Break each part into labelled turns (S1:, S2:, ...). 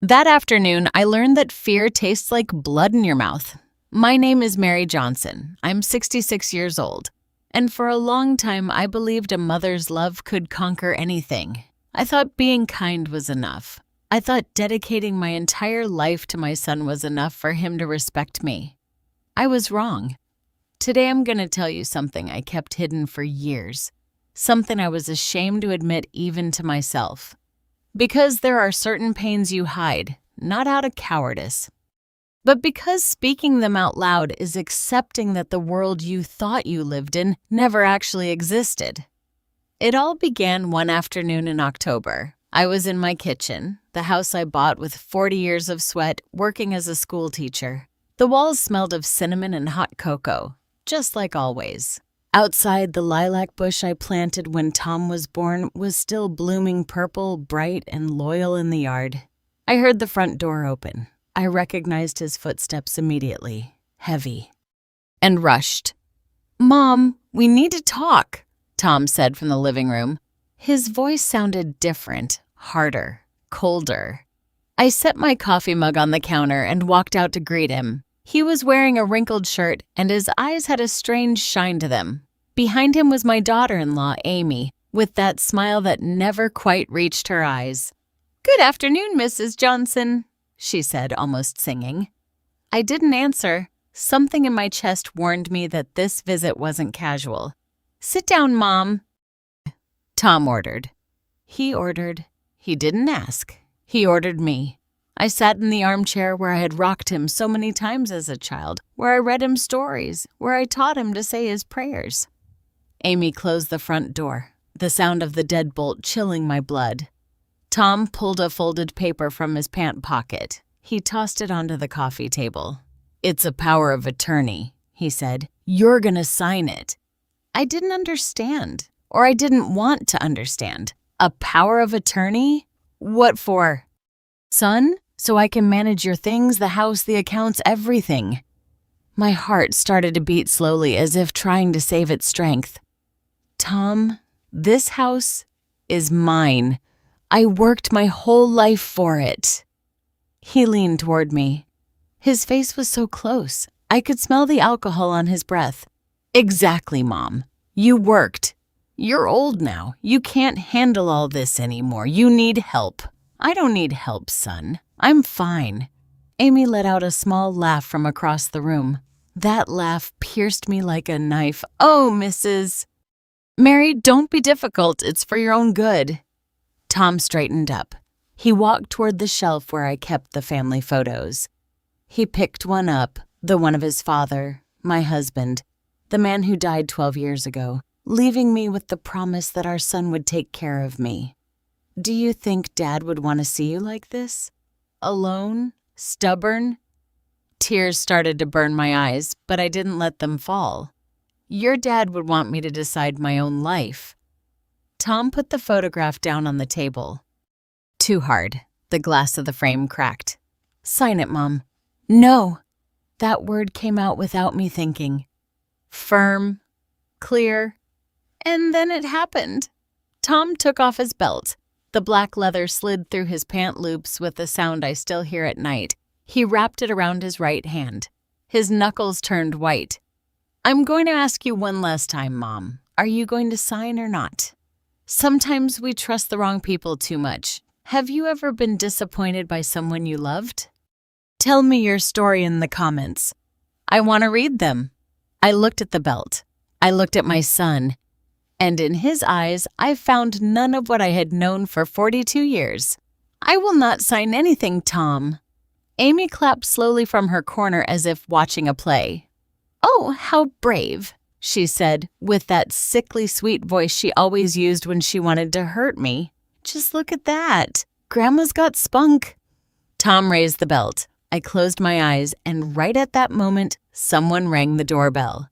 S1: That afternoon, I learned that fear tastes like blood in your mouth. My name is Mary Johnson. I'm 66 years old. And for a long time, I believed a mother's love could conquer anything. I thought being kind was enough. I thought dedicating my entire life to my son was enough for him to respect me. I was wrong. Today, I'm going to tell you something I kept hidden for years. Something I was ashamed to admit even to myself. Because there are certain pains you hide, not out of cowardice, but because speaking them out loud is accepting that the world you thought you lived in never actually existed. It all began one afternoon in October. I was in my kitchen, the house I bought with 40 years of sweat, working as a school teacher. The walls smelled of cinnamon and hot cocoa, just like always. Outside, the lilac bush I planted when Tom was born was still blooming purple, bright, and loyal in the yard. I heard the front door open. I recognized his footsteps immediately, heavy, and rushed. "Mom, we need to talk," Tom said from the living room. His voice sounded different, harder, colder. I set my coffee mug on the counter and walked out to greet him. He was wearing a wrinkled shirt, and his eyes had a strange shine to them. Behind him was my daughter-in-law, Amy, with that smile that never quite reached her eyes. "Good afternoon, Mrs. Johnson," she said, almost singing. I didn't answer. Something in my chest warned me that this visit wasn't casual. "Sit down, Mom," Tom ordered. He ordered. He didn't ask. He ordered me. I sat in the armchair where I had rocked him so many times as a child, where I read him stories, where I taught him to say his prayers. Amy closed the front door, the sound of the deadbolt chilling my blood. Tom pulled a folded paper from his pant pocket. He tossed it onto the coffee table. "It's a power of attorney," he said. "You're gonna sign it." I didn't understand, or I didn't want to understand. A power of attorney? What for? "Son, so I can manage your things, the house, the accounts, everything." My heart started to beat slowly as if trying to save its strength. "Tom, this house is mine. I worked my whole life for it." He leaned toward me. His face was so close. I could smell the alcohol on his breath. "Exactly, Mom. You worked. You're old now. You can't handle all this anymore. You need help." "I don't need help, son. I'm fine." Amy let out a small laugh from across the room. That laugh pierced me like a knife. "Oh, Mrs. Mary, don't be difficult. It's for your own good." Tom straightened up. He walked toward the shelf where I kept the family photos. He picked one up, the one of his father, my husband, the man who died 12 years ago, leaving me with the promise that our son would take care of me. "Do you think Dad would want to see you like this? Alone? Stubborn?" Tears started to burn my eyes, but I didn't let them fall. "Your dad would want me to decide my own life." Tom put the photograph down on the table. Too hard. The glass of the frame cracked. "Sign it, Mom." "No." That word came out without me thinking. Firm, clear, and then it happened. Tom took off his belt. The black leather slid through his pant loops with the sound I still hear at night. He wrapped it around his right hand. His knuckles turned white. "I'm going to ask you one last time, Mom. Are you going to sign or not? Sometimes we trust the wrong people too much. Have you ever been disappointed by someone you loved? Tell me your story in the comments. I want to read them." I looked at the belt. I looked at my son. And in his eyes, I found none of what I had known for 42 years. "I will not sign anything, Tom." Amy clapped slowly from her corner as if watching a play. "Oh, how brave," she said, with that sickly sweet voice she always used when she wanted to hurt me. "Just look at that. Grandma's got spunk." Tom raised the belt. I closed my eyes, and right at that moment, someone rang the doorbell.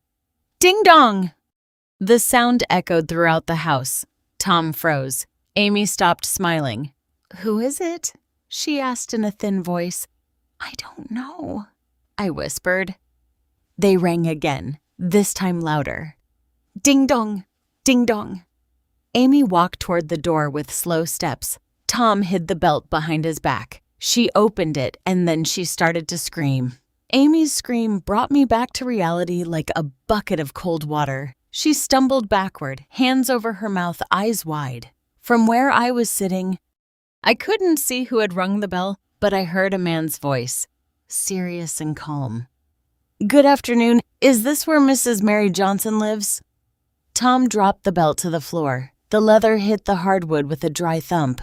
S1: "Ding dong!" The sound echoed throughout the house. Tom froze. Amy stopped smiling. "Who is it?" she asked in a thin voice. "I don't know," I whispered. They rang again, this time louder. "Ding dong! Ding dong!" Amy walked toward the door with slow steps. Tom hid the belt behind his back. She opened it, and then she started to scream. Amy's scream brought me back to reality like a bucket of cold water. She stumbled backward, hands over her mouth, eyes wide. From where I was sitting, I couldn't see who had rung the bell, but I heard a man's voice, serious and calm. "Good afternoon. Is this where Mrs. Mary Johnson lives?" Tom dropped the belt to the floor. The leather hit the hardwood with a dry thump.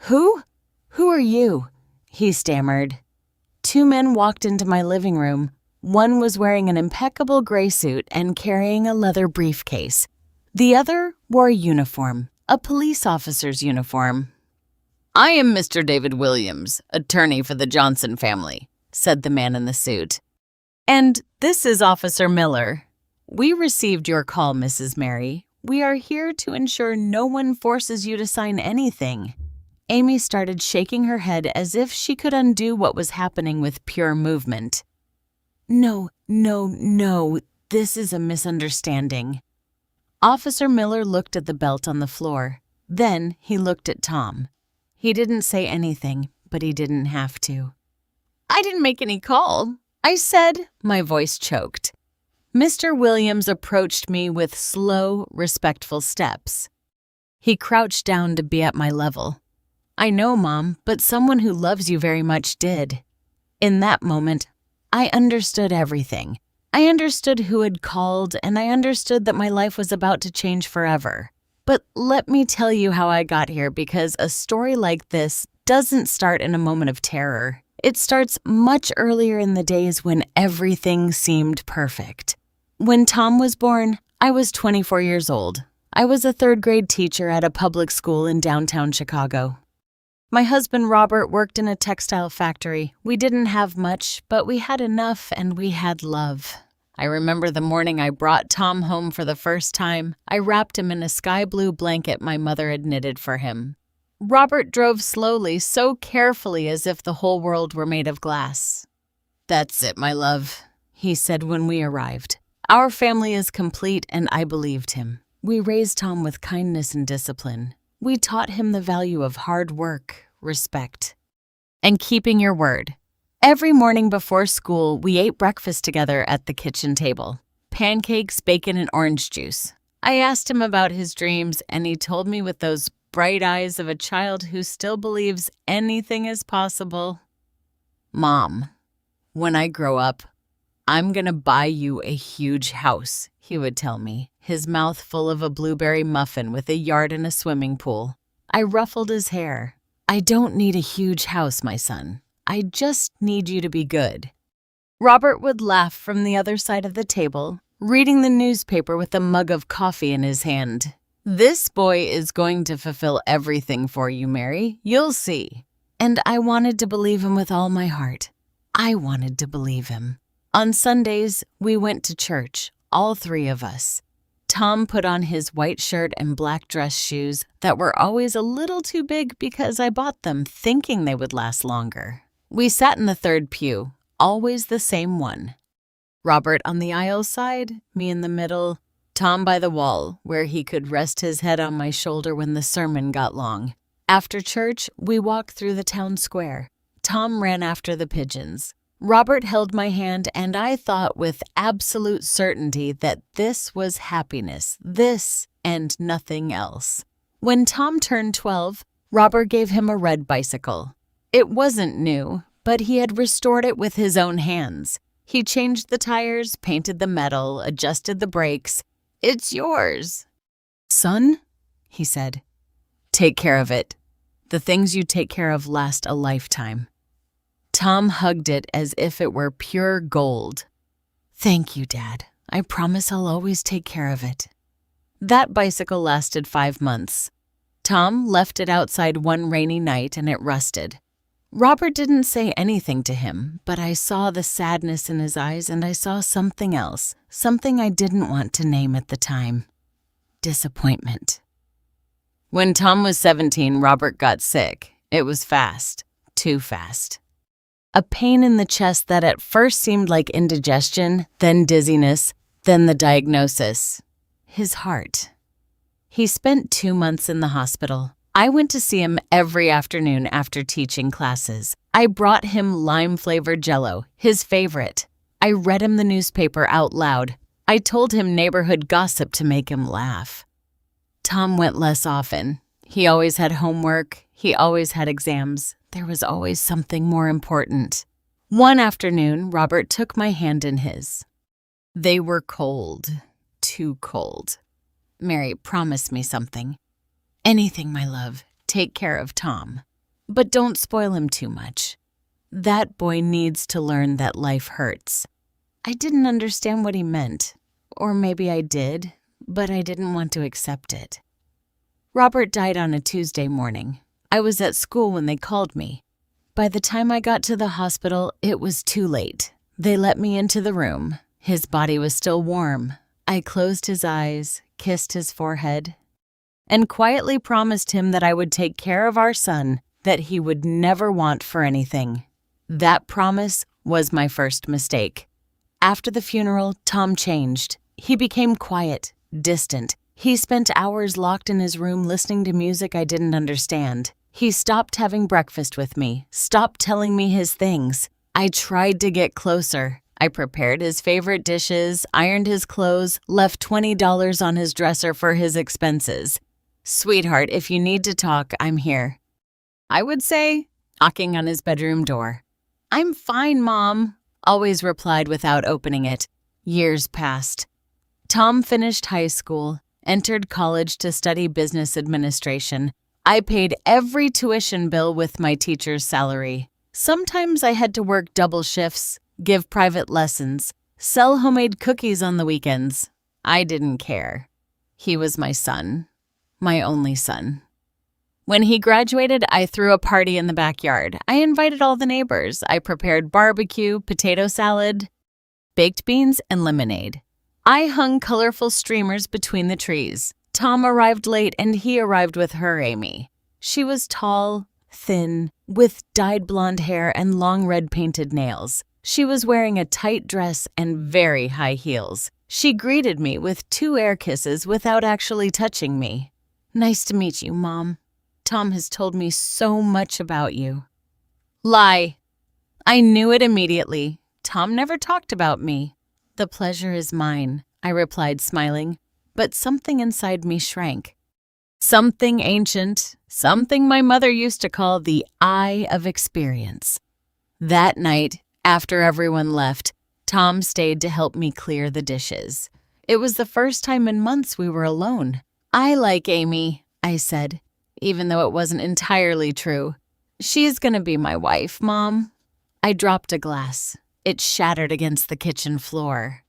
S1: "Who? Who are you?" he stammered. Two men walked into my living room. One was wearing an impeccable gray suit and carrying a leather briefcase. The other wore a uniform, a police officer's uniform. "I am Mr. David Williams, attorney for the Johnson family," said the man in the suit. "And this is Officer Miller. We received your call, Mrs. Mary. We are here to ensure no one forces you to sign anything." Amy started shaking her head as if she could undo what was happening with pure movement. No, this is a misunderstanding." Officer Miller looked at the belt on the floor. Then he looked at Tom. He didn't say anything, but he didn't have to. "I didn't make any call. I said," my voice choked. Mr. Williams approached me with slow, respectful steps. He crouched down to be at my level. "I know, Mom, but someone who loves you very much did." In that moment, I understood everything. I understood who had called, and I understood that my life was about to change forever. But let me tell you how I got here, because a story like this doesn't start in a moment of terror. It starts much earlier in the days when everything seemed perfect. When Tom was born, I was 24 years old. I was a third-grade teacher at a public school in downtown Chicago. My husband Robert worked in a textile factory. We didn't have much, but we had enough, and we had love. I remember the morning I brought Tom home for the first time. I wrapped him in a sky blue blanket my mother had knitted for him. Robert drove slowly, so carefully as if the whole world were made of glass. "That's it, my love," he said when we arrived. "Our family is complete, and I believed him. We raised Tom with kindness and discipline. We taught him the value of hard work, respect, and keeping your word. Every morning before school, we ate breakfast together at the kitchen table. Pancakes, bacon, and orange juice. I asked him about his dreams, and he told me with those bright eyes of a child who still believes anything is possible. "Mom, when I grow up, I'm gonna buy you a huge house," he would tell me, his mouth full of a blueberry muffin with a yard and a swimming pool. I ruffled his hair. "I don't need a huge house, my son. I just need you to be good." Robert would laugh from the other side of the table, reading the newspaper with a mug of coffee in his hand. "This boy is going to fulfill everything for you, Mary. You'll see." And I wanted to believe him with all my heart. I wanted to believe him. On Sundays, we went to church, all three of us. Tom put on his white shirt and black dress shoes that were always a little too big because I bought them thinking they would last longer. We sat in the third pew, always the same one. Robert on the aisle side, me in the middle, Tom by the wall, where he could rest his head on my shoulder when the sermon got long. After church, we walked through the town square. Tom ran after the pigeons. Robert held my hand, and I thought with absolute certainty that this was happiness, this and nothing else. When Tom turned 12, Robert gave him a red bicycle. It wasn't new, but he had restored it with his own hands. He changed the tires, painted the metal, adjusted the brakes. "It's yours." "Son," he said, "take care of it. The things you take care of last a lifetime." Tom hugged it as if it were pure gold. "Thank you, Dad. I promise I'll always take care of it." That bicycle lasted 5 months. Tom left it outside one rainy night and it rusted. Robert didn't say anything to him, but I saw the sadness in his eyes, and I saw something else, something I didn't want to name at the time. Disappointment. When Tom was 17, Robert got sick. It was fast, too fast. A pain in the chest that at first seemed like indigestion, then dizziness, then the diagnosis. His heart. He spent 2 months in the hospital. I went to see him every afternoon after teaching classes. I brought him lime-flavored Jell-O, his favorite. I read him the newspaper out loud. I told him neighborhood gossip to make him laugh. Tom went less often. He always had homework. He always had exams. There was always something more important. One afternoon, Robert took my hand in his. They were cold. Too cold. Mary, promise me something. Anything, my love. Take care of Tom. But don't spoil him too much. That boy needs to learn that life hurts. I didn't understand what he meant. Or maybe I did, but I didn't want to accept it. Robert died on a Tuesday morning. I was at school when they called me. By the time I got to the hospital, it was too late. They let me into the room. His body was still warm. I closed his eyes, kissed his forehead, and quietly promised him that I would take care of our son, that he would never want for anything. That promise was my first mistake. After the funeral, Tom changed. He became quiet, distant. He spent hours locked in his room listening to music I didn't understand. He stopped having breakfast with me, stopped telling me his things. I tried to get closer. I prepared his favorite dishes, ironed his clothes, left $20 on his dresser for his expenses. Sweetheart, if you need to talk, I'm here, I would say, knocking on his bedroom door. I'm fine, Mom, always replied without opening it. Years passed. Tom finished high school, entered college to study business administration. I paid every tuition bill with my teacher's salary. Sometimes I had to work double shifts, give private lessons, sell homemade cookies on the weekends. I didn't care. He was my son, my only son. When he graduated, I threw a party in the backyard. I invited all the neighbors. I prepared barbecue, potato salad, baked beans, and lemonade. I hung colorful streamers between the trees. Tom arrived late, and he arrived with her, Amy. She was tall, thin, with dyed blonde hair and long red painted nails. She was wearing a tight dress and very high heels. She greeted me with 2 air kisses without actually touching me. Nice to meet you, Mom. Tom has told me so much about you. Lie. I knew it immediately. Tom never talked about me. The pleasure is mine, I replied, smiling, but something inside me shrank. Something ancient, something my mother used to call the eye of experience. That night, after everyone left, Tom stayed to help me clear the dishes. It was the first time in months we were alone. I like Amy, I said, even though it wasn't entirely true. She's gonna be my wife, Mom. I dropped a glass. It shattered against the kitchen floor.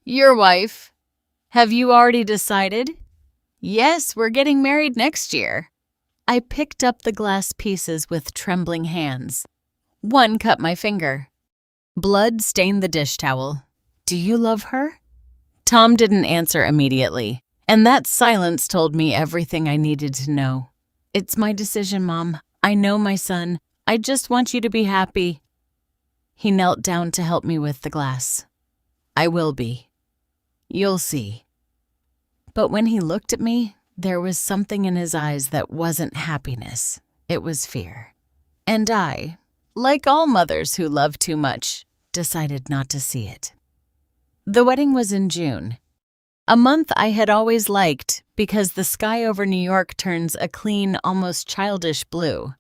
S1: Your wife? Have you already decided? Yes, we're getting married next year. I picked up the glass pieces with trembling hands. One cut my finger. Blood stained the dish towel. Do you love her? Tom didn't answer immediately, and that silence told me everything I needed to know. It's my decision, Mom. I know my son. I just want you to be happy. He knelt down to help me with the glass. I will be. You'll see. But when he looked at me, there was something in his eyes that wasn't happiness. It was fear. And I, like all mothers who love too much, decided not to see it. The wedding was in June. A month I had always liked because the sky over New York turns a clean, almost childish blue.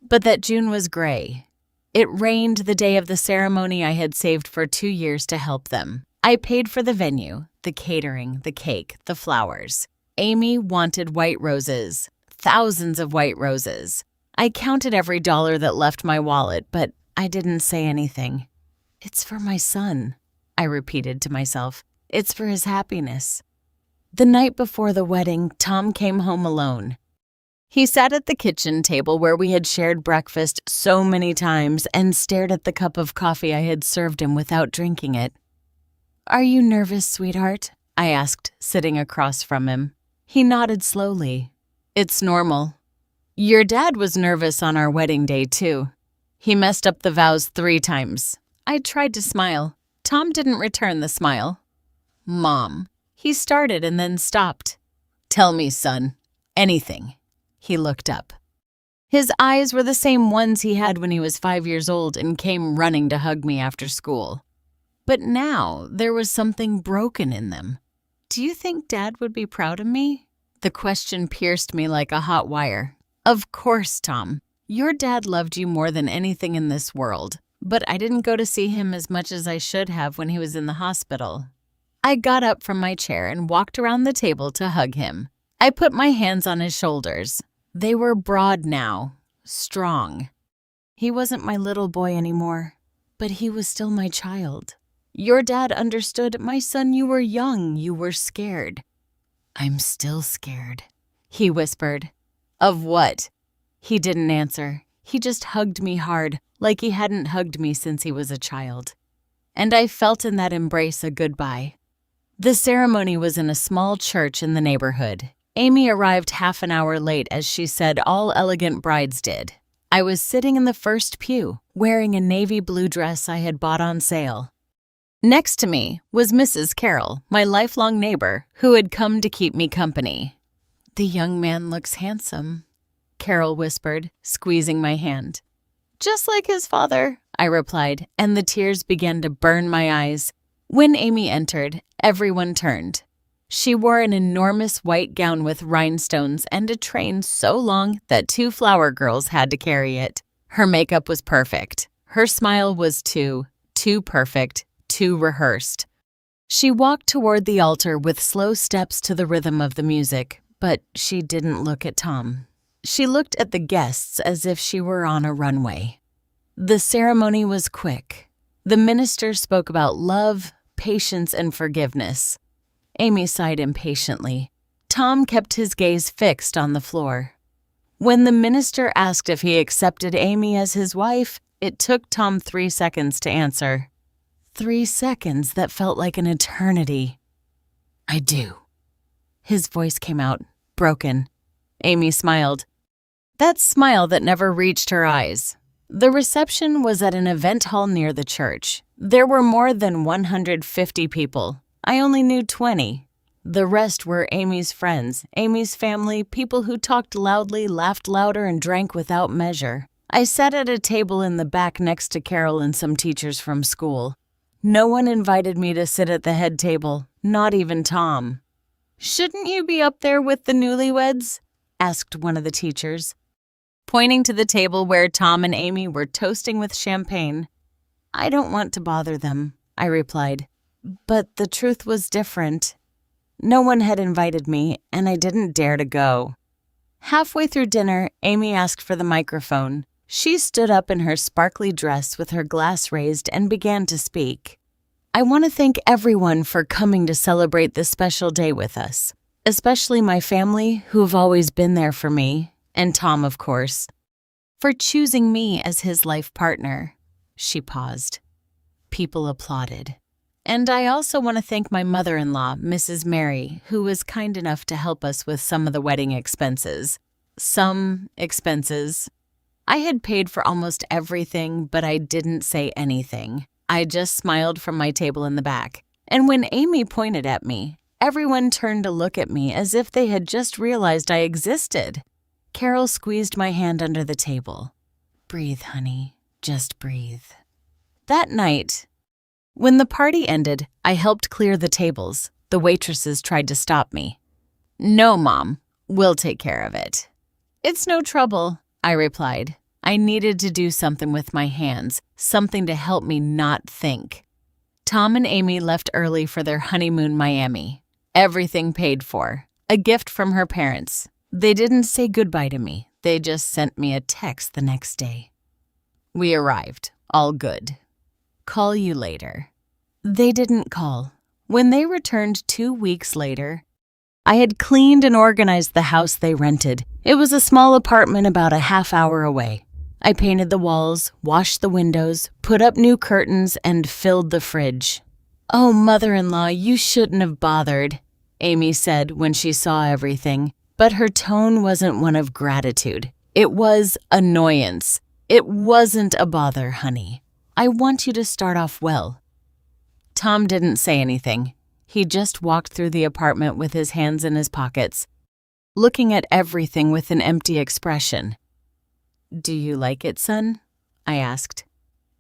S1: But that June was gray. It rained the day of the ceremony I had saved for 2 years to help them. I paid for the venue, the catering, the cake, the flowers. Amy wanted white roses, thousands of white roses. I counted every dollar that left my wallet, but I didn't say anything. It's for my son, I repeated to myself. It's for his happiness. The night before the wedding, Tom came home alone. He sat at the kitchen table where we had shared breakfast so many times and stared at the cup of coffee I had served him without drinking it. Are you nervous, sweetheart? I asked, sitting across from him. He nodded slowly. It's normal. Your dad was nervous on our wedding day, too. He messed up the vows 3 times. I tried to smile. Tom didn't return the smile. Mom. He started and then stopped. Tell me, son. Anything. He looked up. His eyes were the same ones he had when he was 5 years old and came running to hug me after school. But now there was something broken in them. Do you think Dad would be proud of me? The question pierced me like a hot wire. Of course, Tom. Your dad loved you more than anything in this world, but I didn't go to see him as much as I should have when he was in the hospital. I got up from my chair and walked around the table to hug him. I put my hands on his shoulders. They were broad now, strong. He wasn't my little boy anymore, but he was still my child. Your dad understood, my son, you were young, you were scared. I'm still scared, he whispered. Of what? He didn't answer. He just hugged me hard, like he hadn't hugged me since he was a child. And I felt in that embrace a goodbye. The ceremony was in a small church in the neighborhood. Amy arrived half an hour late, as she said all elegant brides did. I was sitting in the first pew, wearing a navy blue dress I had bought on sale. Next to me was Mrs. Carroll, my lifelong neighbor, who had come to keep me company. The young man looks handsome, Carol whispered, squeezing my hand. Just like his father, I replied, and the tears began to burn my eyes. When Amy entered, everyone turned. She wore an enormous white gown with rhinestones and a train so long that 2 flower girls had to carry it. Her makeup was perfect. Her smile was too perfect, too rehearsed. She walked toward the altar with slow steps to the rhythm of the music, but she didn't look at Tom. She looked at the guests as if she were on a runway. The ceremony was quick. The minister spoke about love, patience, and forgiveness. Amy sighed impatiently. Tom kept his gaze fixed on the floor. When the minister asked if he accepted Amy as his wife, it took Tom 3 seconds to answer. 3 seconds that felt like an eternity. I do. His voice came out, broken. Amy smiled. That smile that never reached her eyes. The reception was at an event hall near the church. There were more than 150 people. I only knew 20. The rest were Amy's friends, Amy's family, people who talked loudly, laughed louder, and drank without measure. I sat at a table in the back next to Carol and some teachers from school. No one invited me to sit at the head table, not even Tom. Shouldn't you be up there with the newlyweds? Asked one of the teachers, pointing to the table where Tom and Amy were toasting with champagne. I don't want to bother them, I replied. But the truth was different. No one had invited me, and I didn't dare to go. Halfway through dinner, Amy asked for the microphone. She stood up in her sparkly dress with her glass raised and began to speak. I want to thank everyone for coming to celebrate this special day with us, especially my family who have always been there for me, and Tom, of course, for choosing me as his life partner. She paused. People applauded. And I also want to thank my mother-in-law, Mrs. Mary, who was kind enough to help us with some of the wedding expenses. Some expenses. I had paid for almost everything, but I didn't say anything. I just smiled from my table in the back. And when Amy pointed at me, everyone turned to look at me as if they had just realized I existed. Carol squeezed my hand under the table. Breathe, honey. Just breathe. That night, when the party ended, I helped clear the tables. The waitresses tried to stop me. No, Mom. We'll take care of it. It's no trouble, I replied. I needed to do something with my hands, something to help me not think. Tom and Amy left early for their honeymoon Miami. Everything paid for. A gift from her parents. They didn't say goodbye to me. They just sent me a text the next day. We arrived. All good. Call you later. They didn't call. When they returned 2 weeks later, I had cleaned and organized the house they rented. It was a small apartment about a half hour away. I painted the walls, washed the windows, put up new curtains, and filled the fridge. Oh, mother-in-law, you shouldn't have bothered, Amy said when she saw everything. But her tone wasn't one of gratitude. It was annoyance. It wasn't a bother, honey. I want you to start off well. Tom didn't say anything. He just walked through the apartment with his hands in his pockets, looking at everything with an empty expression. Do you like it, son? I asked.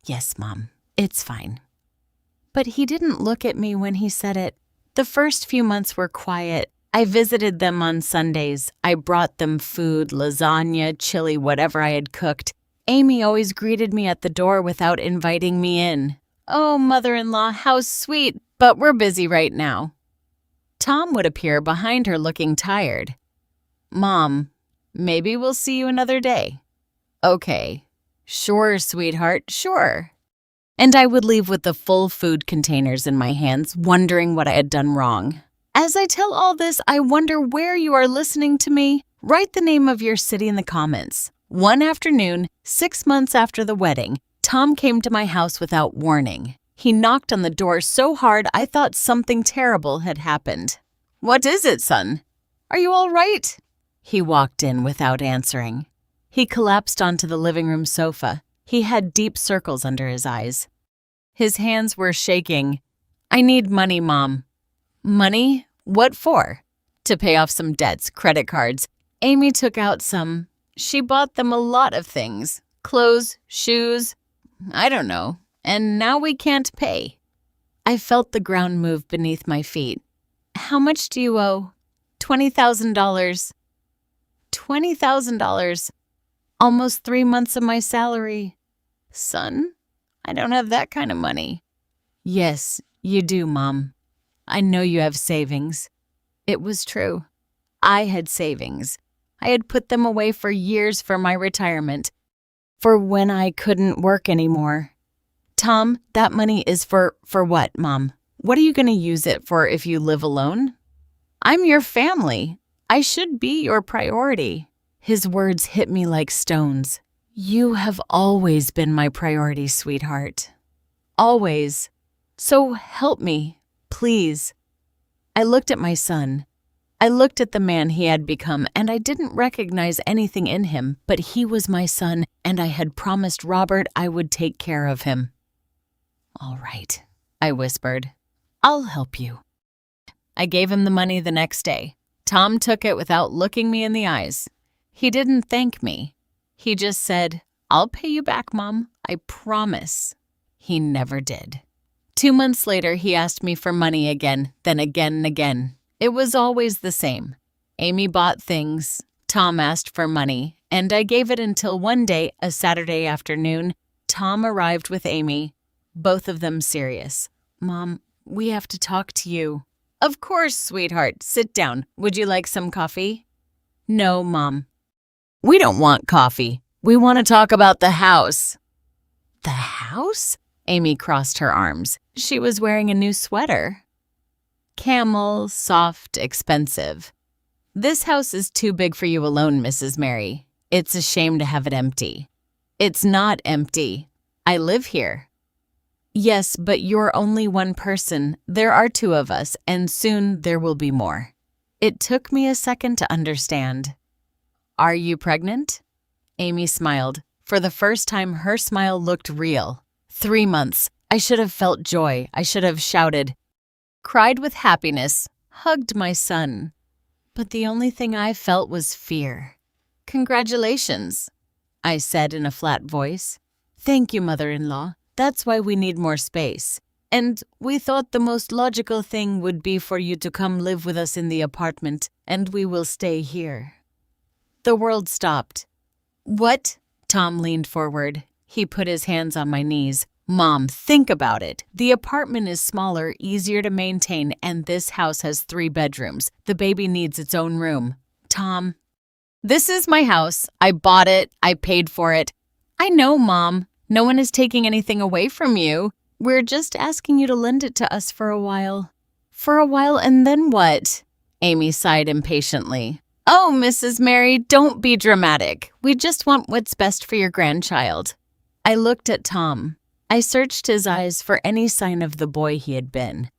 S1: Yes, Mom. It's fine. But he didn't look at me when he said it. The first few months were quiet. I visited them on Sundays. I brought them food, lasagna, chili, whatever I had cooked. Amy always greeted me at the door without inviting me in. Oh, mother-in-law, how sweet, but we're busy right now. Tom would appear behind her looking tired. Mom, maybe we'll see you another day. Okay. Sure, sweetheart, sure. And I would leave with the full food containers in my hands, wondering what I had done wrong. As I tell all this, I wonder where you are listening to me. Write the name of your city in the comments. One afternoon, 6 months after the wedding, Tom came to my house without warning. He knocked on the door so hard I thought something terrible had happened. What is it, son? Are you all right? He walked in without answering. He collapsed onto the living room sofa. He had deep circles under his eyes. His hands were shaking. I need money, Mom. Money? What for? To pay off some debts, credit cards. Amy took out some. She bought them a lot of things. Clothes, shoes. I don't know. And now we can't pay. I felt the ground move beneath my feet. How much do you owe? $20,000. $20,000. Almost 3 months of my salary. Son, I don't have that kind of money. Yes, you do, Mom. I know you have savings. It was true. I had savings. I had put them away for years for my retirement, for when I couldn't work anymore. Tom, that money is for what, Mom? What are you going to use it for if you live alone? I'm your family. I should be your priority. His words hit me like stones. You have always been my priority, sweetheart. Always. So help me, please. I looked at my son. I looked at the man he had become, and I didn't recognize anything in him, but he was my son, and I had promised Robert I would take care of him. All right, I whispered. I'll help you. I gave him the money the next day. Tom took it without looking me in the eyes. He didn't thank me. He just said, I'll pay you back, Mom. I promise. He never did. 2 months later, he asked me for money again, then again and again. It was always the same. Amy bought things. Tom asked for money, and I gave it until one day, a Saturday afternoon, Tom arrived with Amy, both of them serious. Mom, we have to talk to you. Of course, sweetheart. Sit down. Would you like some coffee? No, Mom. We don't want coffee. We want to talk about the house. The house? Amy crossed her arms. She was wearing a new sweater. Camel, soft, expensive. This house is too big for you alone, Mrs. Mary. It's a shame to have it empty. It's not empty. I live here. Yes, but you're only one person. There are 2 of us, and soon there will be more. It took me a second to understand. Are you pregnant? Amy smiled. For the first time, her smile looked real. 3 months. I should have felt joy. I should have shouted, cried with happiness, hugged my son. But the only thing I felt was fear. Congratulations, I said in a flat voice. Thank you, mother-in-law. That's why we need more space. And we thought the most logical thing would be for you to come live with us in the apartment, and we will stay here. The world stopped. What? Tom leaned forward. He put his hands on my knees. Mom, think about it. The apartment is smaller, easier to maintain, and this house has 3 bedrooms. The baby needs its own room. Tom, this is my house. I bought it. I paid for it. I know, Mom. No one is taking anything away from you. We're just asking you to lend it to us for a while. For a while, and then what? Amy sighed impatiently. Oh, Mrs. Mary, don't be dramatic. We just want what's best for your grandchild. I looked at Tom. I searched his eyes for any sign of the boy he had been.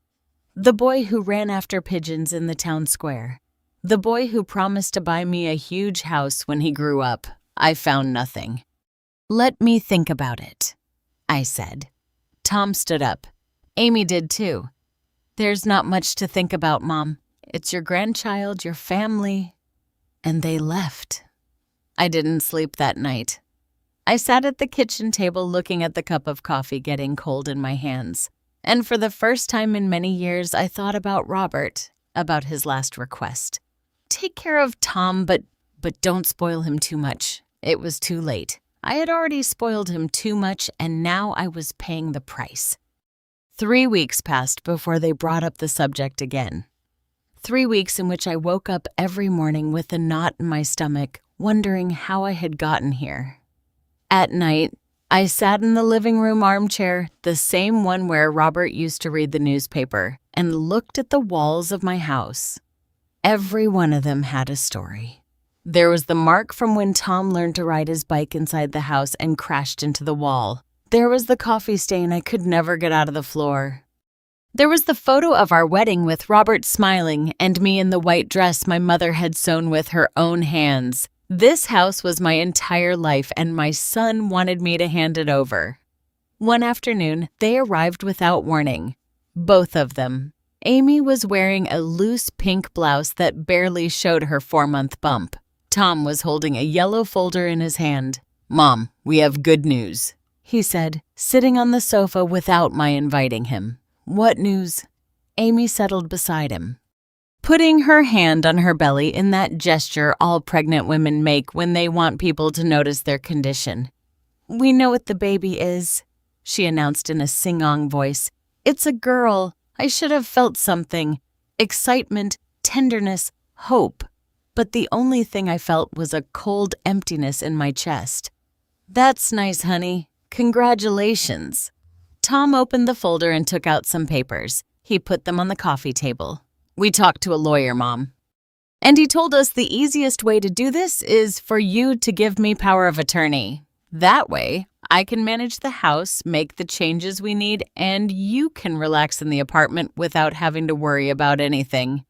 S1: The boy who ran after pigeons in the town square. The boy who promised to buy me a huge house when he grew up. I found nothing. Let me think about it, I said. Tom stood up. Amy did too. There's not much to think about, Mom. It's your grandchild, your family. And they left. I didn't sleep that night. I sat at the kitchen table looking at the cup of coffee getting cold in my hands. And for the first time in many years, I thought about Robert, about his last request. Take care of Tom, but don't spoil him too much. It was too late. I had already spoiled him too much, and now I was paying the price. 3 weeks passed before they brought up the subject again. 3 weeks in which I woke up every morning with a knot in my stomach, wondering how I had gotten here. At night, I sat in the living room armchair, the same one where Robert used to read the newspaper, and looked at the walls of my house. Every one of them had a story. There was the mark from when Tom learned to ride his bike inside the house and crashed into the wall. There was the coffee stain I could never get out of the floor. There was the photo of our wedding with Robert smiling and me in the white dress my mother had sewn with her own hands. This house was my entire life, and my son wanted me to hand it over. One afternoon, they arrived without warning. Both of them. Amy was wearing a loose pink blouse that barely showed her 4-month bump. Tom was holding a yellow folder in his hand. "Mom, we have good news," he said, sitting on the sofa without my inviting him. "What news?" Amy settled beside him, putting her hand on her belly in that gesture all pregnant women make when they want people to notice their condition. "We know what the baby is," she announced in a sing-song voice. "It's a girl. I should have felt something. Excitement, tenderness, hope. But the only thing I felt was a cold emptiness in my chest." "That's nice, honey. Congratulations." Tom opened the folder and took out some papers. He put them on the coffee table. "We talked to a lawyer, Mom. And he told us the easiest way to do this is for you to give me power of attorney. That way, I can manage the house, make the changes we need, and you can relax in the apartment without having to worry about anything."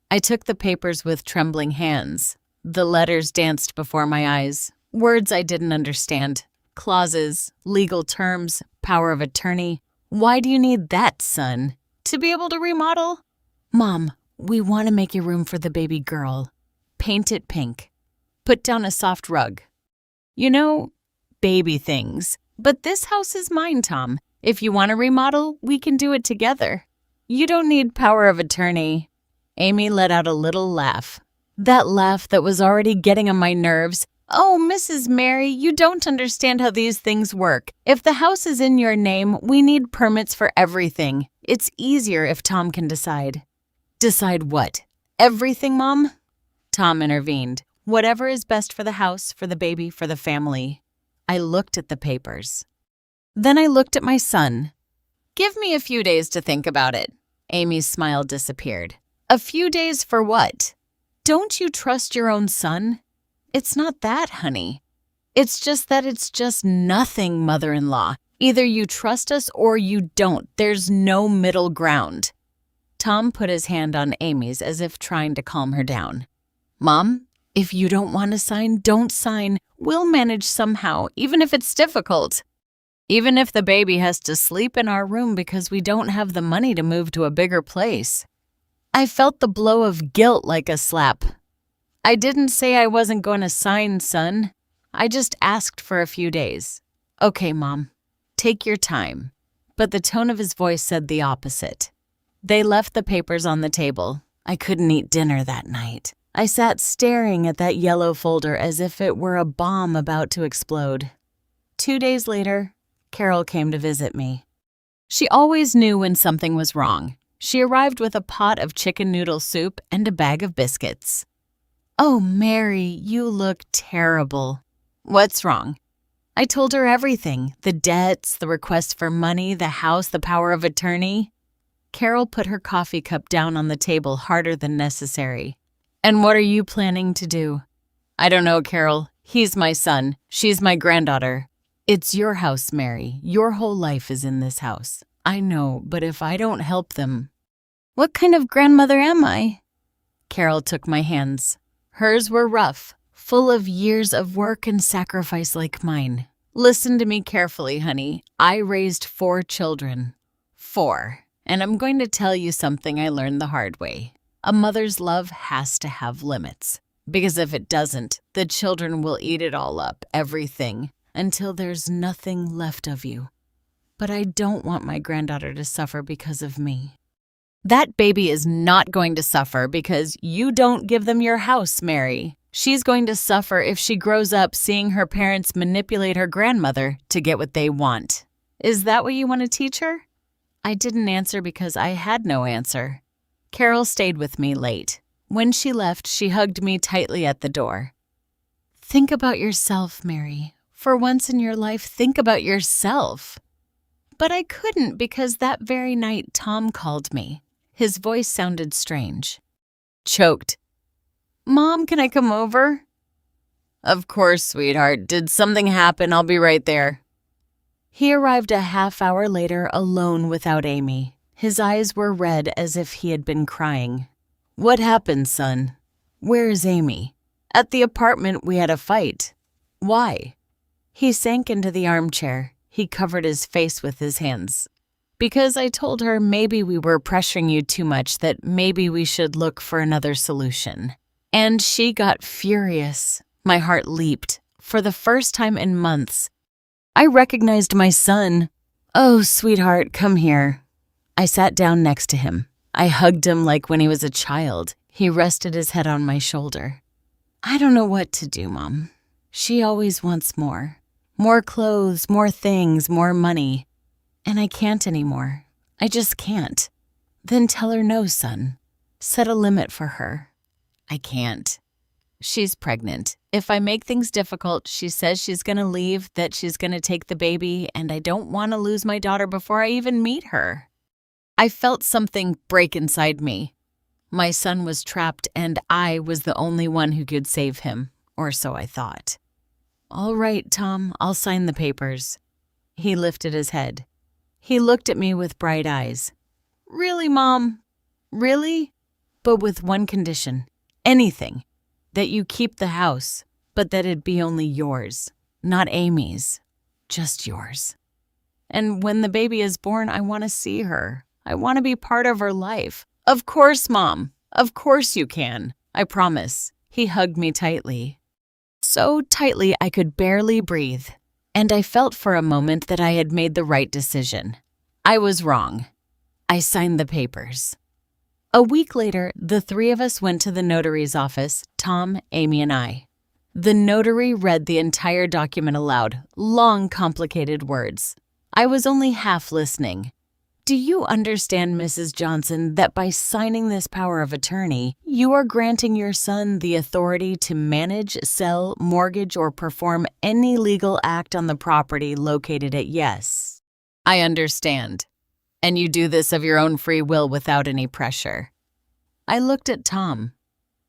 S1: I took the papers with trembling hands. The letters danced before my eyes. Words I didn't understand. Clauses, legal terms, power of attorney. Why do you need that, son? To be able to remodel? "Mom, we want to make a room for the baby girl. Paint it pink. Put down a soft rug. You know, baby things. But this house is mine, Tom. If you want to remodel, we can do it together. You don't need power of attorney." Amy let out a little laugh. That laugh that was already getting on my nerves. "Oh, Mrs. Mary, you don't understand how these things work. If the house is in your name, we need permits for everything. It's easier if Tom can decide." "Decide what? Everything, Mom?" Tom intervened. "Whatever is best for the house, for the baby, for the family." I looked at the papers. Then I looked at my son. "Give me a few days to think about it." Amy's smile disappeared. "A few days for what? Don't you trust your own son?" "It's not that, honey. It's just that it's just nothing, mother-in-law. Either you trust us or you don't. There's no middle ground." Tom put his hand on Amy's as if trying to calm her down. "Mom, if you don't want to sign, don't sign. We'll manage somehow, even if it's difficult. Even if the baby has to sleep in our room because we don't have the money to move to a bigger place." I felt the blow of guilt like a slap. "I didn't say I wasn't going to sign, son. I just asked for a few days." "Okay, Mom, take your time." But the tone of his voice said the opposite. They left the papers on the table. I couldn't eat dinner that night. I sat staring at that yellow folder as if it were a bomb about to explode. 2 days later, Carol came to visit me. She always knew when something was wrong. She arrived with a pot of chicken noodle soup and a bag of biscuits. "Oh, Mary, you look terrible." "What's wrong?" I told her everything. The debts, the request for money, the house, the power of attorney. Carol put her coffee cup down on the table harder than necessary. "And what are you planning to do?" "I don't know, Carol. He's my son. She's my granddaughter." "It's your house, Mary. Your whole life is in this house. I know, but if I don't help them..." "What kind of grandmother am I?" Carol took my hands. Hers were rough, full of years of work and sacrifice like mine. "Listen to me carefully, honey. I raised 4 children. 4. And I'm going to tell you something I learned the hard way. A mother's love has to have limits. Because if it doesn't, the children will eat it all up, everything. until there's nothing left of you. But I don't want my granddaughter to suffer because of me." "That baby is not going to suffer because you don't give them your house, Mary. She's going to suffer if she grows up seeing her parents manipulate her grandmother to get what they want. Is that what you want to teach her?" I didn't answer because I had no answer. Carol stayed with me late. When she left, she hugged me tightly at the door. "Think about yourself, Mary. For once in your life, think about yourself." But I couldn't because that very night Tom called me. His voice sounded strange. Choked. "Mom, can I come over?" "Of course, sweetheart. Did something happen? I'll be right there." He arrived a half hour later alone without Amy. His eyes were red as if he had been crying. "What happened, son? Where is Amy?" "At the apartment we had a fight." "Why?" He sank into the armchair. He covered his face with his hands. "Because I told her maybe we were pressuring you too much, that maybe we should look for another solution. And she got furious." My heart leaped. For the first time in months, I recognized my son. "Oh, sweetheart, come here." I sat down next to him. I hugged him like when he was a child. He rested his head on my shoulder. "I don't know what to do, Mom. She always wants more. More clothes, more things, more money. And I can't anymore. I just can't." "Then tell her no, son. Set a limit for her." "I can't. She's pregnant. If I make things difficult, she says she's going to leave, that she's going to take the baby, and I don't want to lose my daughter before I even meet her." I felt something break inside me. My son was trapped, and I was the only one who could save him, or so I thought. "All right, Tom, I'll sign the papers." He lifted his head. He looked at me with bright eyes. "Really, Mom? Really?" "But with one condition. Anything. That you keep the house, but that it be only yours, not Amy's. Just yours. And when the baby is born, I want to see her. I want to be part of her life." "Of course, Mom. Of course you can. I promise." He hugged me tightly. So tightly I could barely breathe. And I felt for a moment that I had made the right decision. I was wrong. I signed the papers. A week later, the three of us went to the notary's office, Tom, Amy, and I. The notary read the entire document aloud, long, complicated words. I was only half listening. "Do you understand, Mrs. Johnson, that by signing this power of attorney, you are granting your son the authority to manage, sell, mortgage, or perform any legal act on the property located at Yes?" "I understand. And you do this of your own free will without any pressure." I looked at Tom.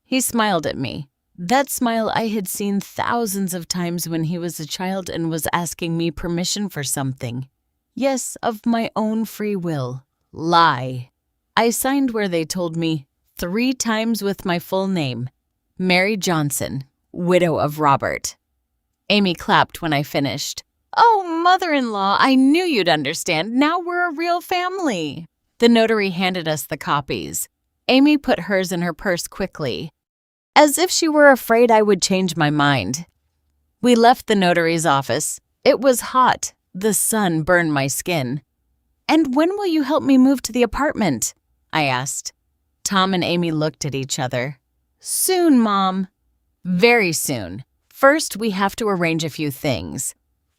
S1: He smiled at me. That smile I had seen thousands of times when he was a child and was asking me permission for something. Yes, of my own free will. Lie. I signed where they told me 3 times with my full name. Mary Johnson, widow of Robert. Amy clapped when I finished. "Oh, mother-in-law, I knew you'd understand. Now we're a real family." The notary handed us the copies. Amy put hers in her purse quickly, as if she were afraid I would change my mind. We left the notary's office. It was hot. The sun burned my skin. "And when will you help me move to the apartment?" I asked. Tom and Amy looked at each other. "Soon, Mom." "Very soon. First, we have to arrange a few things."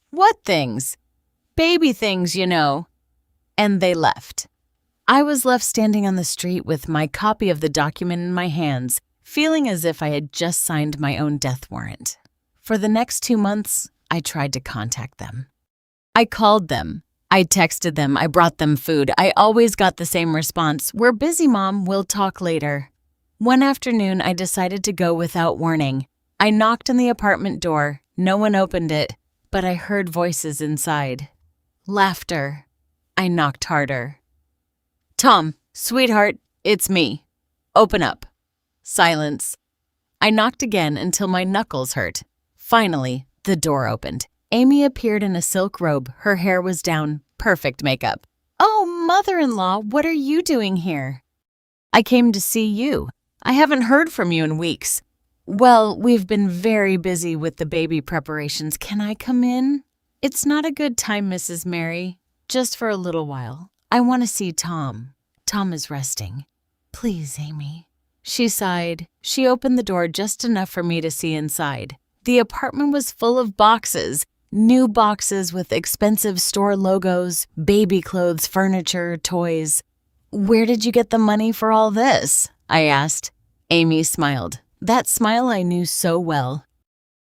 S1: "What things?" "Baby things, you know." And they left. I was left standing on the street with my copy of the document in my hands, feeling as if I had just signed my own death warrant. For the next 2 months, I tried to contact them. I called them. I texted them. I brought them food. I always got the same response. "We're busy, Mom. We'll talk later." One afternoon, I decided to go without warning. I knocked on the apartment door. No one opened it, but I heard voices inside. Laughter. I knocked harder. "Tom, sweetheart, it's me. Open up." Silence. I knocked again until my knuckles hurt. Finally, the door opened. Amy appeared in a silk robe. Her hair was down. Perfect makeup. "Oh, mother-in-law, what are you doing here?" "I came to see you. I haven't heard from you in weeks." Well, we've been very busy with the baby preparations. Can I come in? It's not a good time, Mrs. Mary. Just for a little while. I want to see Tom. Tom is resting. Please, Amy. She sighed. She opened the door just enough for me to see inside. The apartment was full of boxes. New boxes with expensive store logos, baby clothes, furniture, toys. Where did you get the money for all this? I asked. Amy smiled. That smile I knew so well.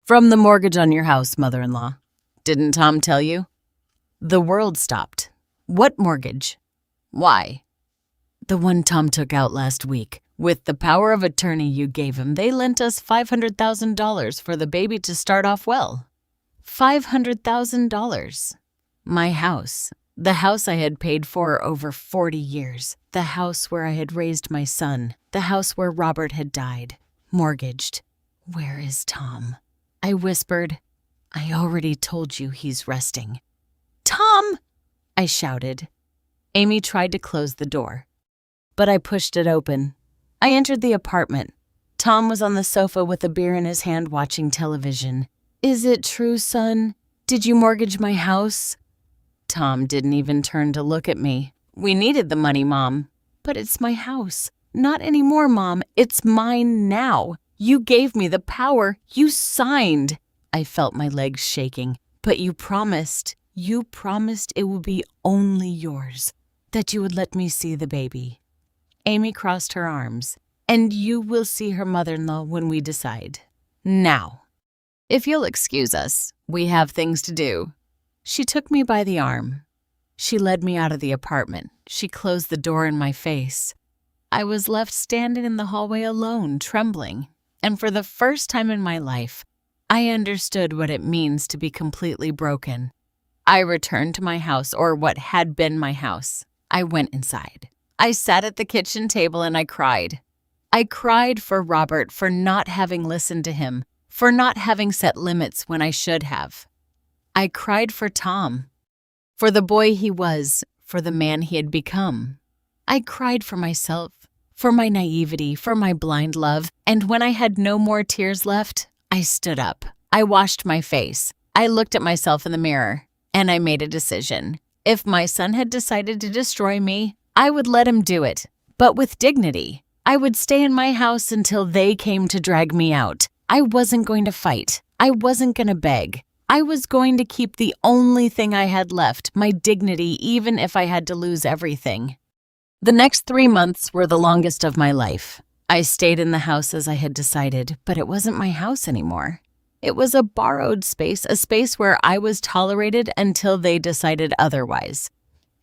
S1: From the mortgage on your house, mother-in-law. Didn't Tom tell you? The world stopped. What mortgage? Why? The one Tom took out last week. With the power of attorney you gave him, they lent us $500,000 for the baby to start off well. $500,000. My house. The house I had paid for over 40 years. The house where I had raised my son. The house where Robert had died. Mortgaged. Where is Tom? I whispered. I already told you he's resting. Tom! I shouted. Amy tried to close the door, but I pushed it open. I entered the apartment. Tom was on the sofa with a beer in his hand watching television. Is it true, son? Did you mortgage my house? Tom didn't even turn to look at me. We needed the money, Mom. But it's my house. Not anymore, Mom. It's mine now. You gave me the power. You signed. I felt my legs shaking. But you promised it would be only yours, that you would let me see the baby. Amy crossed her arms. And you will see her mother-in-law when we decide. Now. If you'll excuse us, we have things to do. She took me by the arm. She led me out of the apartment. She closed the door in my face. I was left standing in the hallway alone, trembling. And for the first time in my life, I understood what it means to be completely broken. I returned to my house, or what had been my house. I went inside. I sat at the kitchen table and I cried. I cried for Robert for not having listened to him, for not having set limits when I should have. I cried for Tom, for the boy he was, for the man he had become. I cried for myself, for my naivety, for my blind love, and when I had no more tears left, I stood up. I washed my face. I looked at myself in the mirror, and I made a decision. If my son had decided to destroy me, I would let him do it, but with dignity. I would stay in my house until they came to drag me out. I wasn't going to fight. I wasn't going to beg. I was going to keep the only thing I had left, my dignity, even if I had to lose everything. The next 3 months were the longest of my life. I stayed in the house as I had decided, but it wasn't my house anymore. It was a borrowed space, a space where I was tolerated until they decided otherwise.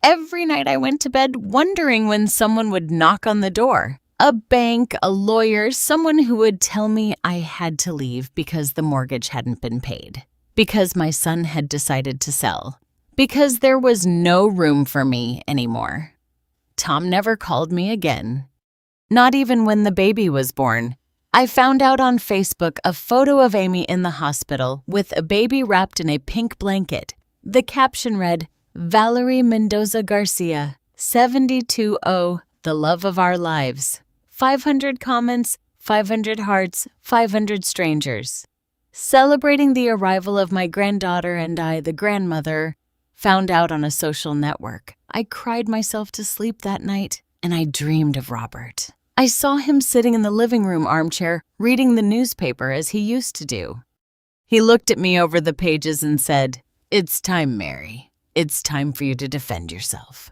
S1: Every night I went to bed wondering when someone would knock on the door. A bank, a lawyer, someone who would tell me I had to leave because the mortgage hadn't been paid, because my son had decided to sell, because there was no room for me anymore. Tom never called me again, not even when the baby was born. I found out on Facebook a photo of Amy in the hospital with a baby wrapped in a pink blanket. The caption read, Valerie Mendoza Garcia, 72-0, the love of our lives. 500 comments, 500 hearts, 500 strangers. Celebrating the arrival of my granddaughter and I, the grandmother, found out on a social network. I cried myself to sleep that night, and I dreamed of Robert. I saw him sitting in the living room armchair, reading the newspaper as he used to do. He looked at me over the pages and said, It's time, Mary. It's time for you to defend yourself.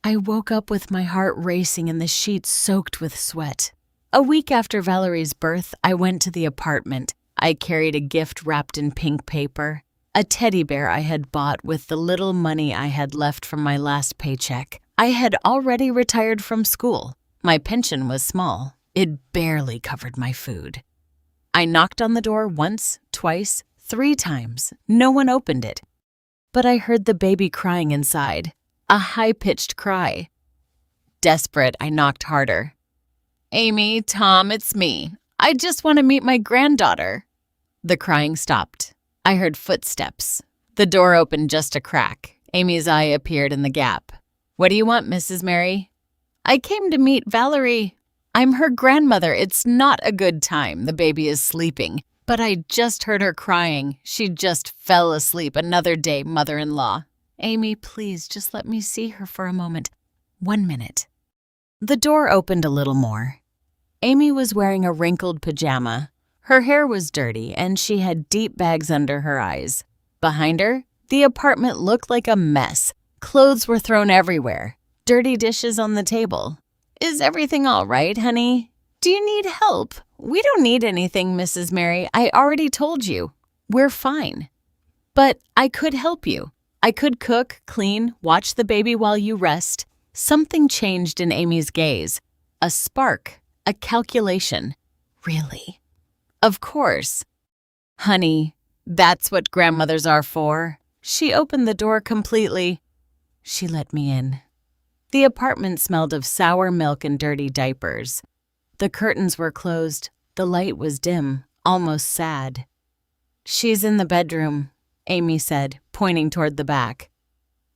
S1: I woke up with my heart racing and the sheets soaked with sweat. A week after Valerie's birth, I went to the apartment. I carried a gift wrapped in pink paper, a teddy bear I had bought with the little money I had left from my last paycheck. I had already retired from school. My pension was small. It barely covered my food. I knocked on the door once, twice, 3 times. No one opened it. But I heard the baby crying inside, a high-pitched cry. Desperate, I knocked harder. Amy, Tom, it's me. I just want to meet my granddaughter. The crying stopped. I heard footsteps. The door opened just a crack. Amy's eye appeared in the gap. What do you want, Mrs. Mary? I came to meet Valerie. I'm her grandmother. It's not a good time. The baby is sleeping. But I just heard her crying. She just fell asleep. Another day, mother-in-law. Amy, please, just let me see her for a moment. 1 minute. The door opened a little more. Amy was wearing a wrinkled pajama. Her hair was dirty, and she had deep bags under her eyes. Behind her, the apartment looked like a mess. Clothes were thrown everywhere. Dirty dishes on the table. Is everything all right, honey? Do you need help? We don't need anything, Mrs. Mary. I already told you. We're fine. But I could help you. I could cook, clean, watch the baby while you rest. Something changed in Amy's gaze. A spark, a calculation. Really? Of course. Honey, that's what grandmothers are for. She opened the door completely. She let me in. The apartment smelled of sour milk and dirty diapers. The curtains were closed. The light was dim, almost sad. She's in the bedroom, Amy said, pointing toward the back.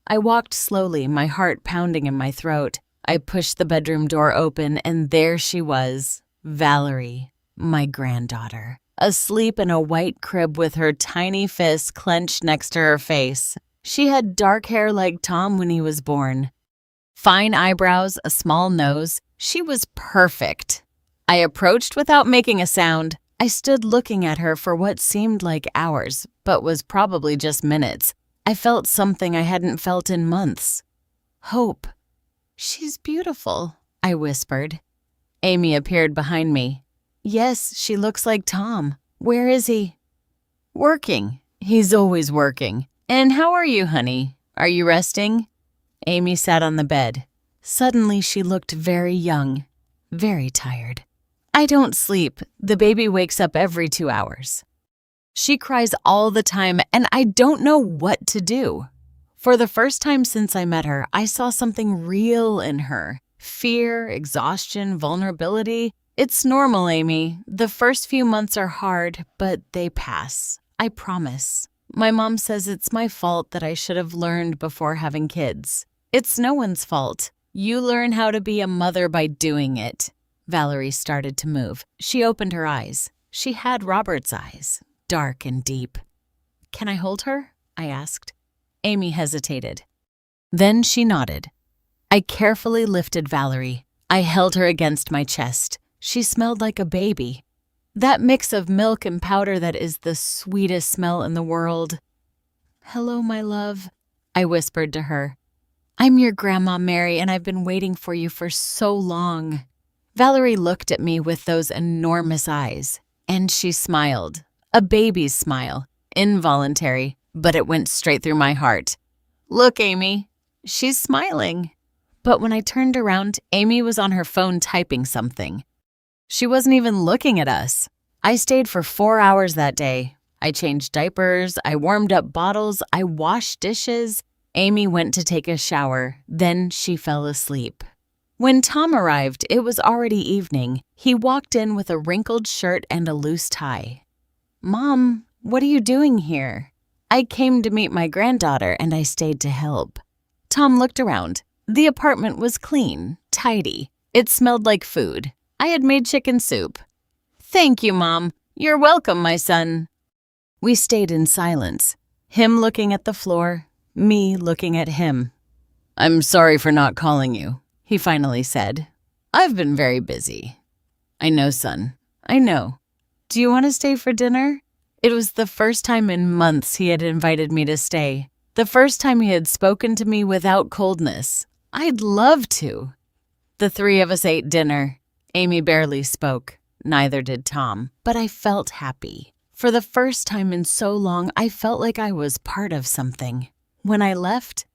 S1: I walked slowly, my heart pounding in my throat. I pushed the bedroom door open, and there she was, Valerie, my granddaughter, asleep in a white crib with her tiny fist clenched next to her face. She had dark hair like Tom when he was born. Fine eyebrows, a small nose. She was perfect. I approached without making a sound. I stood looking at her for what seemed like hours, but was probably just minutes. I felt something I hadn't felt in months. Hope. She's beautiful, I whispered. Amy appeared behind me. Yes, she looks like Tom. Where is he? Working. He's always working. And how are you, honey? Are you resting? Amy sat on the bed. Suddenly, she looked very young, very tired. I don't sleep. The baby wakes up every 2 hours. She cries all the time, and I don't know what to do. For the first time since I met her, I saw something real in her. Fear, exhaustion, vulnerability. It's normal, Amy. The first few months are hard, but they pass. I promise. My mom says it's my fault that I should have learned before having kids. It's no one's fault. You learn how to be a mother by doing it. Valerie started to move. She opened her eyes. She had Robert's eyes, dark and deep. Can I hold her? I asked. Amy hesitated. Then she nodded. I carefully lifted Valerie. I held her against my chest. She smelled like a baby. That mix of milk and powder that is the sweetest smell in the world. Hello, my love, I whispered to her. I'm your Grandma Mary, and I've been waiting for you for so long. Valerie looked at me with those enormous eyes, and she smiled. A baby's smile, involuntary, but it went straight through my heart. Look, Amy, she's smiling. But when I turned around, Amy was on her phone typing something. She wasn't even looking at us. I stayed for 4 hours that day. I changed diapers, I warmed up bottles, I washed dishes. Amy went to take a shower, then she fell asleep. When Tom arrived, it was already evening. He walked in with a wrinkled shirt and a loose tie. Mom, what are you doing here? I came to meet my granddaughter, and I stayed to help. Tom looked around. The apartment was clean, tidy. It smelled like food. I had made chicken soup. Thank you, Mom. You're welcome, my son. We stayed in silence, him looking at the floor, me looking at him. I'm sorry for not calling you, he finally said. I've been very busy. I know, son. I know. Do you want to stay for dinner? It was the first time in months he had invited me to stay. The first time he had spoken to me without coldness. I'd love to. The three of us ate dinner. Amy barely spoke. Neither did Tom. But I felt happy. For the first time in so long, I felt like I was part of something. When I left,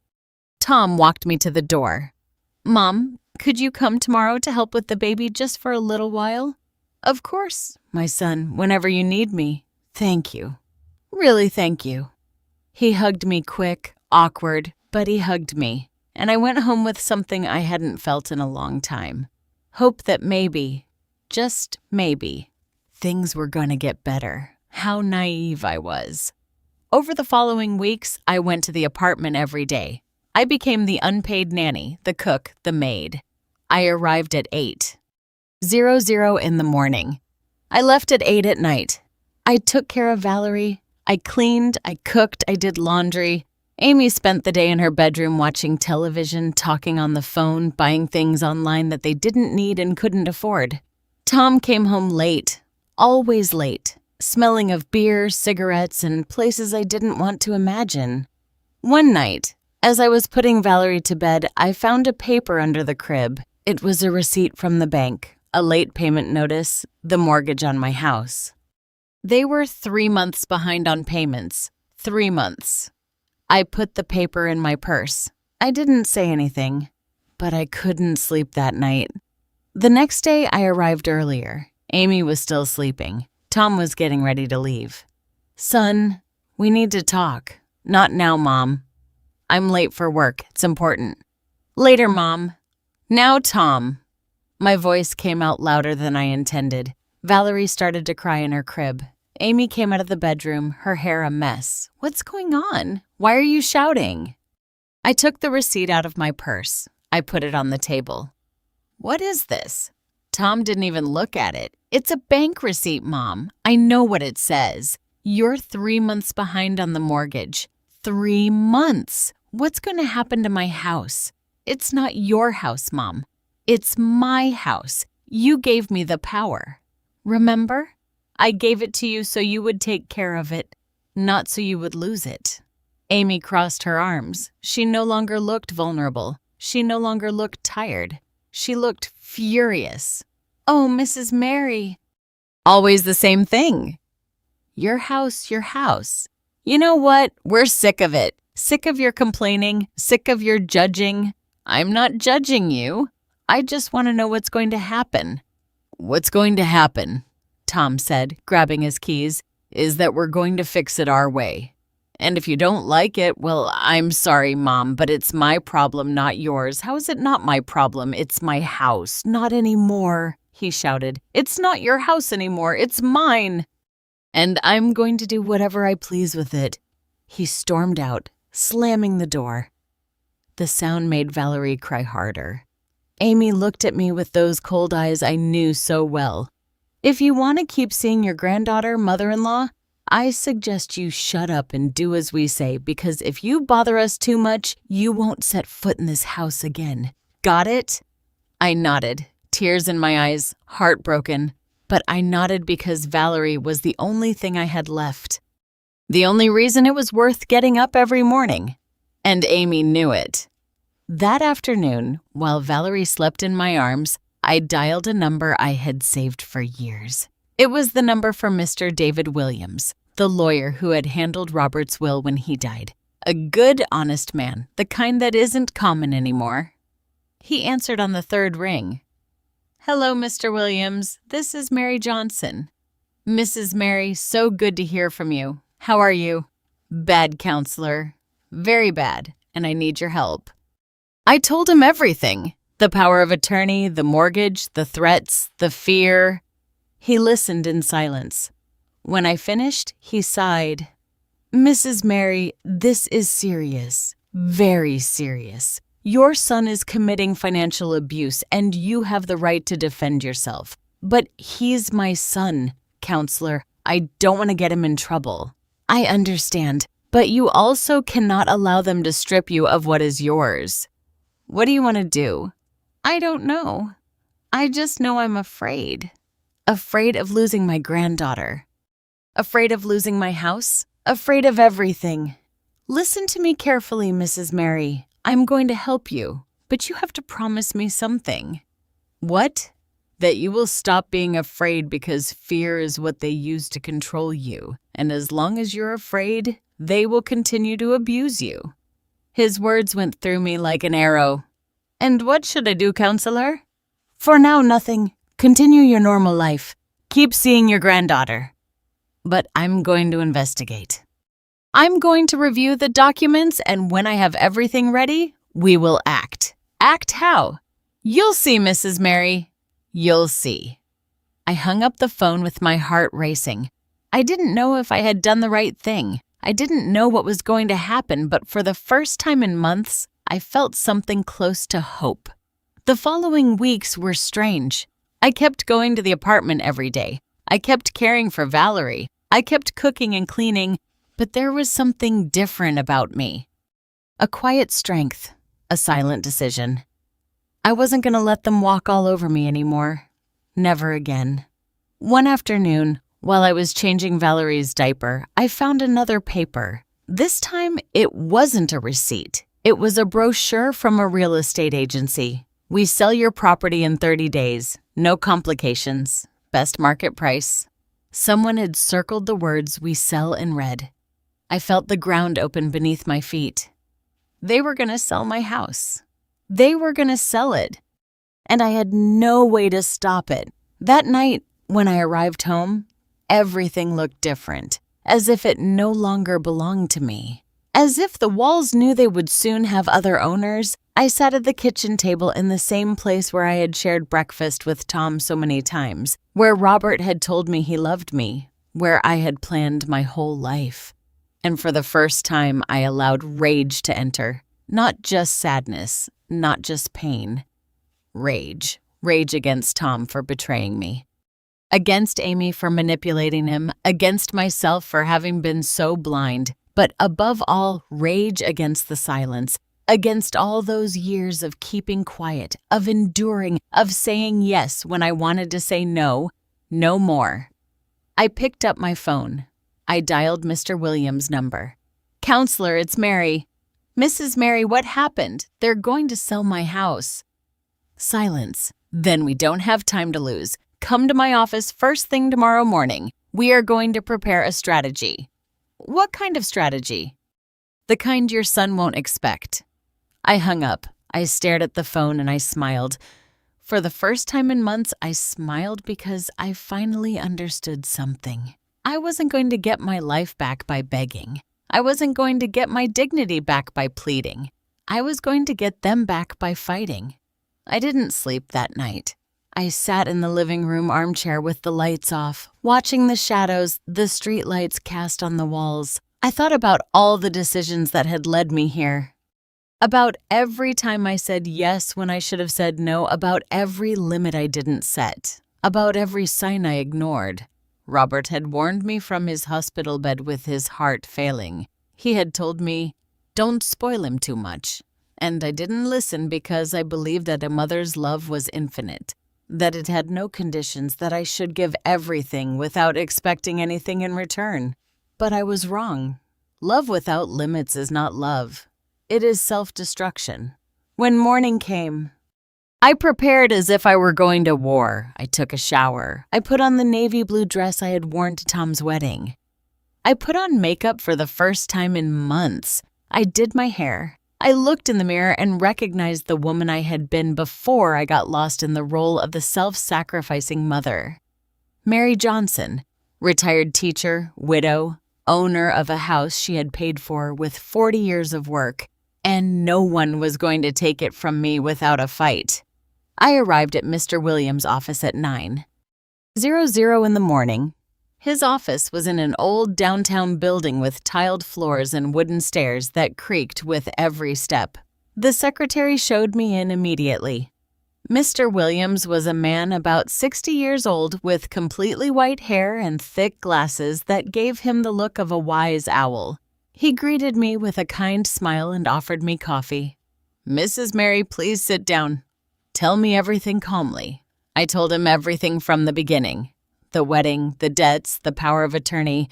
S1: Tom walked me to the door. Mom, could you come tomorrow to help with the baby just for a little while? Of course, my son, whenever you need me. Thank you. Really, thank you. He hugged me quick, awkward, but he hugged me. And I went home with something I hadn't felt in a long time. Hope that maybe, just maybe, things were going to get better. How naive I was. Over the following weeks, I went to the apartment every day. I became the unpaid nanny, the cook, the maid. I arrived at 8. 00 in the morning. I left at 8 at night. I took care of Valerie. I cleaned, I cooked, I did laundry. Amy spent the day in her bedroom watching television, talking on the phone, buying things online that they didn't need and couldn't afford. Tom came home late, always late, smelling of beer, cigarettes, and places I didn't want to imagine. One night, as I was putting Valerie to bed, I found a paper under the crib. It was a receipt from the bank, a late payment notice, the mortgage on my house. They were 3 months behind on payments. 3 months. I put the paper in my purse. I didn't say anything, but I couldn't sleep that night. The next day, I arrived earlier. Amy was still sleeping. Tom was getting ready to leave. "Son, we need to talk." "Not now, Mom. I'm late for work. It's important." "Later, Mom." "Now, Tom." My voice came out louder than I intended. Valerie started to cry in her crib. Amy came out of the bedroom, her hair a mess. "What's going on? Why are you shouting?" I took the receipt out of my purse. I put it on the table. "What is this?" Tom didn't even look at it. "It's a bank receipt, Mom. I know what it says. You're 3 months behind on the mortgage. 3 months. What's going to happen to my house? It's not your house, Mom. It's my house. You gave me the power. Remember? I gave it to you so you would take care of it, not so you would lose it." Amy crossed her arms. She no longer looked vulnerable. She no longer looked tired. She looked furious. "Oh, Mrs. Mary." "Always the same thing. Your house, your house. You know what? We're sick of it. Sick of your complaining, sick of your judging. I'm not judging you. I just want to know what's going to happen." "What's going to happen," Tom said, grabbing his keys, "is that we're going to fix it our way. And if you don't like it, well, I'm sorry, Mom, but it's my problem, not yours." "How is it not my problem? It's my house." "Not anymore," he shouted. "It's not your house anymore. It's mine. And I'm going to do whatever I please with it." He stormed out, slamming the door. The sound made Valerie cry harder. Amy looked at me with those cold eyes I knew so well. "If you want to keep seeing your granddaughter, mother-in-law, I suggest you shut up and do as we say, because if you bother us too much, you won't set foot in this house again. Got it?" I nodded, tears in my eyes, heartbroken. But I nodded because Valerie was the only thing I had left. The only reason it was worth getting up every morning. And Amy knew it. That afternoon, while Valerie slept in my arms, I dialed a number I had saved for years. It was the number for Mr. David Williams, the lawyer who had handled Robert's will when he died. A good, honest man, the kind that isn't common anymore. He answered on the third ring. "Hello, Mr. Williams. This is Mary Johnson." "Mrs. Mary, so good to hear from you. How are you?" "Bad, counselor. Very bad, and I need your help." I told him everything. The power of attorney, the mortgage, the threats, the fear. He listened in silence. When I finished, he sighed. "Mrs. Mary, this is serious. Very serious. Your son is committing financial abuse, and you have the right to defend yourself. But he's my son, counselor. I don't want to get him in trouble." "I understand, but you also cannot allow them to strip you of what is yours." "What do you want to do?" "I don't know. I just know I'm afraid. Afraid of losing my granddaughter. Afraid of losing my house. Afraid of everything. Listen to me carefully, Mrs. Mary. I'm going to help you, but you have to promise me something." "What?" "That you will stop being afraid because fear is what they use to control you. And as long as you're afraid, they will continue to abuse you." His words went through me like an arrow. "And what should I do, counselor?" "For now, nothing. Continue your normal life. Keep seeing your granddaughter." "But I'm going to investigate. I'm going to review the documents, and when I have everything ready, we will act." "Act how?" "You'll see, Mrs. Mary. You'll see." I hung up the phone with my heart racing. I didn't know if I had done the right thing. I didn't know what was going to happen, but for the first time in months, I felt something close to hope. The following weeks were strange. I kept going to the apartment every day. I kept caring for Valerie. I kept cooking and cleaning, but there was something different about me. A quiet strength, a silent decision. I wasn't going to let them walk all over me anymore. Never again. One afternoon, while I was changing Valerie's diaper, I found another paper. This time, it wasn't a receipt. It was a brochure from a real estate agency. We sell your property in 30 days. No complications. Best market price. Someone had circled the words "we sell" in red. I felt the ground open beneath my feet. They were going to sell my house. They were going to sell it. And I had no way to stop it. That night, when I arrived home, everything looked different, as if it no longer belonged to me. As if the walls knew they would soon have other owners, I sat at the kitchen table in the same place where I had shared breakfast with Tom so many times, where Robert had told me he loved me, where I had planned my whole life. And for the first time, I allowed rage to enter. Not just sadness, not just pain. Rage. Rage against Tom for betraying me. Against Amy for manipulating him, against myself for having been so blind, but above all, rage against the silence, against all those years of keeping quiet, of enduring, of saying yes when I wanted to say no, no more. I picked up my phone. I dialed Mr. Williams' number. "Counselor, it's Mary." "Mrs. Mary, what happened? They're going to sell my house." Silence. "Then we don't have time to lose. Come to my office first thing tomorrow morning. We are going to prepare a strategy." "What kind of strategy?" "The kind your son won't expect." I hung up. I stared at the phone and I smiled. For the first time in months, I smiled because I finally understood something. I wasn't going to get my life back by begging. I wasn't going to get my dignity back by pleading. I was going to get them back by fighting. I didn't sleep that night. I sat in the living room armchair with the lights off, watching the shadows the streetlights cast on the walls. I thought about all the decisions that had led me here. About every time I said yes when I should have said no, about every limit I didn't set, about every sign I ignored. Robert had warned me from his hospital bed with his heart failing. He had told me, "Don't spoil him too much." And I didn't listen because I believed that a mother's love was infinite, that it had no conditions, that I should give everything without expecting anything in return. But I was wrong. Love without limits is not love. It is self-destruction. When morning came, I prepared as if I were going to war. I took a shower. I put on the navy blue dress I had worn to Tom's wedding. I put on makeup for the first time in months. I did my hair. I looked in the mirror and recognized the woman I had been before I got lost in the role of the self-sacrificing mother. Mary Johnson, retired teacher, widow, owner of a house she had paid for with 40 years of work, and no one was going to take it from me without a fight. I arrived at Mr. Williams' office at 9:00 in the morning. His office was in an old downtown building with tiled floors and wooden stairs that creaked with every step. The secretary showed me in immediately. Mr. Williams was a man about 60 years old with completely white hair and thick glasses that gave him the look of a wise owl. He greeted me with a kind smile and offered me coffee. "Mrs. Mary, please sit down. Tell me everything calmly." I told him everything from the beginning. The wedding, the debts, the power of attorney,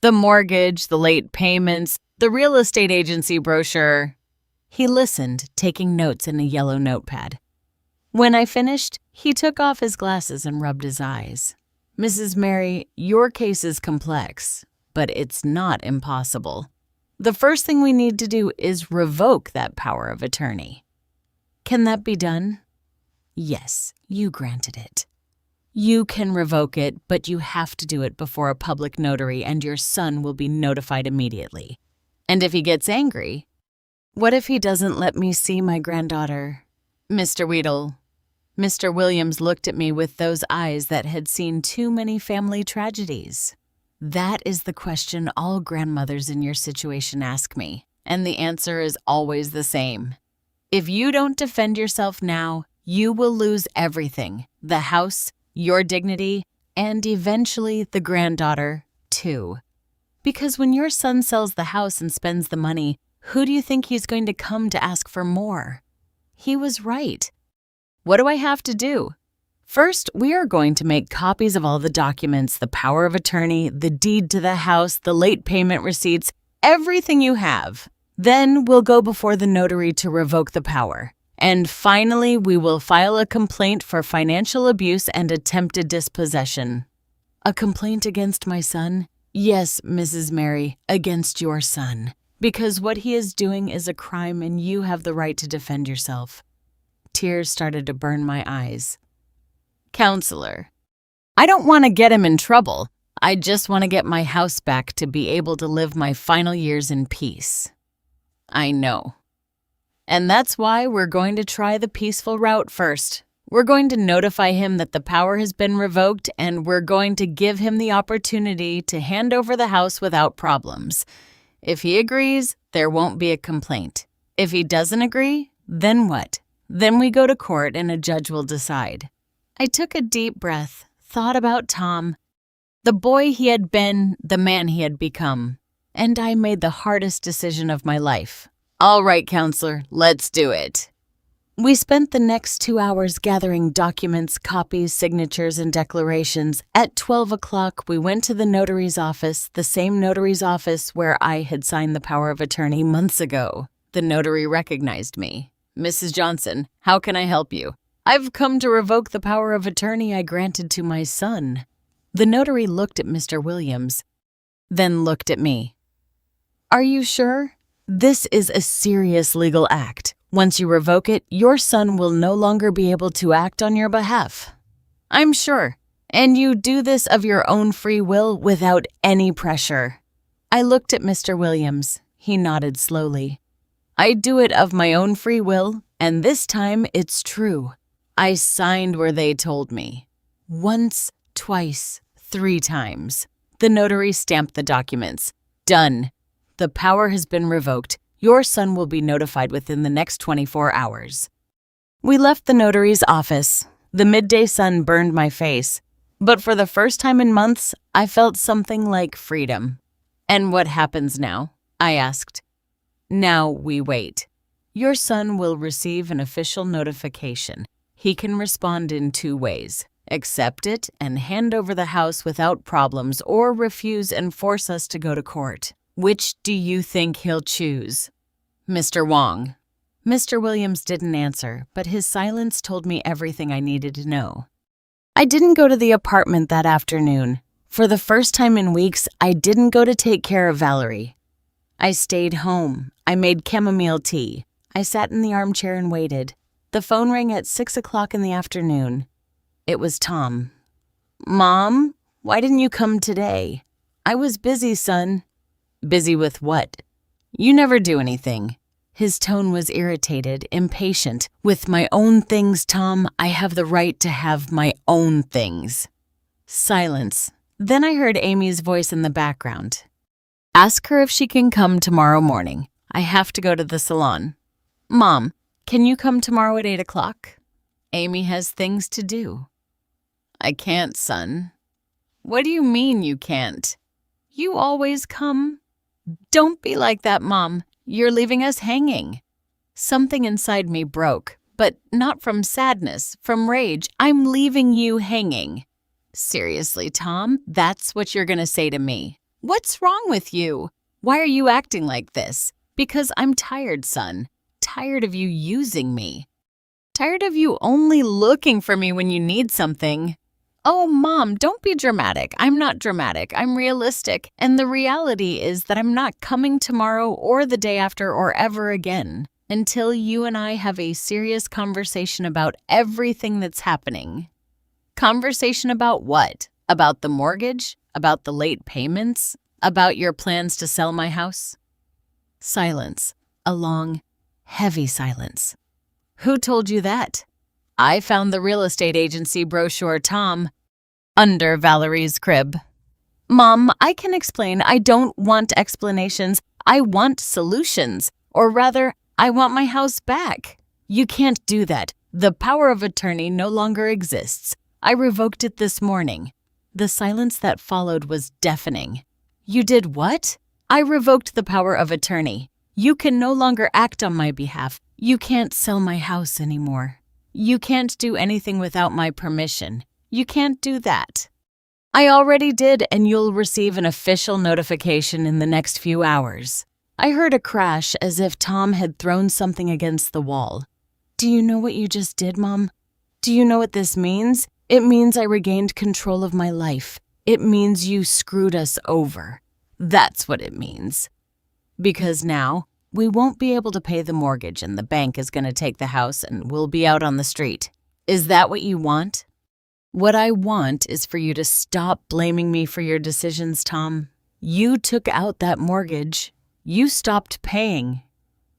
S1: the mortgage, the late payments, the real estate agency brochure. He listened, taking notes in a yellow notepad. When I finished, he took off his glasses and rubbed his eyes. "Mrs. Mary, your case is complex, but it's not impossible. The first thing we need to do is revoke that power of attorney." "Can that be done?" "Yes, you granted it. You can revoke it, but you have to do it before a public notary and your son will be notified immediately. And if he gets angry, what if he doesn't let me see my granddaughter?" "Mr. Weedle." Mr. Williams looked at me with those eyes that had seen too many family tragedies. "That is the question all grandmothers in your situation ask me, and the answer is always the same. If you don't defend yourself now, you will lose everything: the house, your dignity, and eventually the granddaughter, too. Because when your son sells the house and spends the money, who do you think he's going to come to ask for more? He was right. What do I have to do? First, we are going to make copies of all the documents, the power of attorney, the deed to the house, the late payment receipts, everything you have. Then we'll go before the notary to revoke the power. And finally, we will file a complaint for financial abuse and attempted dispossession. A complaint against my son? Yes, Mrs. Mary, against your son. Because what he is doing is a crime and you have the right to defend yourself. Tears started to burn my eyes. Counselor, I don't want to get him in trouble. I just want to get my house back to be able to live my final years in peace. I know. And that's why we're going to try the peaceful route first. We're going to notify him that the power has been revoked, and we're going to give him the opportunity to hand over the house without problems. If he agrees, there won't be a complaint. If he doesn't agree, then what? Then we go to court and a judge will decide. I took a deep breath, thought about Tom, the boy he had been, the man he had become, and I made the hardest decision of my life. All right, counselor, let's do it. We spent the next 2 hours gathering documents, copies, signatures, and declarations. At 12 o'clock, we went to the notary's office, the same notary's office where I had signed the power of attorney months ago. The notary recognized me. Mrs. Johnson, how can I help you? I've come to revoke the power of attorney I granted to my son. The notary looked at Mr. Williams, then looked at me. Are you sure? This is a serious legal act. Once you revoke it, your son will no longer be able to act on your behalf. I'm sure. And you do this of your own free will without any pressure. I looked at Mr. Williams. He nodded slowly. I do it of my own free will, and this time it's true. I signed where they told me. Once, twice, 3 times. The notary stamped the documents. Done. The power has been revoked. Your son will be notified within the next 24 hours. We left the notary's office. The midday sun burned my face. But for the first time in months, I felt something like freedom. And what happens now? I asked. Now we wait. Your son will receive an official notification. He can respond in 2 ways. Accept it and hand over the house without problems, or refuse and force us to go to court. Which do you think he'll choose? Mr. Wong. Mr. Williams didn't answer, but his silence told me everything I needed to know. I didn't go to the apartment that afternoon. For the first time in weeks, I didn't go to take care of Valerie. I stayed home. I made chamomile tea. I sat in the armchair and waited. The phone rang at 6 o'clock in the afternoon. It was Tom. Mom, why didn't you come today? I was busy, son. Busy with what? You never do anything. His tone was irritated, impatient. With my own things, Tom, I have the right to have my own things. Silence. Then I heard Amy's voice in the background. Ask her if she can come tomorrow morning. I have to go to the salon. Mom, can you come tomorrow at 8 o'clock? Amy has things to do. I can't, son. What do you mean you can't? You always come. Don't be like that, Mom. You're leaving us hanging. Something inside me broke, but not from sadness, from rage. I'm leaving you hanging. Seriously, Tom, that's what you're going to say to me. What's wrong with you? Why are you acting like this? Because I'm tired, son. Tired of you using me. Tired of you only looking for me when you need something. Oh, Mom, don't be dramatic. I'm not dramatic. I'm realistic. And the reality is that I'm not coming tomorrow or the day after or ever again until you and I have a serious conversation about everything that's happening. Conversation about what? About the mortgage? About the late payments? About your plans to sell my house? Silence. A long, heavy silence. Who told you that? I found the real estate agency brochure, Tom, under Valerie's crib. Mom, I can explain. I don't want explanations. I want solutions. Or rather, I want my house back. You can't do that. The power of attorney no longer exists. I revoked it this morning." The silence that followed was deafening. "You did what?" "I revoked the power of attorney. You can no longer act on my behalf. You can't sell my house anymore. You can't do anything without my permission. You can't do that." "I already did, and you'll receive an official notification in the next few hours." I heard a crash as if Tom had thrown something against the wall. "Do you know what you just did, Mom? Do you know what this means? It means I regained control of my life. It means you screwed us over. That's what it means. Because now, we won't be able to pay the mortgage and the bank is going to take the house and we'll be out on the street. Is that what you want?" "What I want is for you to stop blaming me for your decisions, Tom. You took out that mortgage. You stopped paying.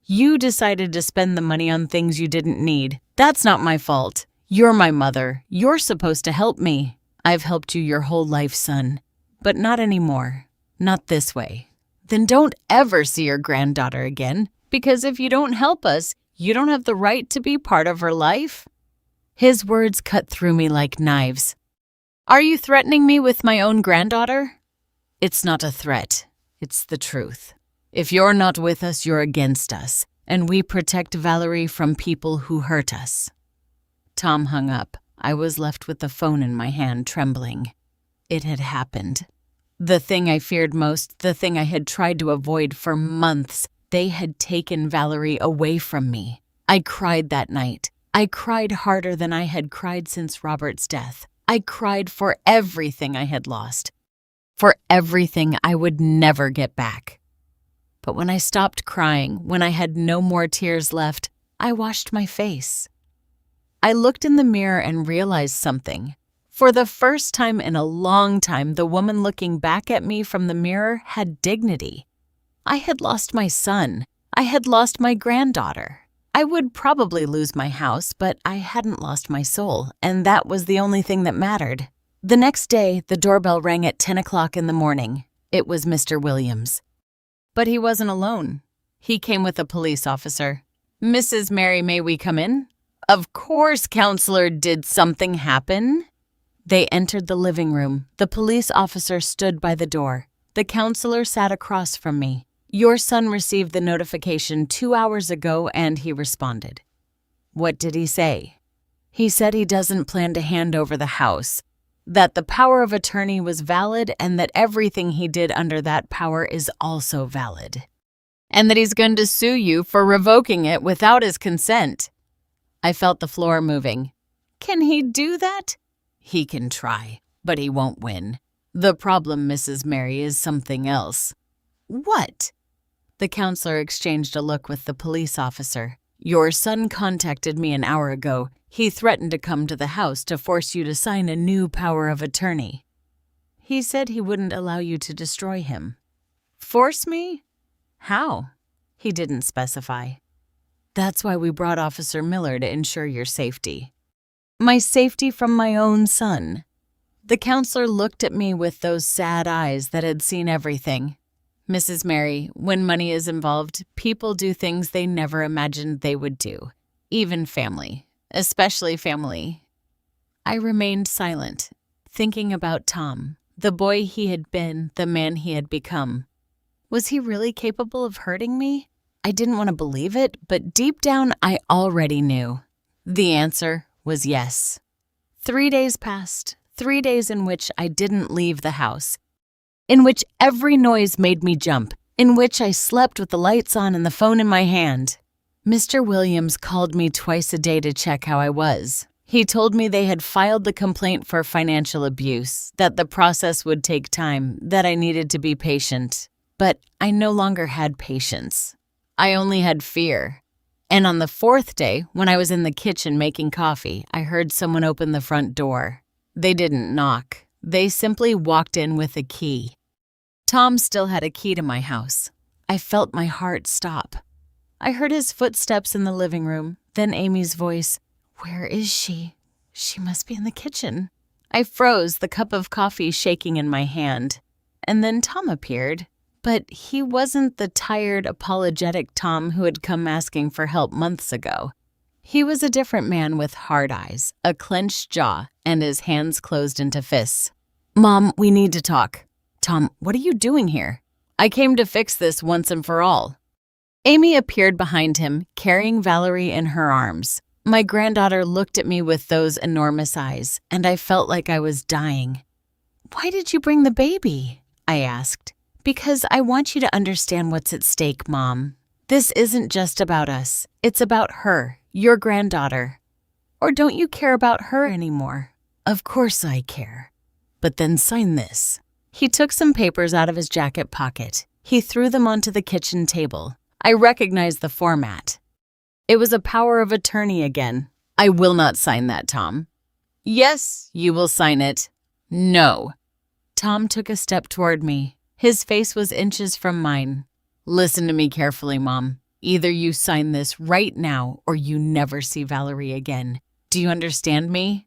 S1: You decided to spend the money on things you didn't need. That's not my fault. You're my mother. You're supposed to help me. I've helped you your whole life, son. But not anymore. Not this way. Then don't ever see your granddaughter again, because if you don't help us, you don't have the right to be part of her life." His words cut through me like knives. "Are you threatening me with my own granddaughter?" "It's not a threat. It's the truth. If you're not with us, you're against us, and we protect Valerie from people who hurt us." Tom hung up. I was left with the phone in my hand, trembling. It had happened. The thing I feared most, the thing I had tried to avoid for months, they had taken Valerie away from me. I cried that night. I cried harder than I had cried since Robert's death. I cried for everything I had lost, for everything I would never get back. But when I stopped crying, when I had no more tears left, I washed my face. I looked in the mirror and realized something. For the first time in a long time, the woman looking back at me from the mirror had dignity. I had lost my son. I had lost my granddaughter. I would probably lose my house, but I hadn't lost my soul, and that was the only thing that mattered. The next day, the doorbell rang at 10 o'clock in the morning. It was Mr. Williams. But he wasn't alone. He came with a police officer. "Mrs. Mary, may we come in?" "Of course, counselor. Did something happen?" They entered the living room. The police officer stood by the door. The counselor sat across from me. "Your son received the notification 2 hours ago and he responded." "What did he say?" "He said he doesn't plan to hand over the house, that the power of attorney was valid and that everything he did under that power is also valid. And that he's going to sue you for revoking it without his consent." I felt the floor moving. "Can he do that?" "He can try, but he won't win. The problem, Mrs. Mary, is something else." "What?" The counselor exchanged a look with the police officer. "Your son contacted me an hour ago. He threatened to come to the house to force you to sign a new power of attorney. He said he wouldn't allow you to destroy him." "Force me? How?" "He didn't specify. That's why we brought Officer Miller to ensure your safety." "My safety from my own son?" The counselor looked at me with those sad eyes that had seen everything. "Mrs. Mary, when money is involved, people do things they never imagined they would do. Even family. Especially family." I remained silent, thinking about Tom, the boy he had been, the man he had become. Was he really capable of hurting me? I didn't want to believe it, but deep down I already knew. The answer was yes. 3 days passed, 3 days in which I didn't leave the house, in which every noise made me jump, in which I slept with the lights on and the phone in my hand. Mr. Williams called me twice a day to check how I was. He told me they had filed the complaint for financial abuse, that the process would take time, that I needed to be patient. But I no longer had patience. I only had fear. And on the 4th day, when I was in the kitchen making coffee, I heard someone open the front door. They didn't knock. They simply walked in with a key. Tom still had a key to my house. I felt my heart stop. I heard his footsteps in the living room, then Amy's voice. "Where is she? She must be in the kitchen." I froze, the cup of coffee shaking in my hand. And then Tom appeared. But he wasn't the tired, apologetic Tom who had come asking for help months ago. He was a different man with hard eyes, a clenched jaw, and his hands closed into fists. "Mom, we need to talk." "Tom, what are you doing here?" "I came to fix this once and for all." Amy appeared behind him, carrying Valerie in her arms. My granddaughter looked at me with those enormous eyes, and I felt like I was dying. "Why did you bring the baby?" I asked. "Because I want you to understand what's at stake, Mom. This isn't just about us. It's about her, your granddaughter. Or don't you care about her anymore?" "Of course I care. But then sign this." He took some papers out of his jacket pocket. He threw them onto the kitchen table. I recognized the format. It was a power of attorney again. "I will not sign that, Tom." "Yes, you will sign it." "No." Tom took a step toward me. His face was inches from mine. "Listen to me carefully, Mom. Either you sign this right now or you never see Valerie again. Do you understand me?"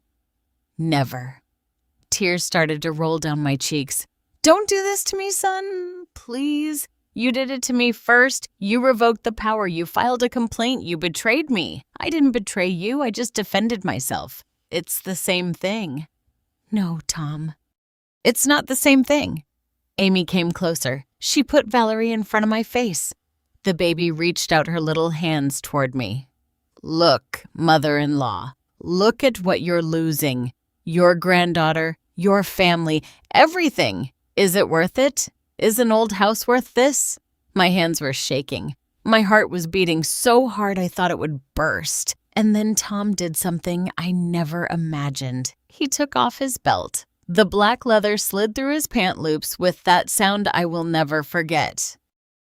S1: "Never." Tears started to roll down my cheeks. "Don't do this to me, son. Please. You did it to me first. You revoked the power. You filed a complaint. You betrayed me. I didn't betray you. I just defended myself. It's the same thing." "No, Tom." "It's not the same thing." Amy came closer. She put Valerie in front of my face. The baby reached out her little hands toward me. "Look, mother-in-law, look at what you're losing. Your granddaughter, your family, everything. Is it worth it? Is an old house worth this?" My hands were shaking. My heart was beating so hard I thought it would burst. And then Tom did something I never imagined. He took off his belt. The black leather slid through his pant loops with that sound I will never forget.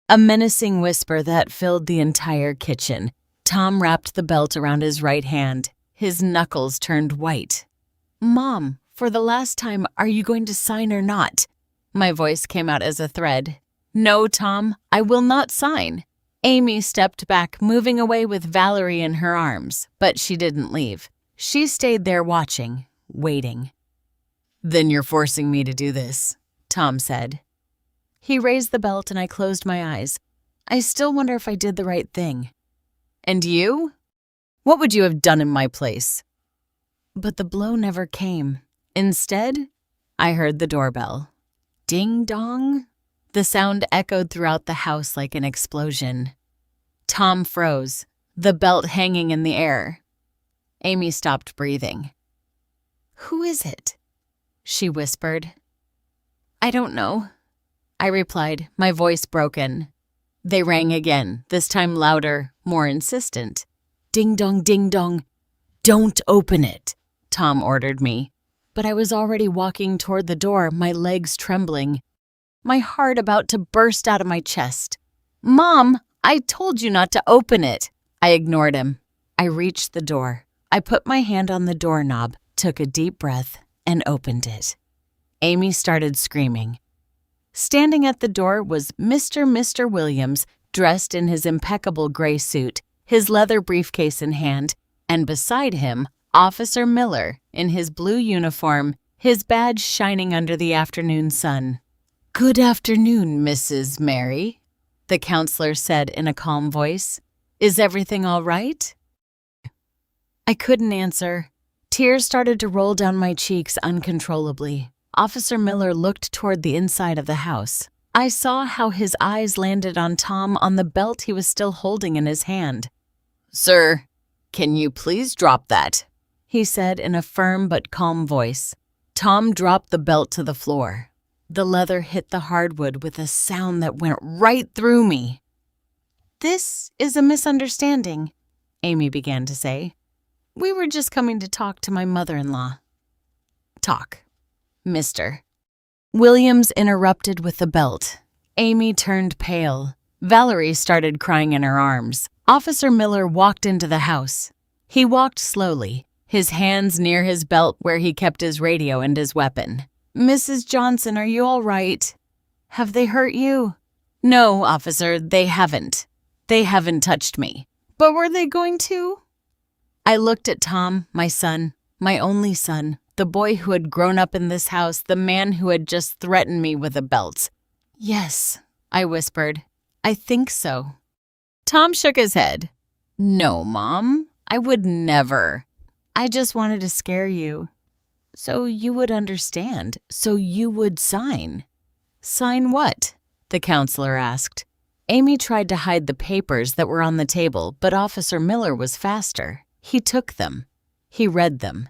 S1: A menacing whisper that filled the entire kitchen. Tom wrapped the belt around his right hand. His knuckles turned white. "Mom, for the last time, are you going to sign or not?" My voice came out as a thread. "No, Tom, I will not sign." Amy stepped back, moving away with Valerie in her arms, but she didn't leave. She stayed there watching, waiting. "Then you're forcing me to do this," Tom said. He raised the belt and I closed my eyes. I still wonder if I did the right thing. "And you? What would you have done in my place?" But the blow never came. Instead, I heard the doorbell. Ding dong. The sound echoed throughout the house like an explosion. Tom froze, the belt hanging in the air. Amy stopped breathing. "Who is it?" she whispered. "I don't know," I replied, my voice broken. They rang again, this time louder, more insistent. "Ding dong, ding dong. Don't open it," Tom ordered me. But I was already walking toward the door, my legs trembling, my heart about to burst out of my chest. "Mom, I told you not to open it." I ignored him. I reached the door. I put my hand on the doorknob, took a deep breath, and opened it. Amy started screaming. Standing at the door was Mr. Williams, dressed in his impeccable gray suit, his leather briefcase in hand, and beside him, Officer Miller, in his blue uniform, his badge shining under the afternoon sun. "Good afternoon, Mrs. Mary," the counselor said in a calm voice. "Is everything all right?" I couldn't answer. Tears started to roll down my cheeks uncontrollably. Officer Miller looked toward the inside of the house. I saw how his eyes landed on Tom on the belt he was still holding in his hand. "Sir, can you please drop that?" he said in a firm but calm voice. Tom dropped the belt to the floor. The leather hit the hardwood with a sound that went right through me. "This is a misunderstanding," Amy began to say. "We were just coming to talk to my mother-in-law." "Talk, Mr." Williams interrupted with the belt. Amy turned pale. Valerie started crying in her arms. Officer Miller walked into the house. He walked slowly, his hands near his belt where he kept his radio and his weapon. "Mrs. Johnson, are you all right? Have they hurt you?" "No, officer, they haven't. They haven't touched me." "But were they going to?" I looked at Tom, my son, my only son, the boy who had grown up in this house, the man who had just threatened me with a belt. "Yes," I whispered. "I think so." Tom shook his head. "No, Mom. I would never. I just wanted to scare you. So you would understand. So you would sign. Sign what? The counselor asked. Amy tried to hide the papers that were on the table, but Officer Miller was faster. He took them. He read them.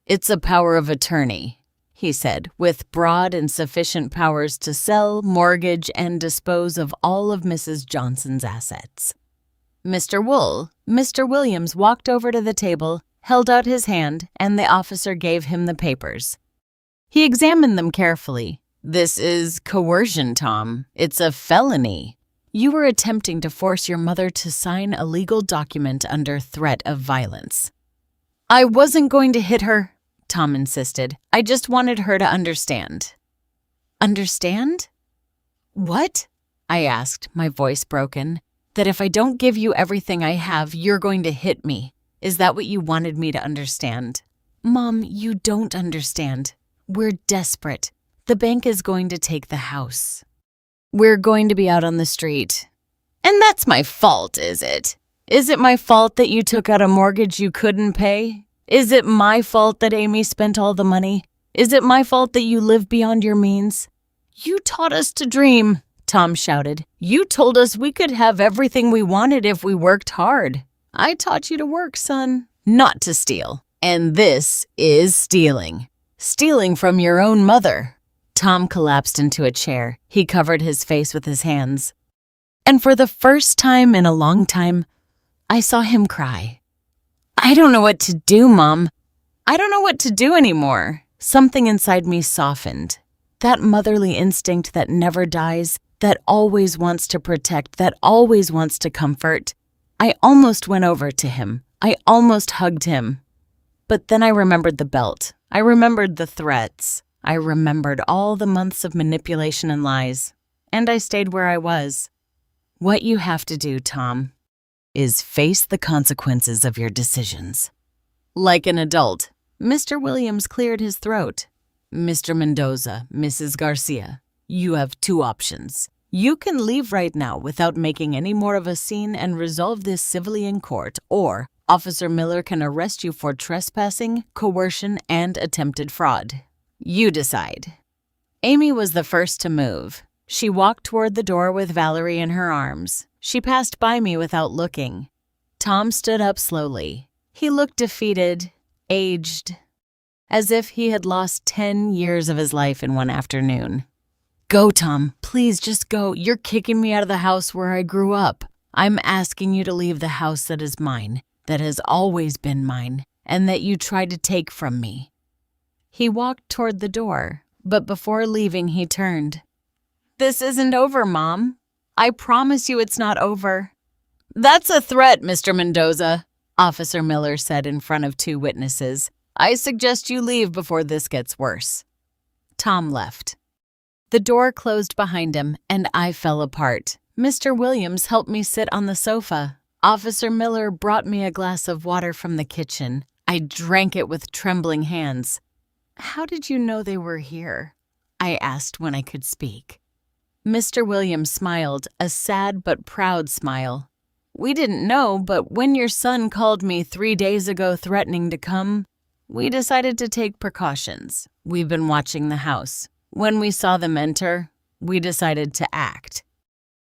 S1: It's a power of attorney, he said, with broad and sufficient powers to sell, mortgage, and dispose of all of Mrs. Johnson's assets. Mr. Williams walked over to the table, held out his hand, and the officer gave him the papers. He examined them carefully. This is coercion, Tom. It's a felony. You were attempting to force your mother to sign a legal document under threat of violence. I wasn't going to hit her, Tom insisted. I just wanted her to understand. Understand? What? I asked, my voice broken. That if I don't give you everything I have, you're going to hit me. Is that what you wanted me to understand? Mom, you don't understand. We're desperate. The bank is going to take the house. We're going to be out on the street. And that's my fault, is it? Is it my fault that you took out a mortgage you couldn't pay? Is it my fault that Amy spent all the money? Is it my fault that you live beyond your means? You taught us to dream, Tom shouted. You told us we could have everything we wanted if we worked hard. I taught you to work, son, not to steal. And this is stealing. Stealing from your own mother. Tom collapsed into a chair. He covered his face with his hands. And for the first time in a long time, I saw him cry. I don't know what to do, Mom. I don't know what to do anymore. Something inside me softened. That motherly instinct that never dies, that always wants to protect, that always wants to comfort. I almost went over to him. I almost hugged him. But then I remembered the belt. I remembered the threats. I remembered all the months of manipulation and lies. And I stayed where I was. What you have to do, Tom, is face the consequences of your decisions. Like an adult, Mr. Williams cleared his throat. Mr. Mendoza, Mrs. Garcia, you have two options. You can leave right now without making any more of a scene and resolve this civilly in court, or Officer Miller can arrest you for trespassing, coercion, and attempted fraud. You decide. Amy was the first to move. She walked toward the door with Valerie in her arms. She passed by me without looking. Tom stood up slowly. He looked defeated, aged, as if he had lost 10 years of his life in one afternoon. Go, Tom. Please just go. You're kicking me out of the house where I grew up. I'm asking you to leave the house that is mine, that has always been mine, and that you tried to take from me. He walked toward the door, but before leaving, he turned. This isn't over, Mom. I promise you it's not over. That's a threat, Mr. Mendoza, Officer Miller said in front of two witnesses. I suggest you leave before this gets worse. Tom left. The door closed behind him, and I fell apart. Mr. Williams helped me sit on the sofa. Officer Miller brought me a glass of water from the kitchen. I drank it with trembling hands. How did you know they were here? I asked when I could speak. Mr. Williams smiled, a sad but proud smile. We didn't know, but when your son called me 3 days ago threatening to come, we decided to take precautions. We've been watching the house. When we saw them enter, we decided to act.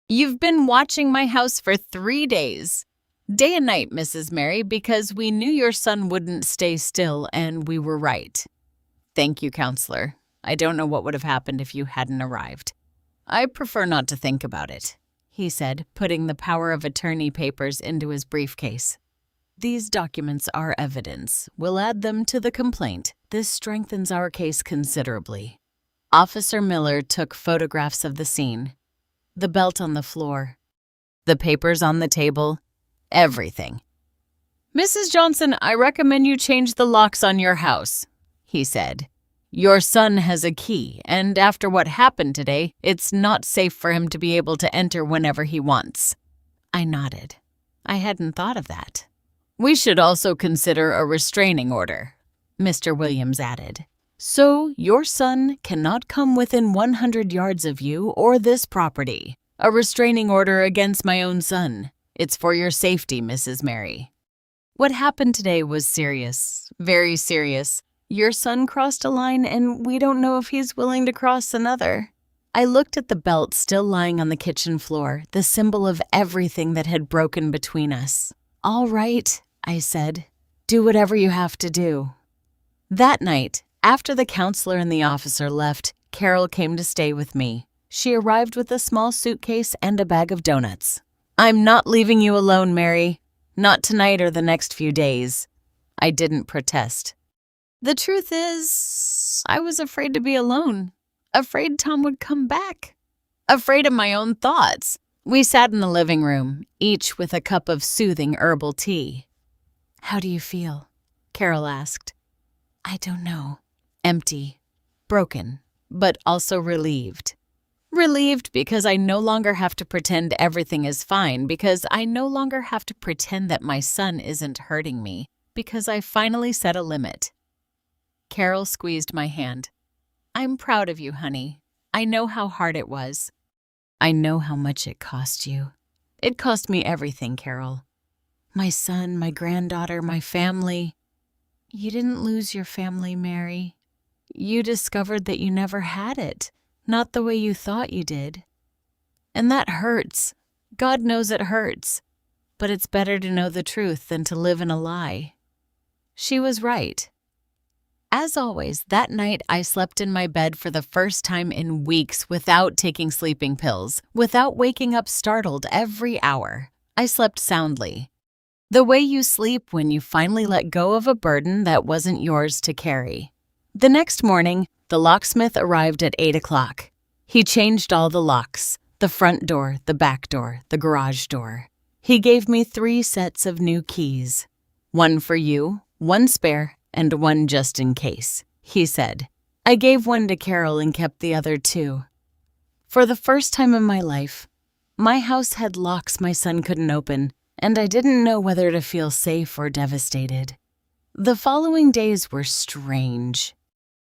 S1: You've been watching my house for 3 days. Day and night, Mrs. Mary, because we knew your son wouldn't stay still, and we were right. Thank you, Counselor. I don't know what would have happened if you hadn't arrived. I prefer not to think about it, he said, putting the power of attorney papers into his briefcase. These documents are evidence. We'll add them to the complaint. This strengthens our case considerably. Officer Miller took photographs of the scene. The belt on the floor. The papers on the table. Everything. Mrs. Johnson, I recommend you change the locks on your house, he said. Your son has a key, and after what happened today, it's not safe for him to be able to enter whenever he wants. I nodded. I hadn't thought of that. We should also consider a restraining order, Mr. Williams added. So your son cannot come within 100 yards of you or this property. A restraining order against my own son. It's for your safety, Mrs. Mary. What happened today was serious, very serious. Your son crossed a line, and we don't know if he's willing to cross another." I looked at the belt still lying on the kitchen floor, the symbol of everything that had broken between us. "All right," I said. "Do whatever you have to do." That night, after the counselor and the officer left, Carol came to stay with me. She arrived with a small suitcase and a bag of donuts. "I'm not leaving you alone, Mary. Not tonight or the next few days." I didn't protest. The truth is, I was afraid to be alone. Afraid Tom would come back. Afraid of my own thoughts. We sat in the living room, each with a cup of soothing herbal tea. "How do you feel?" Carol asked. "I don't know." Empty. Broken. But also relieved. Relieved because I no longer have to pretend everything is fine, because I no longer have to pretend that my son isn't hurting me, because I finally set a limit. Carol squeezed my hand. "I'm proud of you, honey. I know how hard it was. I know how much it cost you. It cost me everything, Carol. My son, my granddaughter, my family." "You didn't lose your family, Mary. You discovered that you never had it, not the way you thought you did. And that hurts. God knows it hurts. But it's better to know the truth than to live in a lie." She was right. As always, that night I slept in my bed for the first time in weeks without taking sleeping pills, without waking up startled every hour. I slept soundly. The way you sleep when you finally let go of a burden that wasn't yours to carry. The next morning, the locksmith arrived at 8 o'clock. He changed all the locks, the front door, the back door, the garage door. He gave me 3 sets of new keys. "One for you, one spare, and one just in case," he said. I gave one to Carol and kept the other 2. For the first time in my life, my house had locks my son couldn't open, and I didn't know whether to feel safe or devastated. The following days were strange.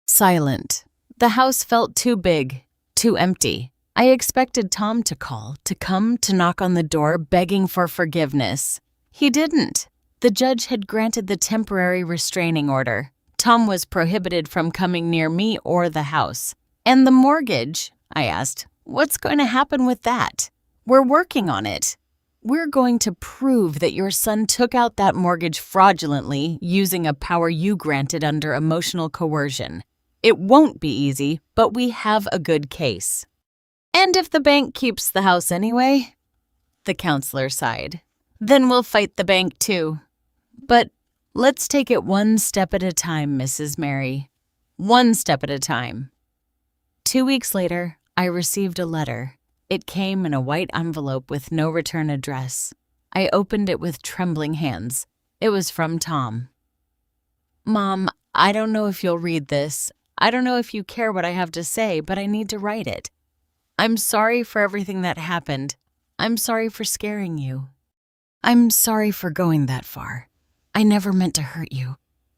S1: Silent. The house felt too big, too empty. I expected Tom to call, to come, to knock on the door, begging for forgiveness. He didn't. The judge had granted the temporary restraining order. Tom was prohibited from coming near me or the house. "And the mortgage?" I asked. "What's going to happen with that?" "We're working on it. We're going to prove that your son took out that mortgage fraudulently using a power you granted under emotional coercion. It won't be easy, but we have a good case." "And if the bank keeps the house anyway?" The counselor sighed. "Then we'll fight the bank too. But let's take it one step at a time, Mrs. Mary. One step at a time." 2 weeks later, I received a letter. It came in a white envelope with no return address. I opened it with trembling hands. It was from Tom. "Mom, I don't know if you'll read this. I don't know if you care what I have to say, but I need to write it. I'm sorry for everything that happened. I'm sorry for scaring you. I'm sorry for going that far. I never meant to hurt you.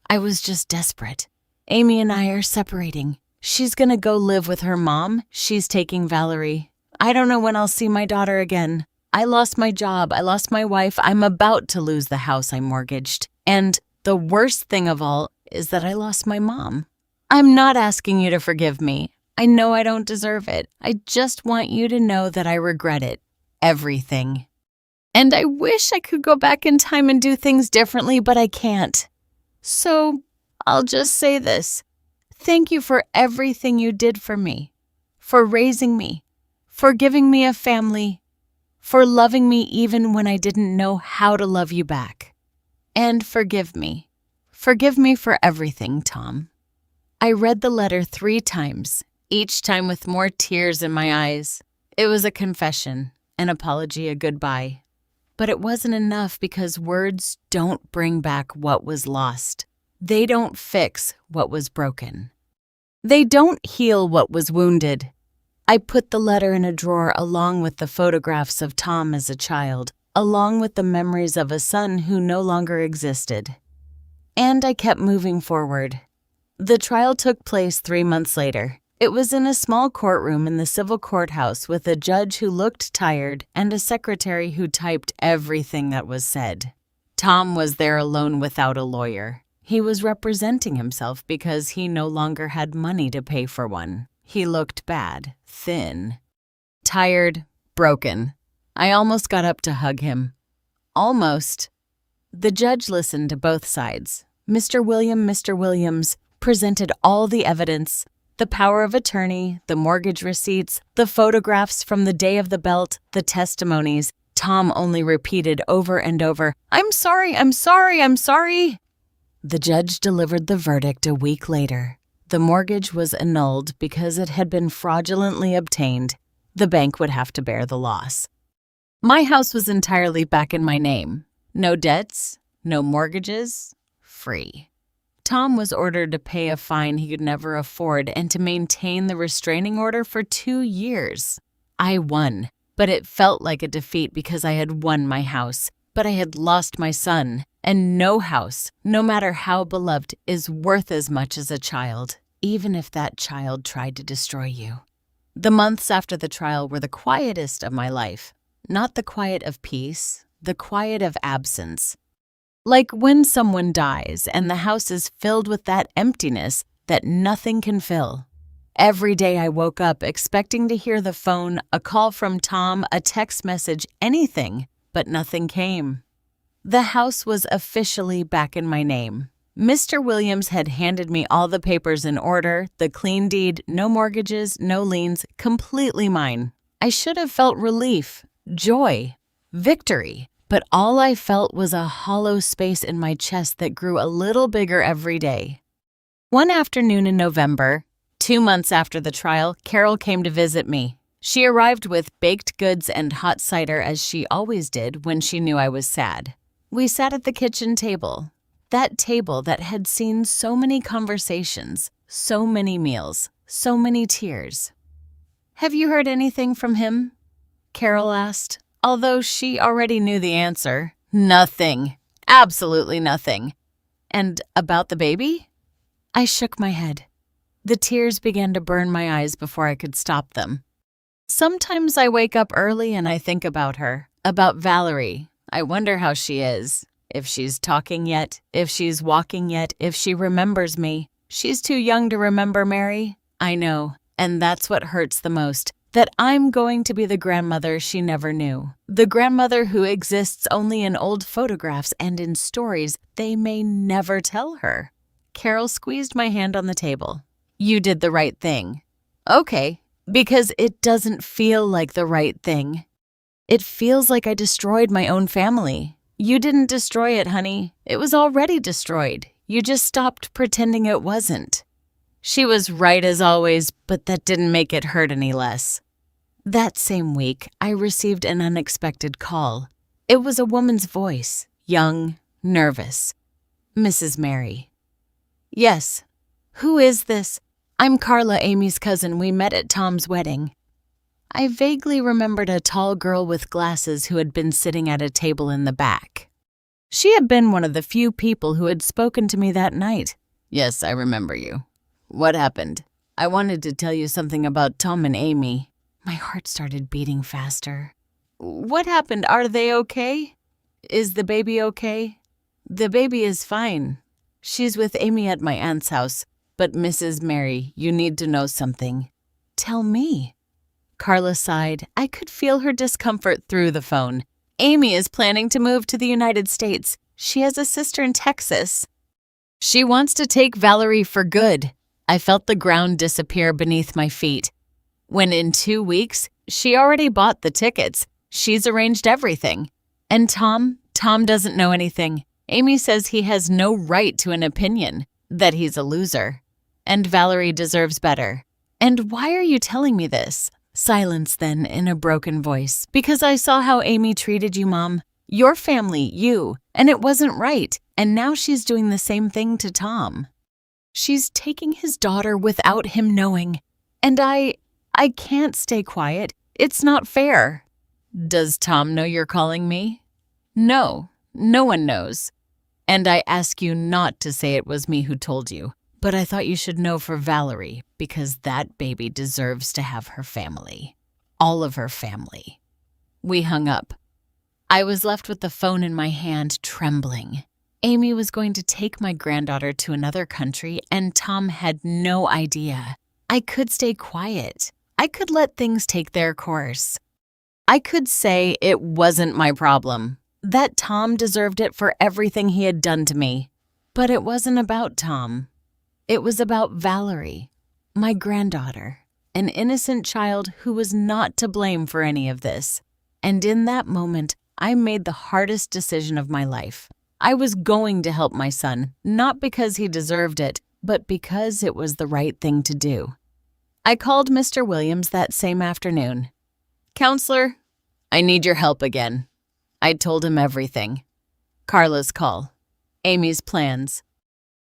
S1: I was just desperate. Amy and I are separating. She's gonna go live with her mom. She's taking Valerie. I don't know when I'll see my daughter again. I lost my job. I lost my wife. I'm about to lose the house I mortgaged. And the worst thing of all is that I lost my mom. I'm not asking you to forgive me. I know I don't deserve it. I just want you to know that I regret it. Everything. And I wish I could go back in time and do things differently, but I can't. So I'll just say this. Thank you for everything you did for me, for raising me, for giving me a family, for loving me even when I didn't know how to love you back. And forgive me. Forgive me for everything, Tom." I read the letter 3 times, each time with more tears in my eyes. It was a confession, an apology, a goodbye. But it wasn't enough because words don't bring back what was lost. They don't fix what was broken. They don't heal what was wounded. I put the letter in a drawer along with the photographs of Tom as a child, along with the memories of a son who no longer existed. And I kept moving forward. The trial took place 3 months later. It was in a small courtroom in the civil courthouse with a judge who looked tired and a secretary who typed everything that was said. Tom was there alone without a lawyer. He was representing himself because he no longer had money to pay for one. He looked bad, thin, tired, broken. I almost got up to hug him. Almost. The judge listened to both sides. Mr. Williams presented all the evidence, the power of attorney, the mortgage receipts, the photographs from the day of the belt, the testimonies. Tom only repeated over and over, "I'm sorry, I'm sorry, I'm sorry." The judge delivered the verdict a week later. The mortgage was annulled because it had been fraudulently obtained. The bank would have to bear the loss. My house was entirely back in my name. No debts, no mortgages, free. Tom was ordered to pay a fine he could never afford and to maintain the restraining order for 2 years. I won, but it felt like a defeat because I had won my house, but I had lost my son. And no house, no matter how beloved, is worth as much as a child, even if that child tried to destroy you. The months after the trial were the quietest of my life. Not the quiet of peace, the quiet of absence. Like when someone dies and the house is filled with that emptiness that nothing can fill. Every day I woke up expecting to hear the phone, a call from Tom, a text message, anything, but nothing came. The house was officially back in my name. Mr. Williams had handed me all the papers in order, the clean deed, no mortgages, no liens, completely mine. I should have felt relief, joy, victory, but all I felt was a hollow space in my chest that grew a little bigger every day. One afternoon in November, 2 months after the trial, Carol came to visit me. She arrived with baked goods and hot cider as she always did when she knew I was sad. We sat at the kitchen table, that table that had seen so many conversations, so many meals, so many tears. "Have you heard anything from him?" Carol asked, although she already knew the answer. "Nothing. Absolutely nothing." "And about the baby?" I shook my head. The tears began to burn my eyes before I could stop them. "Sometimes I wake up early and I think about her, about Valerie. I wonder how she is, if she's talking yet, if she's walking yet, if she remembers me. She's too young to remember, Mary. I know, and that's what hurts the most, that I'm going to be the grandmother she never knew, the grandmother who exists only in old photographs and in stories they may never tell her." Carol squeezed my hand on the table. "You did the right thing." "Okay, because it doesn't feel like the right thing. It feels like I destroyed my own family." "You didn't destroy it, honey. It was already destroyed. You just stopped pretending it wasn't." She was right as always, but that didn't make it hurt any less. That same week, I received an unexpected call. It was a woman's voice, young, nervous. "Mrs. Mary." "Yes. Who is this?" "I'm Carla, Amy's cousin. We met at Tom's wedding." I vaguely remembered a tall girl with glasses who had been sitting at a table in the back. She had been one of the few people who had spoken to me that night. "Yes, I remember you. What happened?" "I wanted to tell you something about Tom and Amy." My heart started beating faster. "What happened? Are they okay? Is the baby okay?" "The baby is fine. She's with Amy at my aunt's house. But Mrs. Mary, you need to know something." "Tell me." Carla sighed. I could feel her discomfort through the phone. "Amy is planning to move to the United States. She has a sister in Texas. She wants to take Valerie for good." I felt the ground disappear beneath my feet. When in 2 weeks, she already bought the tickets. She's arranged everything. And Tom doesn't know anything. Amy says he has no right to an opinion, that he's a loser. And Valerie deserves better. "And why are you telling me this?" Silence then in a broken voice. "Because I saw how Amy treated you, Mom. Your family, you. And it wasn't right. And now she's doing the same thing to Tom. She's taking his daughter without him knowing. And I can't stay quiet. It's not fair." "Does Tom know you're calling me?" "No, no one knows. And I ask you not to say it was me who told you. But I thought you should know for Valerie, because that baby deserves to have her family. All of her family." We hung up. I was left with the phone in my hand, trembling. Amy was going to take my granddaughter to another country, and Tom had no idea. I could stay quiet. I could let things take their course. I could say it wasn't my problem, that Tom deserved it for everything he had done to me. But it wasn't about Tom. It was about Valerie, my granddaughter, an innocent child who was not to blame for any of this. And in that moment, I made the hardest decision of my life. I was going to help my son, not because he deserved it, but because it was the right thing to do. I called Mr. Williams that same afternoon. "Counselor, I need your help again." I told him everything. Carla's call. Amy's plans.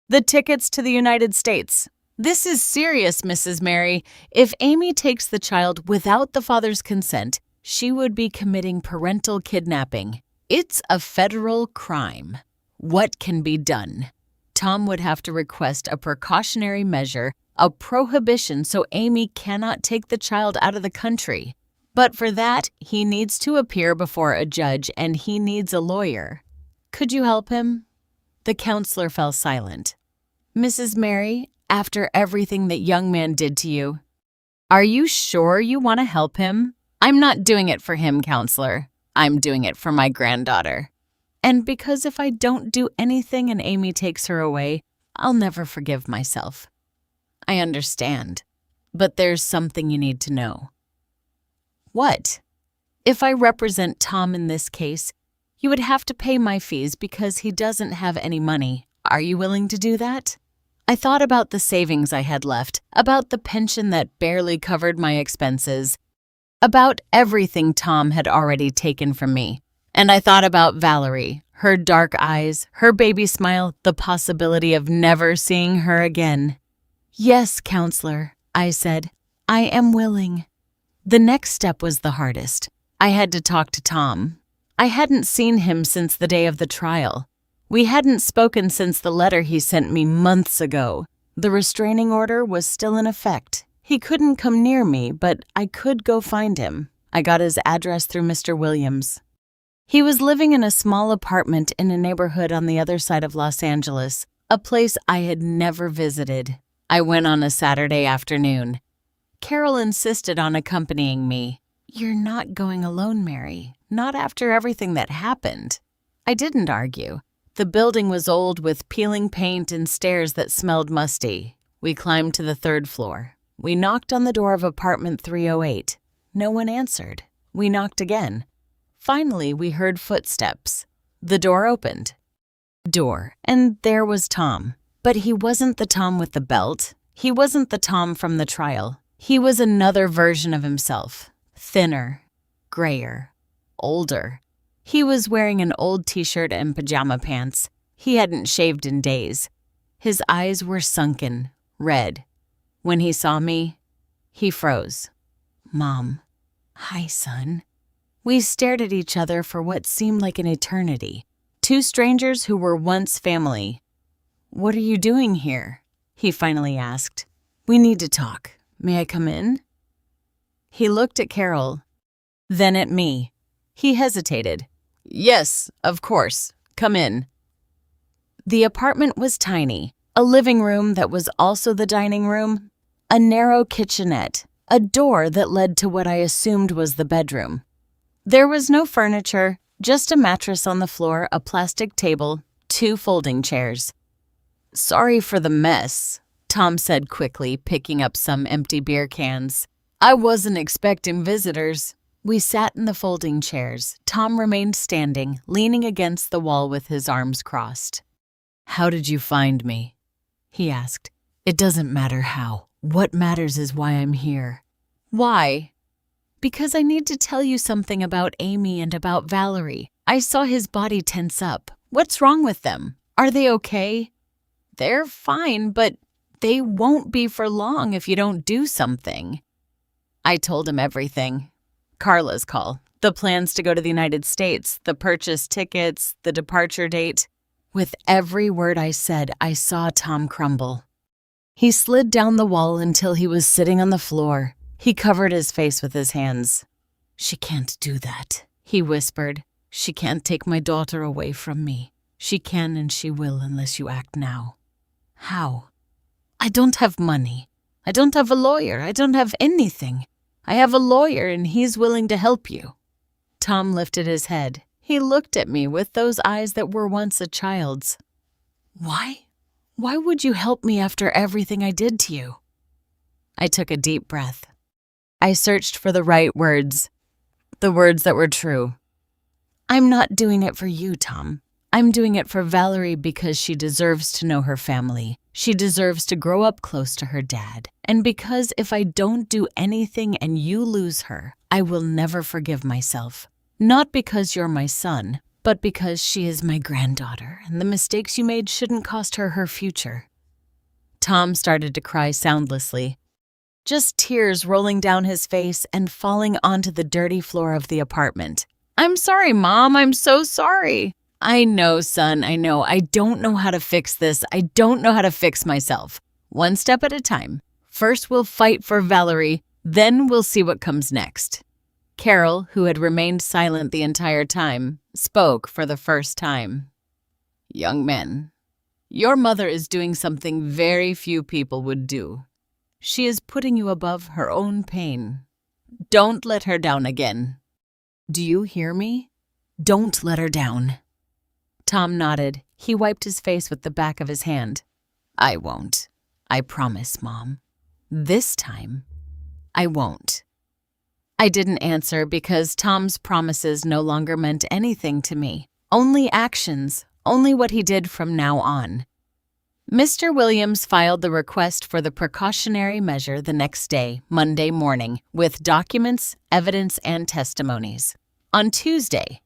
S1: The tickets to the United States. "This is serious, Mrs. Mary. If Amy takes the child without the father's consent, she would be committing parental kidnapping. It's a federal crime. What can be done?" Tom would have to request a precautionary measure, a prohibition so Amy cannot take the child out of the country. But for that, he needs to appear before a judge and he needs a lawyer. Could you help him? The counselor fell silent. "Mrs. Mary, after everything that young man did to you, are you sure you want to help him?" "I'm not doing it for him, counselor. I'm doing it for my granddaughter. And because if I don't do anything and Amy takes her away, I'll never forgive myself." "I understand, but there's something you need to know." "What?" "If I represent Tom in this case, you would have to pay my fees because he doesn't have any money. Are you willing to do that?" I thought about the savings I had left, about the pension that barely covered my expenses, about everything Tom had already taken from me. And I thought about Valerie, her dark eyes, her baby smile, the possibility of never seeing her again. "Yes, counselor," I said, "I am willing." The next step was the hardest. I had to talk to Tom. I hadn't seen him since the day of the trial. We hadn't spoken since the letter he sent me months ago. The restraining order was still in effect. He couldn't come near me, but I could go find him. I got his address through Mr. Williams. He was living in a small apartment in a neighborhood on the other side of Los Angeles, a place I had never visited. I went on a Saturday afternoon. Carol insisted on accompanying me. "You're not going alone, Mary, not after everything that happened." I didn't argue. The building was old with peeling paint and stairs that smelled musty. We climbed to the third floor. We knocked on the door of apartment 308. No one answered. We knocked again. Finally, we heard footsteps. The door opened. And there was Tom. But he wasn't the Tom with the belt. He wasn't the Tom from the trial. He was another version of himself. Thinner, grayer, older. He was wearing an old t-shirt and pajama pants. He hadn't shaved in days. His eyes were sunken, red. When he saw me, he froze. "Mom." "Hi, son." We stared at each other for what seemed like an eternity. Two strangers who were once family. "What are you doing here?" he finally asked. "We need to talk. May I come in?" He looked at Carol, then at me. He hesitated. "Yes, of course. Come in." The apartment was tiny, a living room that was also the dining room, a narrow kitchenette, a door that led to what I assumed was the bedroom. There was no furniture, just a mattress on the floor, a plastic table, 2 folding chairs. "Sorry for the mess," Tom said quickly, picking up some empty beer cans. "I wasn't expecting visitors." We sat in the folding chairs. Tom remained standing, leaning against the wall with his arms crossed. "How did you find me?" he asked. "It doesn't matter how. What matters is why I'm here." "Why?" "Because I need to tell you something about Amy and about Valerie. I saw his body tense up. What's wrong with them? Are they okay?" "They're fine, but they won't be for long if you don't do something." I told him everything. Carla's call, the plans to go to the United States, the purchased tickets, the departure date. With every word I said, I saw Tom crumble. He slid down the wall until he was sitting on the floor. He covered his face with his hands. "She can't do that," he whispered. She can't take my daughter away from me. She can and she will unless you act now. How? I don't have money. I don't have a lawyer. I don't have anything. I have a lawyer and he's willing to help you." Tom lifted his head. He looked at me with those eyes that were once a child's. "Why? Why would you help me after everything I did to you?" I took a deep breath. I searched for the right words, the words that were true. "I'm not doing it for you, Tom. I'm doing it for Valerie because she deserves to know her family. She deserves to grow up close to her dad. And because if I don't do anything and you lose her, I will never forgive myself. Not because you're my son, but because she is my granddaughter, and the mistakes you made shouldn't cost her her future." Tom started to cry soundlessly, just tears rolling down his face and falling onto the dirty floor of the apartment. "I'm sorry, Mom. I'm so sorry." "I know, son, I know. I don't know how to fix this. I don't know how to fix myself. One step at a time. First we'll fight for Valerie, then we'll see what comes next." Carol, who had remained silent the entire time, spoke for the first time. "Young man, your mother is doing something very few people would do. She is putting you above her own pain. Don't let her down again. Do you hear me? Don't let her down." Tom nodded. He wiped his face with the back of his hand. "I won't. I promise, Mom. This time, I won't." I didn't answer because Tom's promises no longer meant anything to me. Only actions, only what he did from now on. Mr. Williams filed the request for the precautionary measure the next day, Monday morning, with documents, evidence, and testimonies. On Tuesday,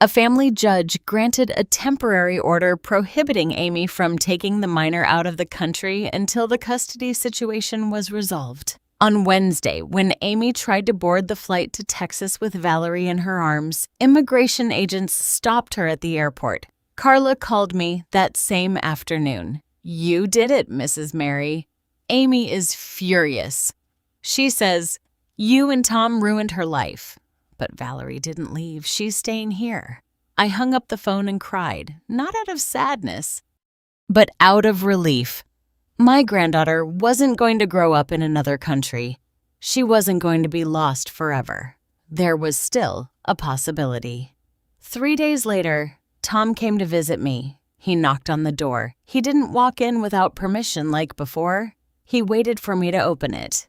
S1: a family judge granted a temporary order prohibiting Amy from taking the minor out of the country until the custody situation was resolved. On Wednesday, when Amy tried to board the flight to Texas with Valerie in her arms, immigration agents stopped her at the airport. Carla called me that same afternoon. "You did it, Mrs. Mary." Amy is furious. She says, "You and Tom ruined her life." But Valerie didn't leave. She's staying here. I hung up the phone and cried, not out of sadness, but out of relief. My granddaughter wasn't going to grow up in another country. She wasn't going to be lost forever. There was still a possibility. 3 days later, Tom came to visit me. He knocked on the door. He didn't walk in without permission like before. He waited for me to open it.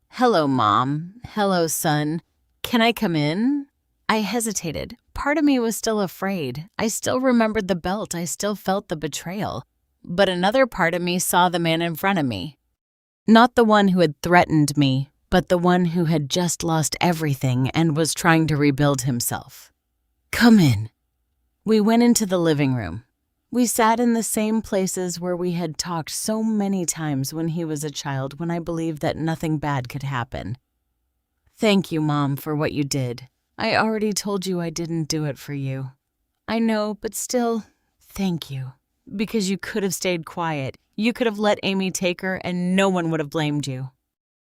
S1: "Hello, Mom. Hello, son. Can I come in?" I hesitated. Part of me was still afraid. I still remembered the belt. I still felt the betrayal. But another part of me saw the man in front of me. Not the one who had threatened me, but the one who had just lost everything and was trying to rebuild himself. "Come in." We went into the living room. We sat in the same places where we had talked so many times when he was a child, when I believed that nothing bad could happen. "Thank you, Mom, for what you did. I already told you I didn't do it for you. I know, but still, thank you. Because you could have stayed quiet. You could have let Amy take her and no one would have blamed you."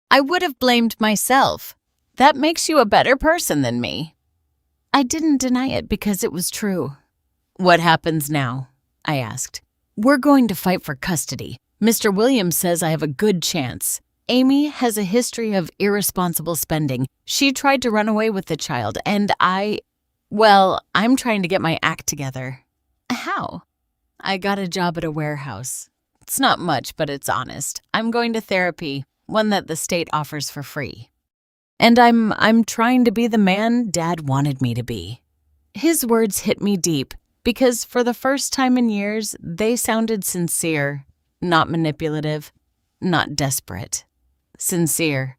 S1: "I would have blamed myself. That makes you a better person than me." I didn't deny it because it was true. "What happens now?" I asked. "We're going to fight for custody. Mr. Williams says I have a good chance. Amy has a history of irresponsible spending. She tried to run away with the child, and I'm trying to get my act together." "How?" "I got a job at a warehouse. It's not much, but it's honest. I'm going to therapy, one that the state offers for free. And I'm trying to be the man Dad wanted me to be." His words hit me deep, because for the first time in years, they sounded sincere, not manipulative, not desperate. Sincere.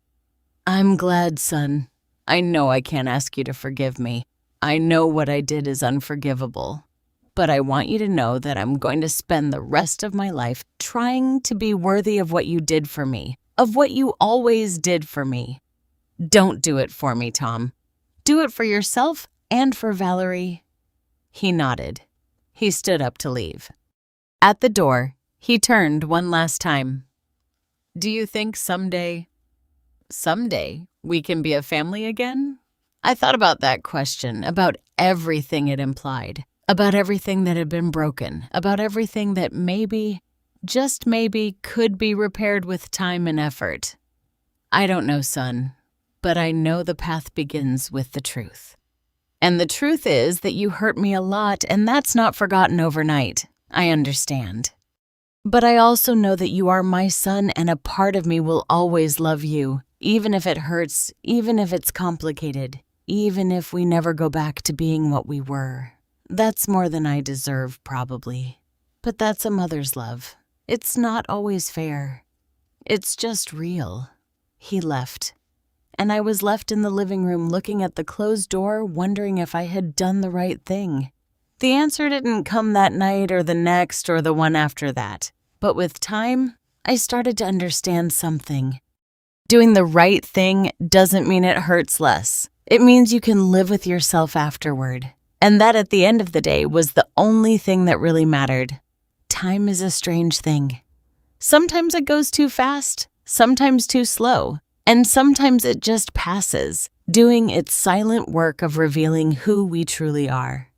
S1: "I'm glad, son. I know I can't ask you to forgive me. I know what I did is unforgivable. But I want you to know that I'm going to spend the rest of my life trying to be worthy of what you did for me, of what you always did for me. Don't do it for me, Tom. Do it for yourself and for Valerie." He nodded. He stood up to leave. At the door, he turned one last time. "Do you think someday we can be a family again? I thought about that question, about everything it implied, about everything that had been broken, about everything that maybe, just maybe, could be repaired with time and effort. I don't know, son, but I know the path begins with the truth. And the truth is that you hurt me a lot, and that's not forgotten overnight. I understand. But I also know that you are my son, and a part of me will always love you, even if it hurts, even if it's complicated, even if we never go back to being what we were. That's more than I deserve, probably. But that's a mother's love. It's not always fair. It's just real. He left. And I was left in the living room looking at the closed door, wondering if I had done the right thing. The answer didn't come that night or the next or the one after that. But with time, I started to understand something. Doing the right thing doesn't mean it hurts less. It means you can live with yourself afterward. And that at the end of the day was the only thing that really mattered. Time is a strange thing. Sometimes it goes too fast, sometimes too slow, and sometimes it just passes, doing its silent work of revealing who we truly are.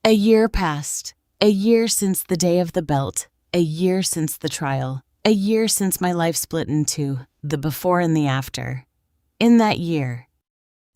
S1: A year passed, a year since the day of the belt, a year since the trial, a year since my life split in two, the before and the after. In that year,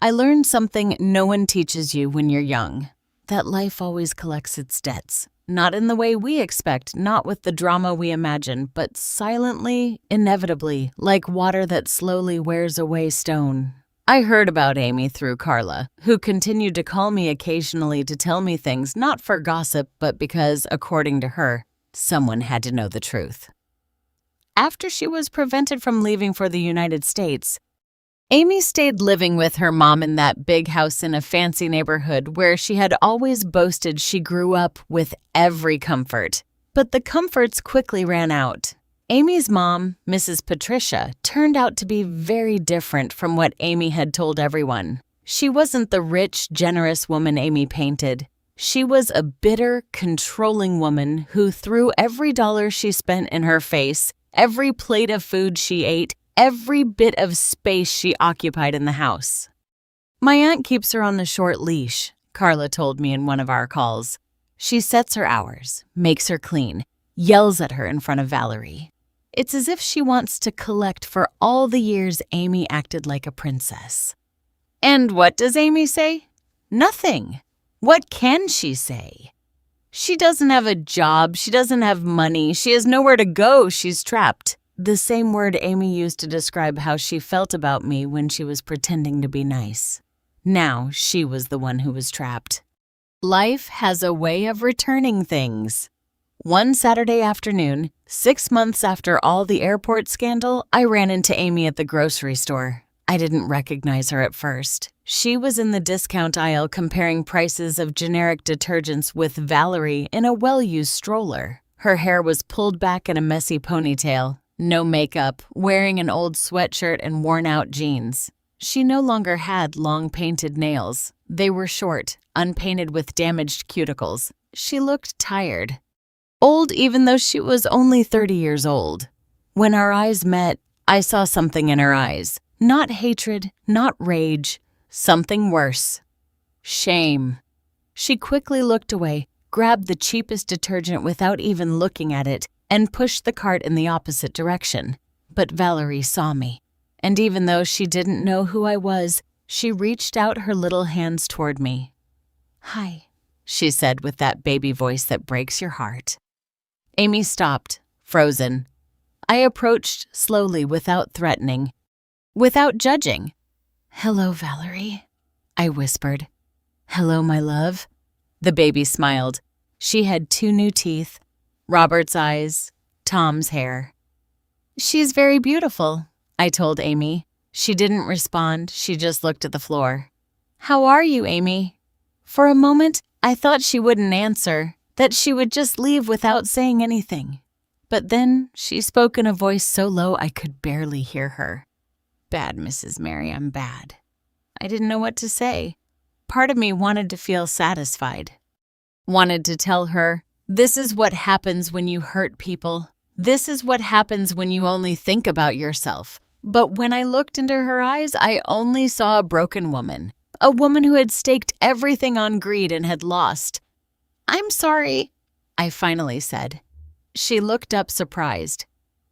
S1: I learned something no one teaches you when you're young, that life always collects its debts. Not in the way we expect, not with the drama we imagine, but silently, inevitably, like water that slowly wears away stone. I heard about Amy through Carla, who continued to call me occasionally to tell me things not for gossip, but because, according to her, someone had to know the truth. After she was prevented from leaving for the United States, Amy stayed living with her mom in that big house in a fancy neighborhood where she had always boasted she grew up with every comfort. But the comforts quickly ran out. Amy's mom, Mrs. Patricia, turned out to be very different from what Amy had told everyone. She wasn't the rich, generous woman Amy painted. She was a bitter, controlling woman who threw every dollar she spent in her face, every plate of food she ate, every bit of space she occupied in the house. My aunt keeps her on a short leash, Carla told me in one of our calls. She sets her hours, makes her clean, yells at her in front of Valerie. It's as if she wants to collect for all the years Amy acted like a princess. And what does Amy say? Nothing. What can she say? She doesn't have a job, she doesn't have money, she has nowhere to go, she's trapped. The same word Amy used to describe how she felt about me when she was pretending to be nice. Now she was the one who was trapped. Life has a way of returning things. One Saturday afternoon, 6 months after all the airport scandal, I ran into Amy at the grocery store. I didn't recognize her at first. She was in the discount aisle comparing prices of generic detergents with Valerie in a well-used stroller. Her hair was pulled back in a messy ponytail. No makeup, wearing an old sweatshirt and worn-out jeans. She no longer had long painted nails. They were short, unpainted with damaged cuticles. She looked tired. Old even though she was only 30 years old. When our eyes met, I saw something in her eyes. Not hatred, not rage. Something worse. Shame. She quickly looked away, grabbed the cheapest detergent without even looking at it, and pushed the cart in the opposite direction. But Valerie saw me, and even though she didn't know who I was, she reached out her little hands toward me. "Hi," she said with that baby voice that breaks your heart. Amy stopped, frozen. I approached slowly without threatening, without judging. "Hello, Valerie," I whispered. "Hello, my love." The baby smiled. She had 2 new teeth, Robert's eyes, Tom's hair. "She's very beautiful," I told Amy. She didn't respond, she just looked at the floor. "How are you, Amy?" For a moment, I thought she wouldn't answer, that she would just leave without saying anything. But then she spoke in a voice so low I could barely hear her. "Bad, Mrs. Mary, I'm bad." I didn't know what to say. Part of me wanted to feel satisfied. Wanted to tell her, this is what happens when you hurt people. This is what happens when you only think about yourself. But when I looked into her eyes, I only saw a broken woman. a woman who had staked everything on greed and had lost. "I'm sorry," I finally said. She looked up surprised.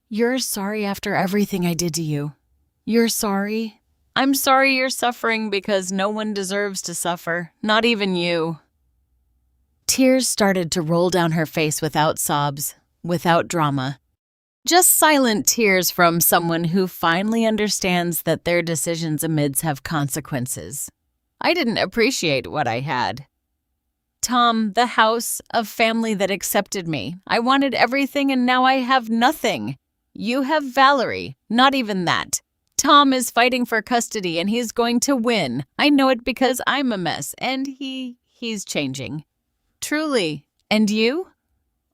S1: "You're sorry after everything I did to you? You're sorry?" "I'm sorry you're suffering because no one deserves to suffer, not even you." Tears started to roll down her face without sobs, without drama. Just silent tears from someone who finally understands that their decisions amidst have consequences. I didn't appreciate what I had. Tom, the house, a family that accepted me. I wanted everything and now I have nothing. You have Valerie, not even that. Tom is fighting for custody and he's going to win. I know it because I'm a mess and he's changing. Truly. And you?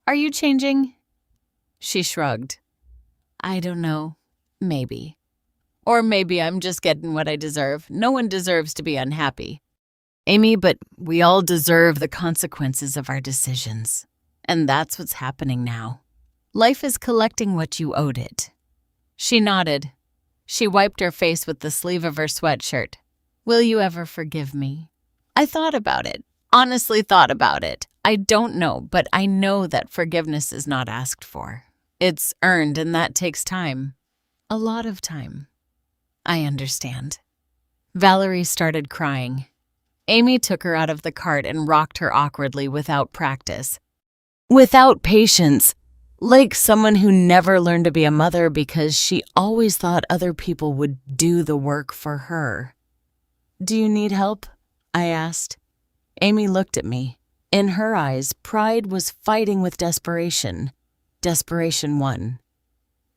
S1: Are you changing? She shrugged. I don't know. Maybe. Or maybe I'm just getting what I deserve. No one deserves to be unhappy. Amy, but we all deserve the consequences of our decisions. And that's what's happening now. Life is collecting what you owed it. She nodded. She wiped her face with the sleeve of her sweatshirt. Will you ever forgive me? I thought about it. Honestly thought about it. I don't know, but I know that forgiveness is not asked for. It's earned, and that takes time. A lot of time. I understand. Valerie started crying. Amy took her out of the cart and rocked her awkwardly without practice. Without patience. Like someone who never learned to be a mother because she always thought other people would do the work for her. Do you need help? I asked. Amy looked at me. In her eyes, pride was fighting with desperation. Desperation won.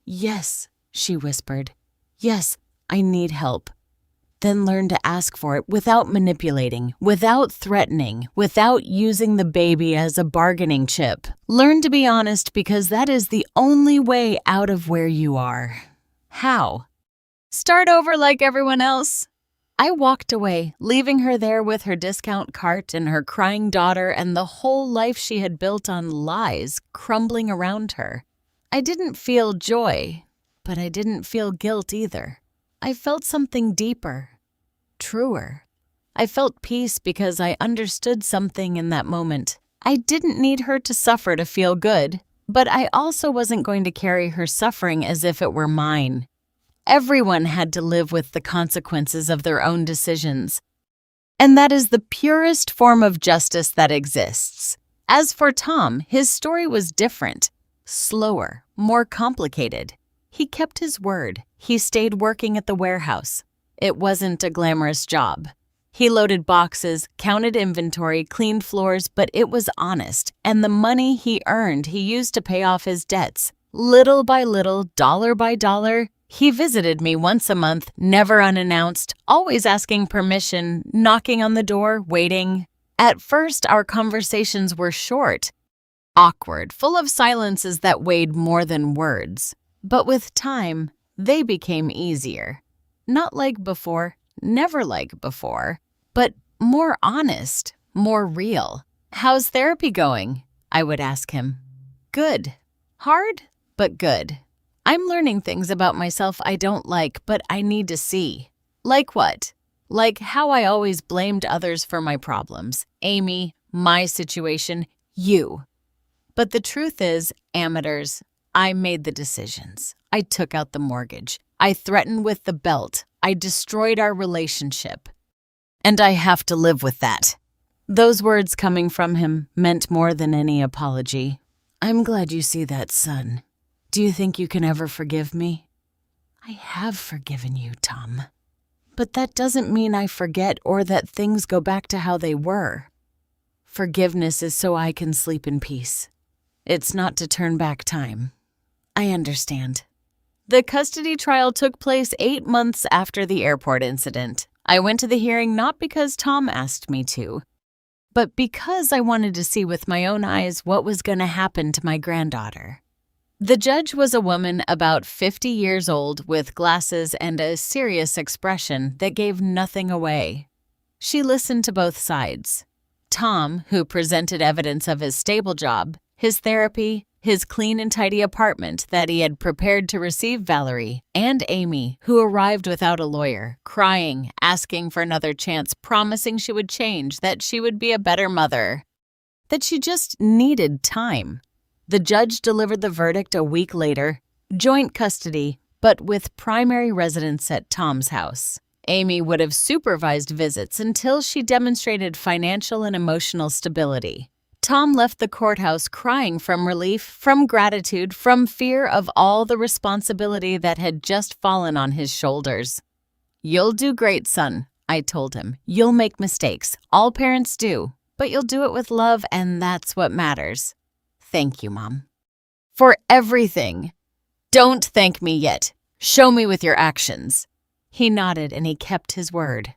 S1: Yes, she whispered. Yes, I need help. Then learn to ask for it without manipulating, without threatening, without using the baby as a bargaining chip. Learn to be honest because that is the only way out of where you are. How? Start over like everyone else. I walked away, leaving her there with her discount cart and her crying daughter and the whole life she had built on lies crumbling around her. I didn't feel joy, but I didn't feel guilt either. I felt something deeper, truer. I felt peace because I understood something in that moment. I didn't need her to suffer to feel good, but I also wasn't going to carry her suffering as if it were mine. Everyone had to live with the consequences of their own decisions. And that is the purest form of justice that exists. As for Tom, his story was different, slower, more complicated. He kept his word. He stayed working at the warehouse. It wasn't a glamorous job. He loaded boxes, counted inventory, cleaned floors, but it was honest, and the money he earned he used to pay off his debts. Little by little, dollar by dollar, he visited me once a month, never unannounced, always asking permission, knocking on the door, waiting. At first, our conversations were short, awkward, full of silences that weighed more than words. But with time, they became easier. Not like before, never like before, but more honest, more real. How's therapy going? I would ask him. Good. Hard, but good. I'm learning things about myself I don't like, but I need to see. Like what? Like how I always blamed others for my problems. Amy, my situation, you. But the truth is, amateurs, I made the decisions. I took out the mortgage. I threatened with the belt. I destroyed our relationship. And I have to live with that. Those words coming from him meant more than any apology. I'm glad you see that, son. Do you think you can ever forgive me? I have forgiven you, Tom. But that doesn't mean I forget or that things go back to how they were. Forgiveness is so I can sleep in peace. It's not to turn back time. I understand. The custody trial took place 8 months after the airport incident. I went to the hearing not because Tom asked me to, but because I wanted to see with my own eyes what was going to happen to my granddaughter. The judge was a woman about 50 years old with glasses and a serious expression that gave nothing away. She listened to both sides. Tom, who presented evidence of his stable job, his therapy, his clean and tidy apartment that he had prepared to receive Valerie, and Amy, who arrived without a lawyer, crying, asking for another chance, promising she would change, that she would be a better mother, that she just needed time. The judge delivered the verdict a week later, joint custody, but with primary residence at Tom's house. Amy would have supervised visits until she demonstrated financial and emotional stability. Tom left the courthouse crying from relief, from gratitude, from fear of all the responsibility that had just fallen on his shoulders. "You'll do great, son," I told him. "You'll make mistakes. All parents do. But you'll do it with love, and that's what matters. Thank you, Mom. For everything. Don't thank me yet. Show me with your actions." He nodded and he kept his word.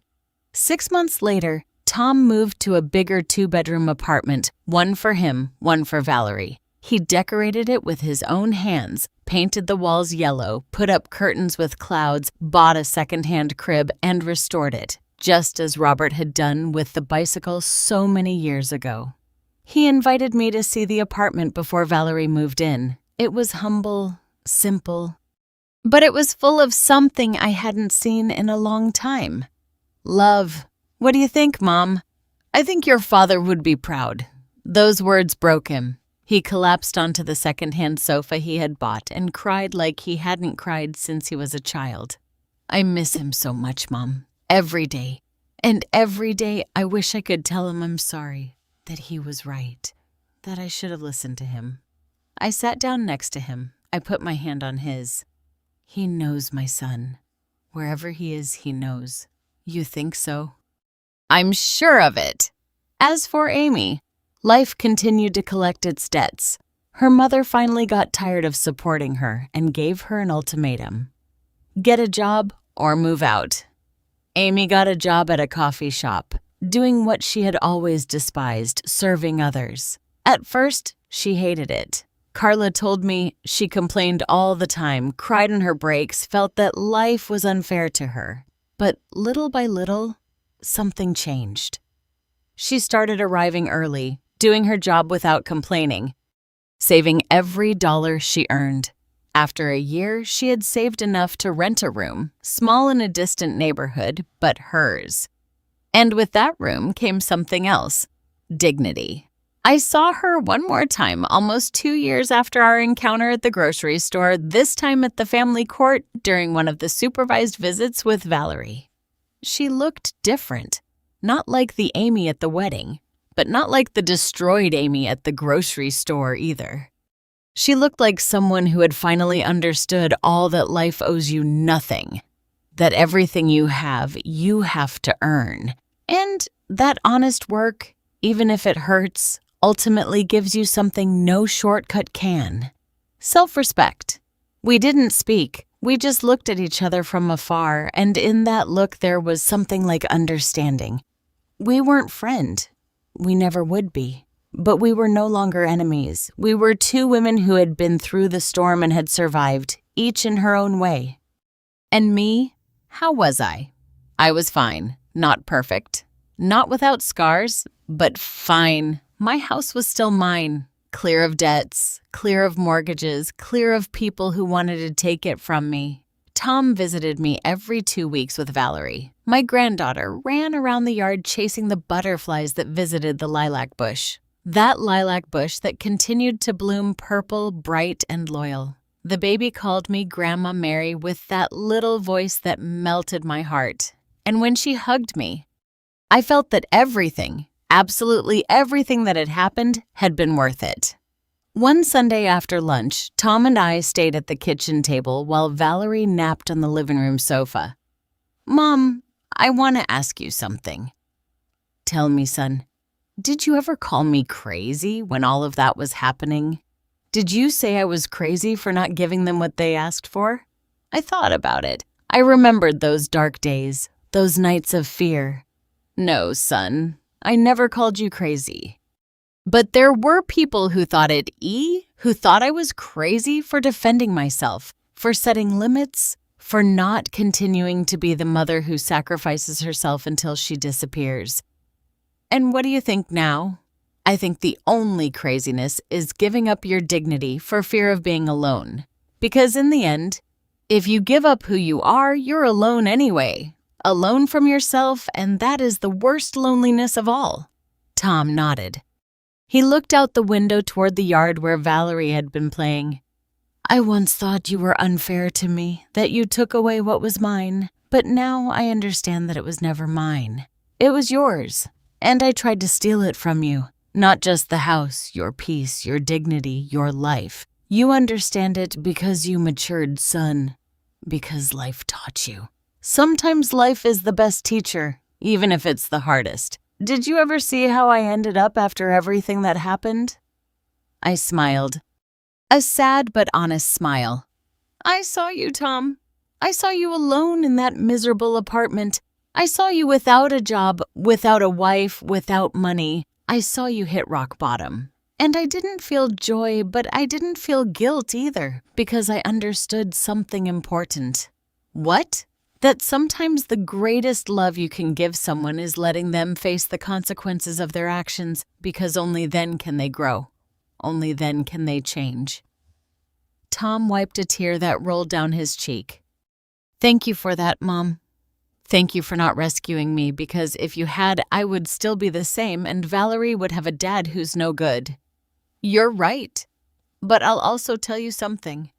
S1: 6 months later, Tom moved to a bigger 2-bedroom apartment, one for him, one for Valerie. He decorated it with his own hands, painted the walls yellow, put up curtains with clouds, bought a second-hand crib, and restored it, just as Robert had done with the bicycle so many years ago. He invited me to see the apartment before Valerie moved in. It was humble, simple, but it was full of something I hadn't seen in a long time. Love. "What do you think, Mom?" "I think your father would be proud." Those words broke him. He collapsed onto the second-hand sofa he had bought and cried like he hadn't cried since he was a child. "I miss him so much, Mom. Every day. And every day I wish I could tell him I'm sorry, that he was right, that I should have listened to him." I sat down next to him. I put my hand on his. "He knows, my son. Wherever he is, he knows." "You think so?" "I'm sure of it." As for Amy, life continued to collect its debts. Her mother finally got tired of supporting her and gave her an ultimatum. Get a job or move out. Amy got a job at a coffee shop, doing what she had always despised, serving others. At first, she hated it. Carla told me she complained all the time, cried on her breaks, felt that life was unfair to her. But little by little, something changed. She started arriving early, doing her job without complaining, saving every dollar she earned. After a year, she had saved enough to rent a room, small in a distant neighborhood, but hers. And with that room came something else, dignity. I saw her one more time almost 2 years after our encounter at the grocery store, this time at the family court during one of the supervised visits with Valerie. She looked different, not like the Amy at the wedding, but not like the destroyed Amy at the grocery store either. She looked like someone who had finally understood all that life owes you nothing, that everything you have to earn, and that honest work, even if it hurts, ultimately gives you something no shortcut can. Self-respect. We didn't speak. We just looked at each other from afar, and in that look there was something like understanding. We weren't friends. We never would be. But we were no longer enemies. We were 2 women who had been through the storm and had survived, each in her own way. And me? How was I? I was fine. Not perfect. Not without scars, but fine. My house was still mine. Clear of debts, clear of mortgages, clear of people who wanted to take it from me. Tom visited me every 2 weeks with Valerie. My granddaughter ran around the yard chasing the butterflies that visited the lilac bush. That lilac bush that continued to bloom purple, bright, and loyal. The baby called me Grandma Mary with that little voice that melted my heart. And when she hugged me, I felt that everything, absolutely everything that had happened had been worth it. One Sunday after lunch, Tom and I stayed at the kitchen table while Valerie napped on the living room sofa. "Mom, I want to ask you something." "Tell me, son. Did you ever call me crazy when all of that was happening? Did you say I was crazy for not giving them what they asked for?" I thought about it. I remembered those dark days, those nights of fear. "No, son, I never called you crazy. But there were people who thought who thought I was crazy for defending myself, for setting limits, for not continuing to be the mother who sacrifices herself until she disappears. And what do you think now? I think the only craziness is giving up your dignity for fear of being alone. Because in the end, if you give up who you are, you're alone anyway. Alone from yourself, and that is the worst loneliness of all. Tom nodded. He looked out the window toward the yard where Valerie had been playing. I once thought you were unfair to me, that you took away what was mine, but now I understand that it was never mine. It was yours, and I tried to steal it from you. Not just the house, your peace, your dignity, your life. You understand it because you matured, son. Because life taught you. Sometimes life is the best teacher, even if it's the hardest. Did you ever see how I ended up after everything that happened? I smiled. A sad but honest smile. I saw you, Tom. I saw you alone in that miserable apartment. I saw you without a job, without a wife, without money. I saw you hit rock bottom. And I didn't feel joy, but I didn't feel guilt either, because I understood something important. What? That sometimes the greatest love you can give someone is letting them face the consequences of their actions, because only then can they grow. Only then can they change. Tom wiped a tear that rolled down his cheek. Thank you for that, Mom. Thank you for not rescuing me, because if you had, I would still be the same, and Valerie would have a dad who's no good. You're right. But I'll also tell you something.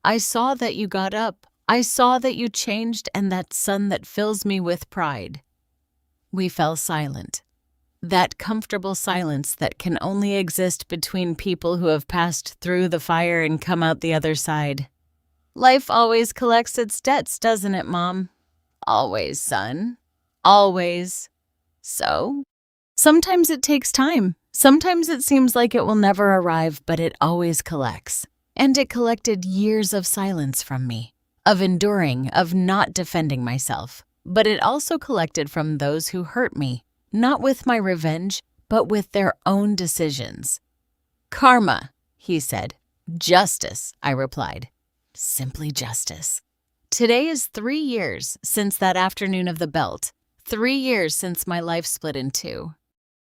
S1: I saw that you got up. I saw that you changed, and that son that fills me with pride. We fell silent. That comfortable silence that can only exist between people who have passed through the fire and come out the other side. Life always collects its debts, doesn't it, Mom? Always, son. Always. So, sometimes it takes time. Sometimes it seems like it will never arrive, but it always collects. And it collected years of silence from me, of enduring, of not defending myself. But it also collected from those who hurt me, not with my revenge, but with their own decisions. Karma, he said. Justice, I replied. Simply justice. Today is 3 years since that afternoon of the belt. 3 years since my life split in two.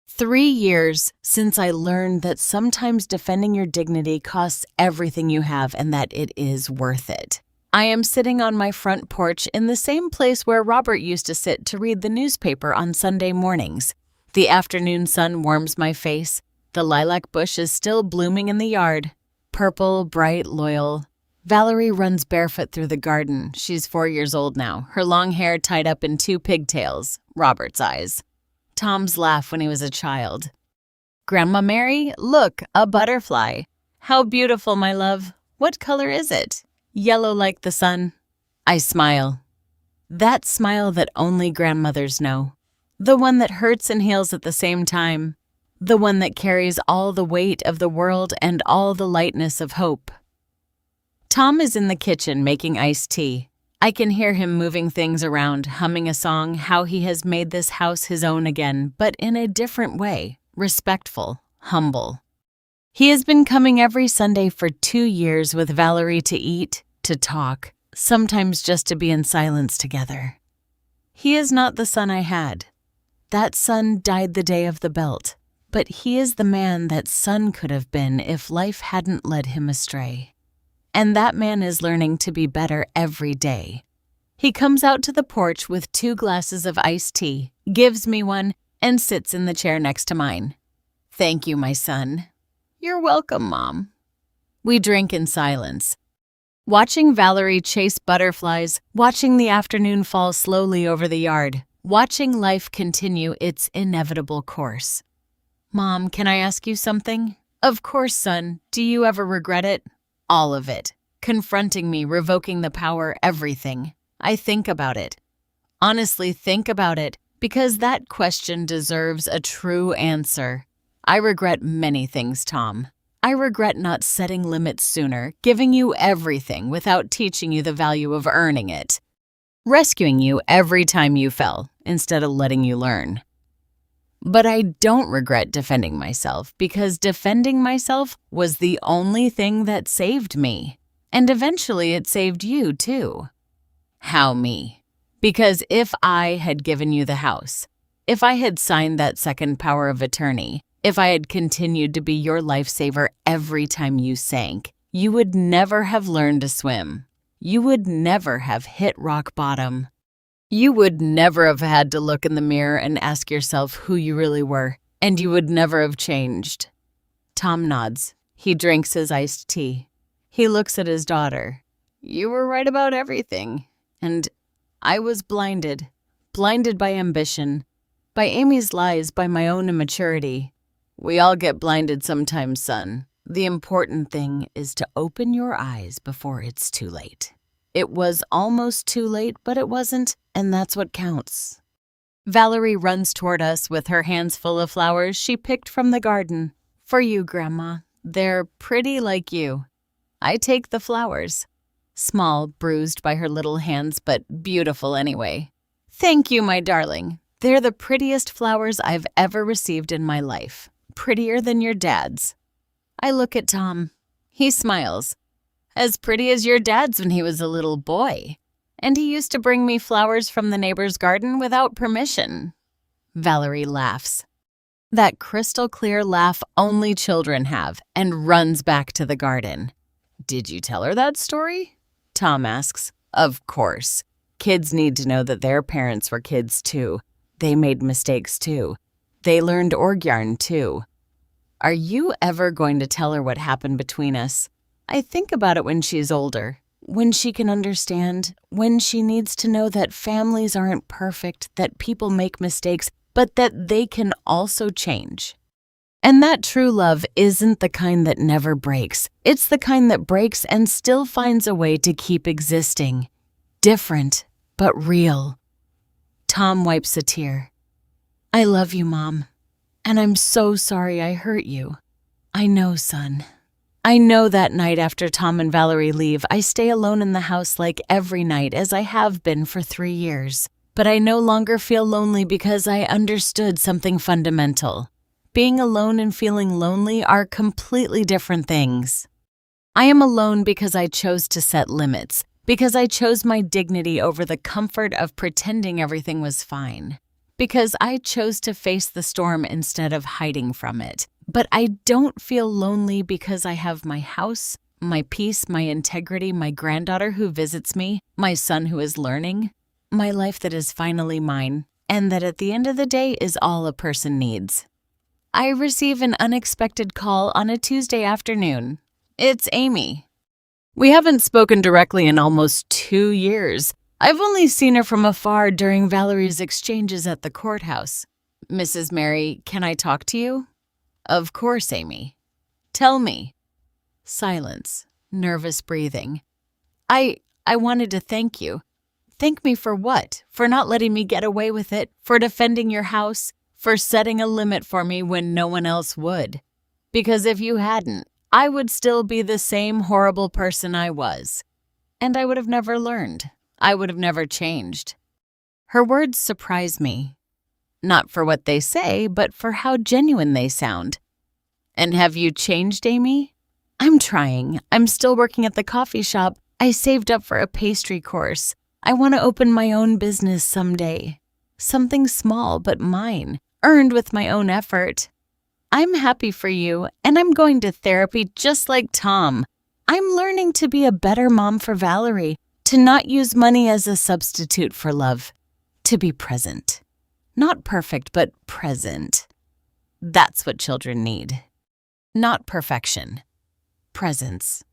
S1: 3 years since I learned that sometimes defending your dignity costs everything you have and that it is worth it. I am sitting on my front porch in the same place where Robert used to sit to read the newspaper on Sunday mornings. The afternoon sun warms my face. The lilac bush is still blooming in the yard. Purple, bright, loyal. Valerie runs barefoot through the garden. She's 4 years old now, her long hair tied up in 2 pigtails, Robert's eyes. Tom's laugh when he was a child. Grandma Mary, look, a butterfly. How beautiful, my love. What color is it? Yellow like the sun. I smile. That smile that only grandmothers know. The one that hurts and heals at the same time. The one that carries all the weight of the world and all the lightness of hope. Tom is in the kitchen making iced tea. I can hear him moving things around, humming a song, how he has made this house his own again, but in a different way, respectful, humble. He has been coming every Sunday for 2 years with Valerie to eat, to talk, sometimes just to be in silence together. He is not the son I had. That son died the day of the belt, but he is the man that son could have been if life hadn't led him astray. And that man is learning to be better every day. He comes out to the porch with 2 glasses of iced tea, gives me one, and sits in the chair next to mine. Thank you, my son. You're welcome, Mom. We drink in silence. Watching Valerie chase butterflies, watching the afternoon fall slowly over the yard, watching life continue its inevitable course. Mom, can I ask you something? Of course, son. Do you ever regret it? All of it. Confronting me, revoking the power, everything. I think about it. Honestly, think about it, because that question deserves a true answer. I regret many things, Tom. I regret not setting limits sooner, giving you everything without teaching you the value of earning it. Rescuing you every time you fell, instead of letting you learn. But I don't regret defending myself, because defending myself was the only thing that saved me. And eventually it saved you, too. How me? Because if I had given you the house, if I had signed that second power of attorney, If I had continued to be your lifesaver every time you sank, you would never have learned to swim. You would never have hit rock bottom. You would never have had to look in the mirror and ask yourself who you really were, and you would never have changed. Tom nods. He drinks his iced tea. He looks at his daughter. You were right about everything. And I was blinded by ambition, by Amy's lies, by my own immaturity. We all get blinded sometimes, son. The important thing is to open your eyes before it's too late. It was almost too late, but it wasn't, and that's what counts. Valerie runs toward us with her hands full of flowers she picked from the garden. For you, Grandma. They're pretty like you. I take the flowers. Small, bruised by her little hands, but beautiful anyway. Thank you, my darling. They're the prettiest flowers I've ever received in my life. Prettier than your dad's. I look at Tom. He smiles. As pretty as your dad's when he was a little boy. And he used to bring me flowers from the neighbor's garden without permission. Valerie laughs. That crystal clear laugh only children have, and runs back to the garden. Did you tell her that story? Tom asks. Of course. Kids need to know that their parents were kids too. They made mistakes too. They learned org yarn too. Are you ever going to tell her what happened between us? I think about it when she's older, when she can understand, when she needs to know that families aren't perfect, that people make mistakes, but that they can also change. And that true love isn't the kind that never breaks. It's the kind that breaks and still finds a way to keep existing. Different, but real. Tom wipes a tear. I love you, Mom. And I'm so sorry I hurt you. I know, son. I know that night after Tom and Valerie leave, I stay alone in the house like every night as I have been for 3 years. But I no longer feel lonely because I understood something fundamental. Being alone and feeling lonely are completely different things. I am alone because I chose to set limits, because I chose my dignity over the comfort of pretending everything was fine, because I chose to face the storm instead of hiding from it. But I don't feel lonely because I have my house, my peace, my integrity, my granddaughter who visits me, my son who is learning, my life that is finally mine, and that at the end of the day is all a person needs. I receive an unexpected call on a Tuesday afternoon. It's Amy. We haven't spoken directly in almost 2 years. I've only seen her from afar during Valerie's exchanges at the courthouse. Mrs. Mary, can I talk to you? Of course, Amy. Tell me. Silence, nervous breathing. I wanted to thank you. Thank me for what? For not letting me get away with it? For defending your house? For setting a limit for me when no one else would? Because if you hadn't, I would still be the same horrible person I was. And I would have never learned. I would have never changed. Her words surprise me. Not for what they say, but for how genuine they sound. And have you changed, Amy? I'm trying. I'm still working at the coffee shop. I saved up for a pastry course. I want to open my own business someday. Something small but mine, earned with my own effort. I'm happy for you, and I'm going to therapy just like Tom. I'm learning to be a better mom for Valerie, to not use money as a substitute for love, to be present. Not perfect, but present. That's what children need. Not perfection. Presence.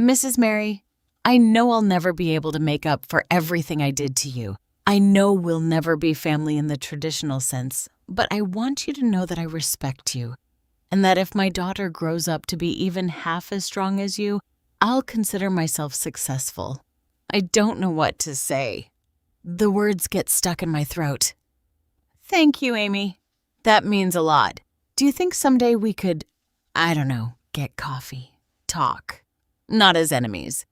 S1: Mrs. Mary, I know I'll never be able to make up for everything I did to you. I know we'll never be family in the traditional sense, but I want you to know that I respect you, and that if my daughter grows up to be even half as strong as you, I'll consider myself successful. I don't know what to say. The words get stuck in my throat. Thank you, Amy. That means a lot. Do you think someday we could, I don't know, get coffee, talk? Not as enemies,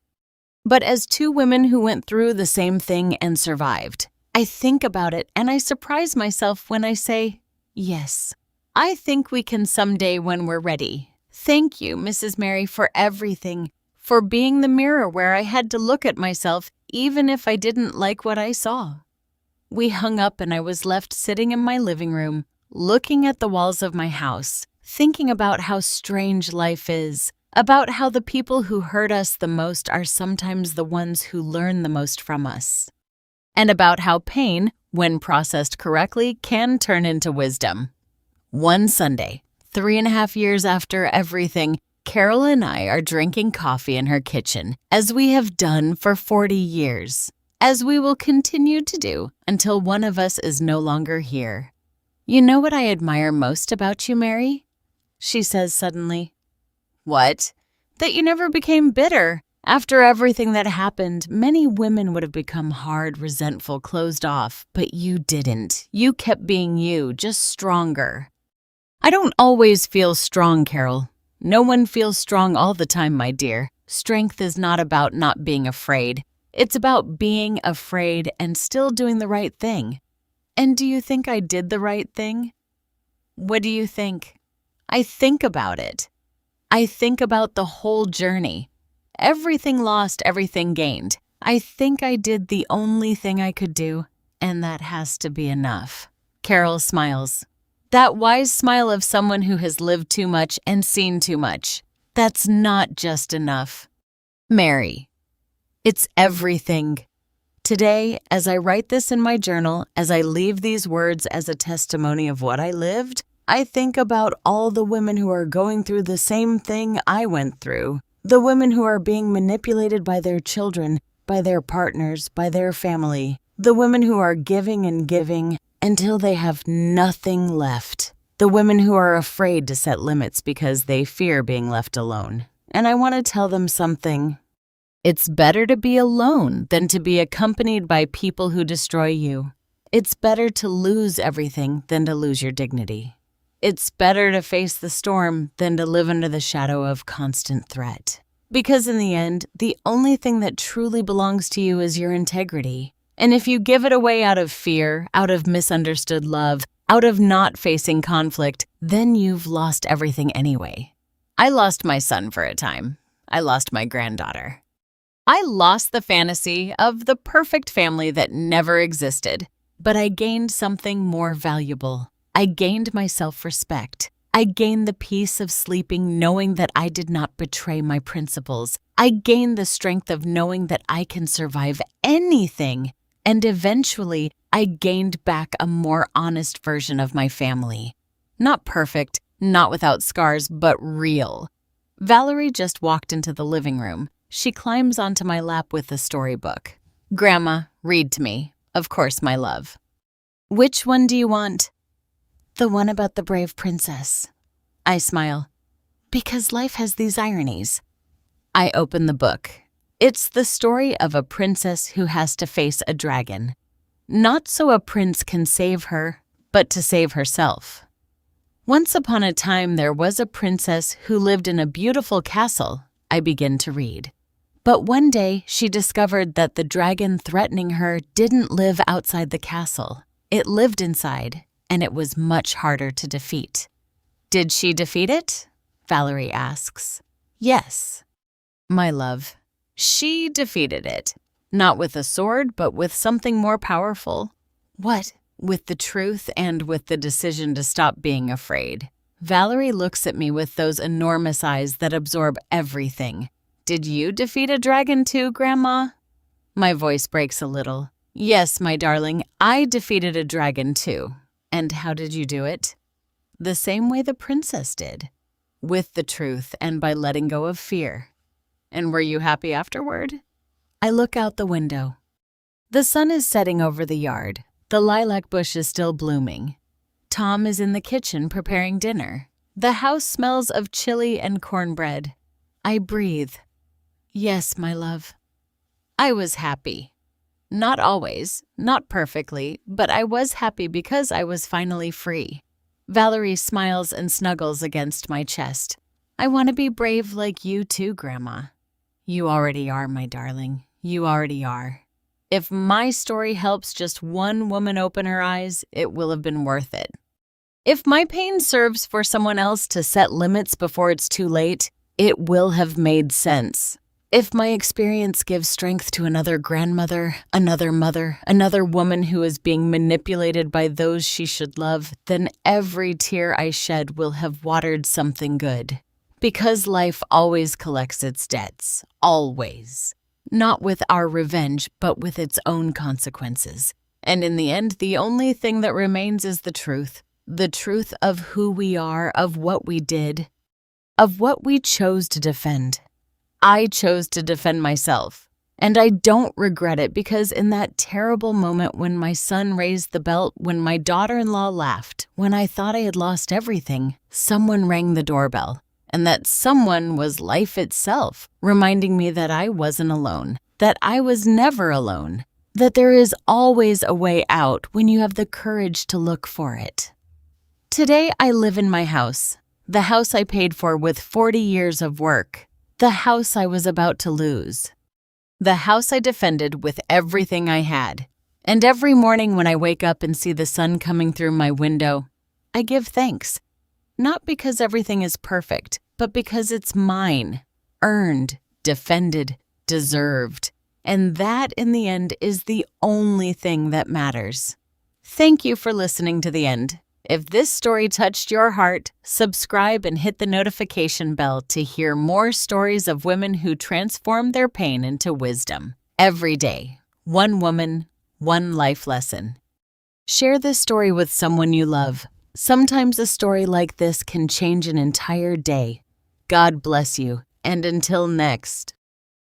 S1: but as 2 women who went through the same thing and survived. I think about it and I surprise myself when I say, yes, I think we can someday when we're ready. Thank you, Mrs. Mary, for everything, for being the mirror where I had to look at myself even if I didn't like what I saw. We hung up and I was left sitting in my living room, looking at the walls of my house, thinking about how strange life is, about how the people who hurt us the most are sometimes the ones who learn the most from us, and about how pain, when processed correctly, can turn into wisdom. One Sunday, 3.5 years after everything, Carol and I are drinking coffee in her kitchen, as we have done for 40 years, as we will continue to do until one of us is no longer here. "You know what I admire most about you, Mary?" she says suddenly. "What?" "That you never became bitter. After everything that happened, many women would have become hard, resentful, closed off, but you didn't. You kept being you, just stronger." "I don't always feel strong, Carol. No one feels strong all the time, my dear. Strength is not about not being afraid. It's about being afraid and still doing the right thing." "And do you think I did the right thing?" "What do you think?" "I think about it. I think about the whole journey. Everything lost, everything gained. I think I did the only thing I could do, and that has to be enough." Carol smiles. That wise smile of someone who has lived too much and seen too much. That's not just enough. "Mary, it's everything." Today, as I write this in my journal, as I leave these words as a testimony of what I lived, I think about all the women who are going through the same thing I went through. The women who are being manipulated by their children, by their partners, by their family. The women who are giving and giving until they have nothing left. The women who are afraid to set limits because they fear being left alone. And I want to tell them something. It's better to be alone than to be accompanied by people who destroy you. It's better to lose everything than to lose your dignity. It's better to face the storm than to live under the shadow of constant threat. Because in the end, the only thing that truly belongs to you is your integrity. And if you give it away out of fear, out of misunderstood love, out of not facing conflict, then you've lost everything anyway. I lost my son for a time. I lost my granddaughter. I lost the fantasy of the perfect family that never existed. But I gained something more valuable. I gained my self-respect. I gained the peace of sleeping knowing that I did not betray my principles. I gained the strength of knowing that I can survive anything. And eventually, I gained back a more honest version of my family. Not perfect, not without scars, but real. Valerie just walked into the living room. She climbs onto my lap with the storybook. "Grandma, read to me. Of course, my love." "Which one do you want?" "The one about the brave princess." I smile. "Because life has these ironies." I open the book. It's the story of a princess who has to face a dragon. Not so a prince can save her, but to save herself. Once upon a time, there was a princess who lived in a beautiful castle. I begin to read. But one day, she discovered that the dragon threatening her didn't live outside the castle. It lived inside, and it was much harder to defeat. "Did she defeat it?" Valerie asks. "Yes, my love. She defeated it. Not with a sword, but with something more powerful." "What?" "With the truth and with the decision to stop being afraid." Valerie looks at me with those enormous eyes that absorb everything. "Did you defeat a dragon too, Grandma?" My voice breaks a little. "Yes, my darling, I defeated a dragon too." "And how did you do it?" "The same way the princess did. With the truth and by letting go of fear." "And were you happy afterward?" I look out the window. The sun is setting over the yard. The lilac bush is still blooming. Tom is in the kitchen preparing dinner. The house smells of chili and cornbread. I breathe. "Yes, my love." I was happy. Not always, not perfectly, but I was happy because I was finally free. Valerie smiles and snuggles against my chest. "I want to be brave like you too, Grandma." "You already are, my darling. You already are. If my story helps just one woman open her eyes, it will have been worth it. If my pain serves for someone else to set limits before it's too late, it will have made sense. If my experience gives strength to another grandmother, another mother, another woman who is being manipulated by those she should love, then every tear I shed will have watered something good. Because life always collects its debts, always. Not with our revenge, but with its own consequences. And in the end, the only thing that remains is the truth of who we are, of what we did, of what we chose to defend. I chose to defend myself, and I don't regret it because in that terrible moment when my son raised the belt, when my daughter-in-law laughed, when I thought I had lost everything, someone rang the doorbell, and that someone was life itself, reminding me that I wasn't alone, that I was never alone, that there is always a way out when you have the courage to look for it. Today I live in my house, the house I paid for with 40 years of work. The house I was about to lose. The house I defended with everything I had. And every morning when I wake up and see the sun coming through my window, I give thanks. Not because everything is perfect, but because it's mine, earned, defended, deserved. And that, in the end, is the only thing that matters. Thank you for listening to the end. If this story touched your heart, subscribe and hit the notification bell to hear more stories of women who transform their pain into wisdom. Every day, one woman, one life lesson. Share this story with someone you love. Sometimes a story like this can change an entire day. God bless you, and until next.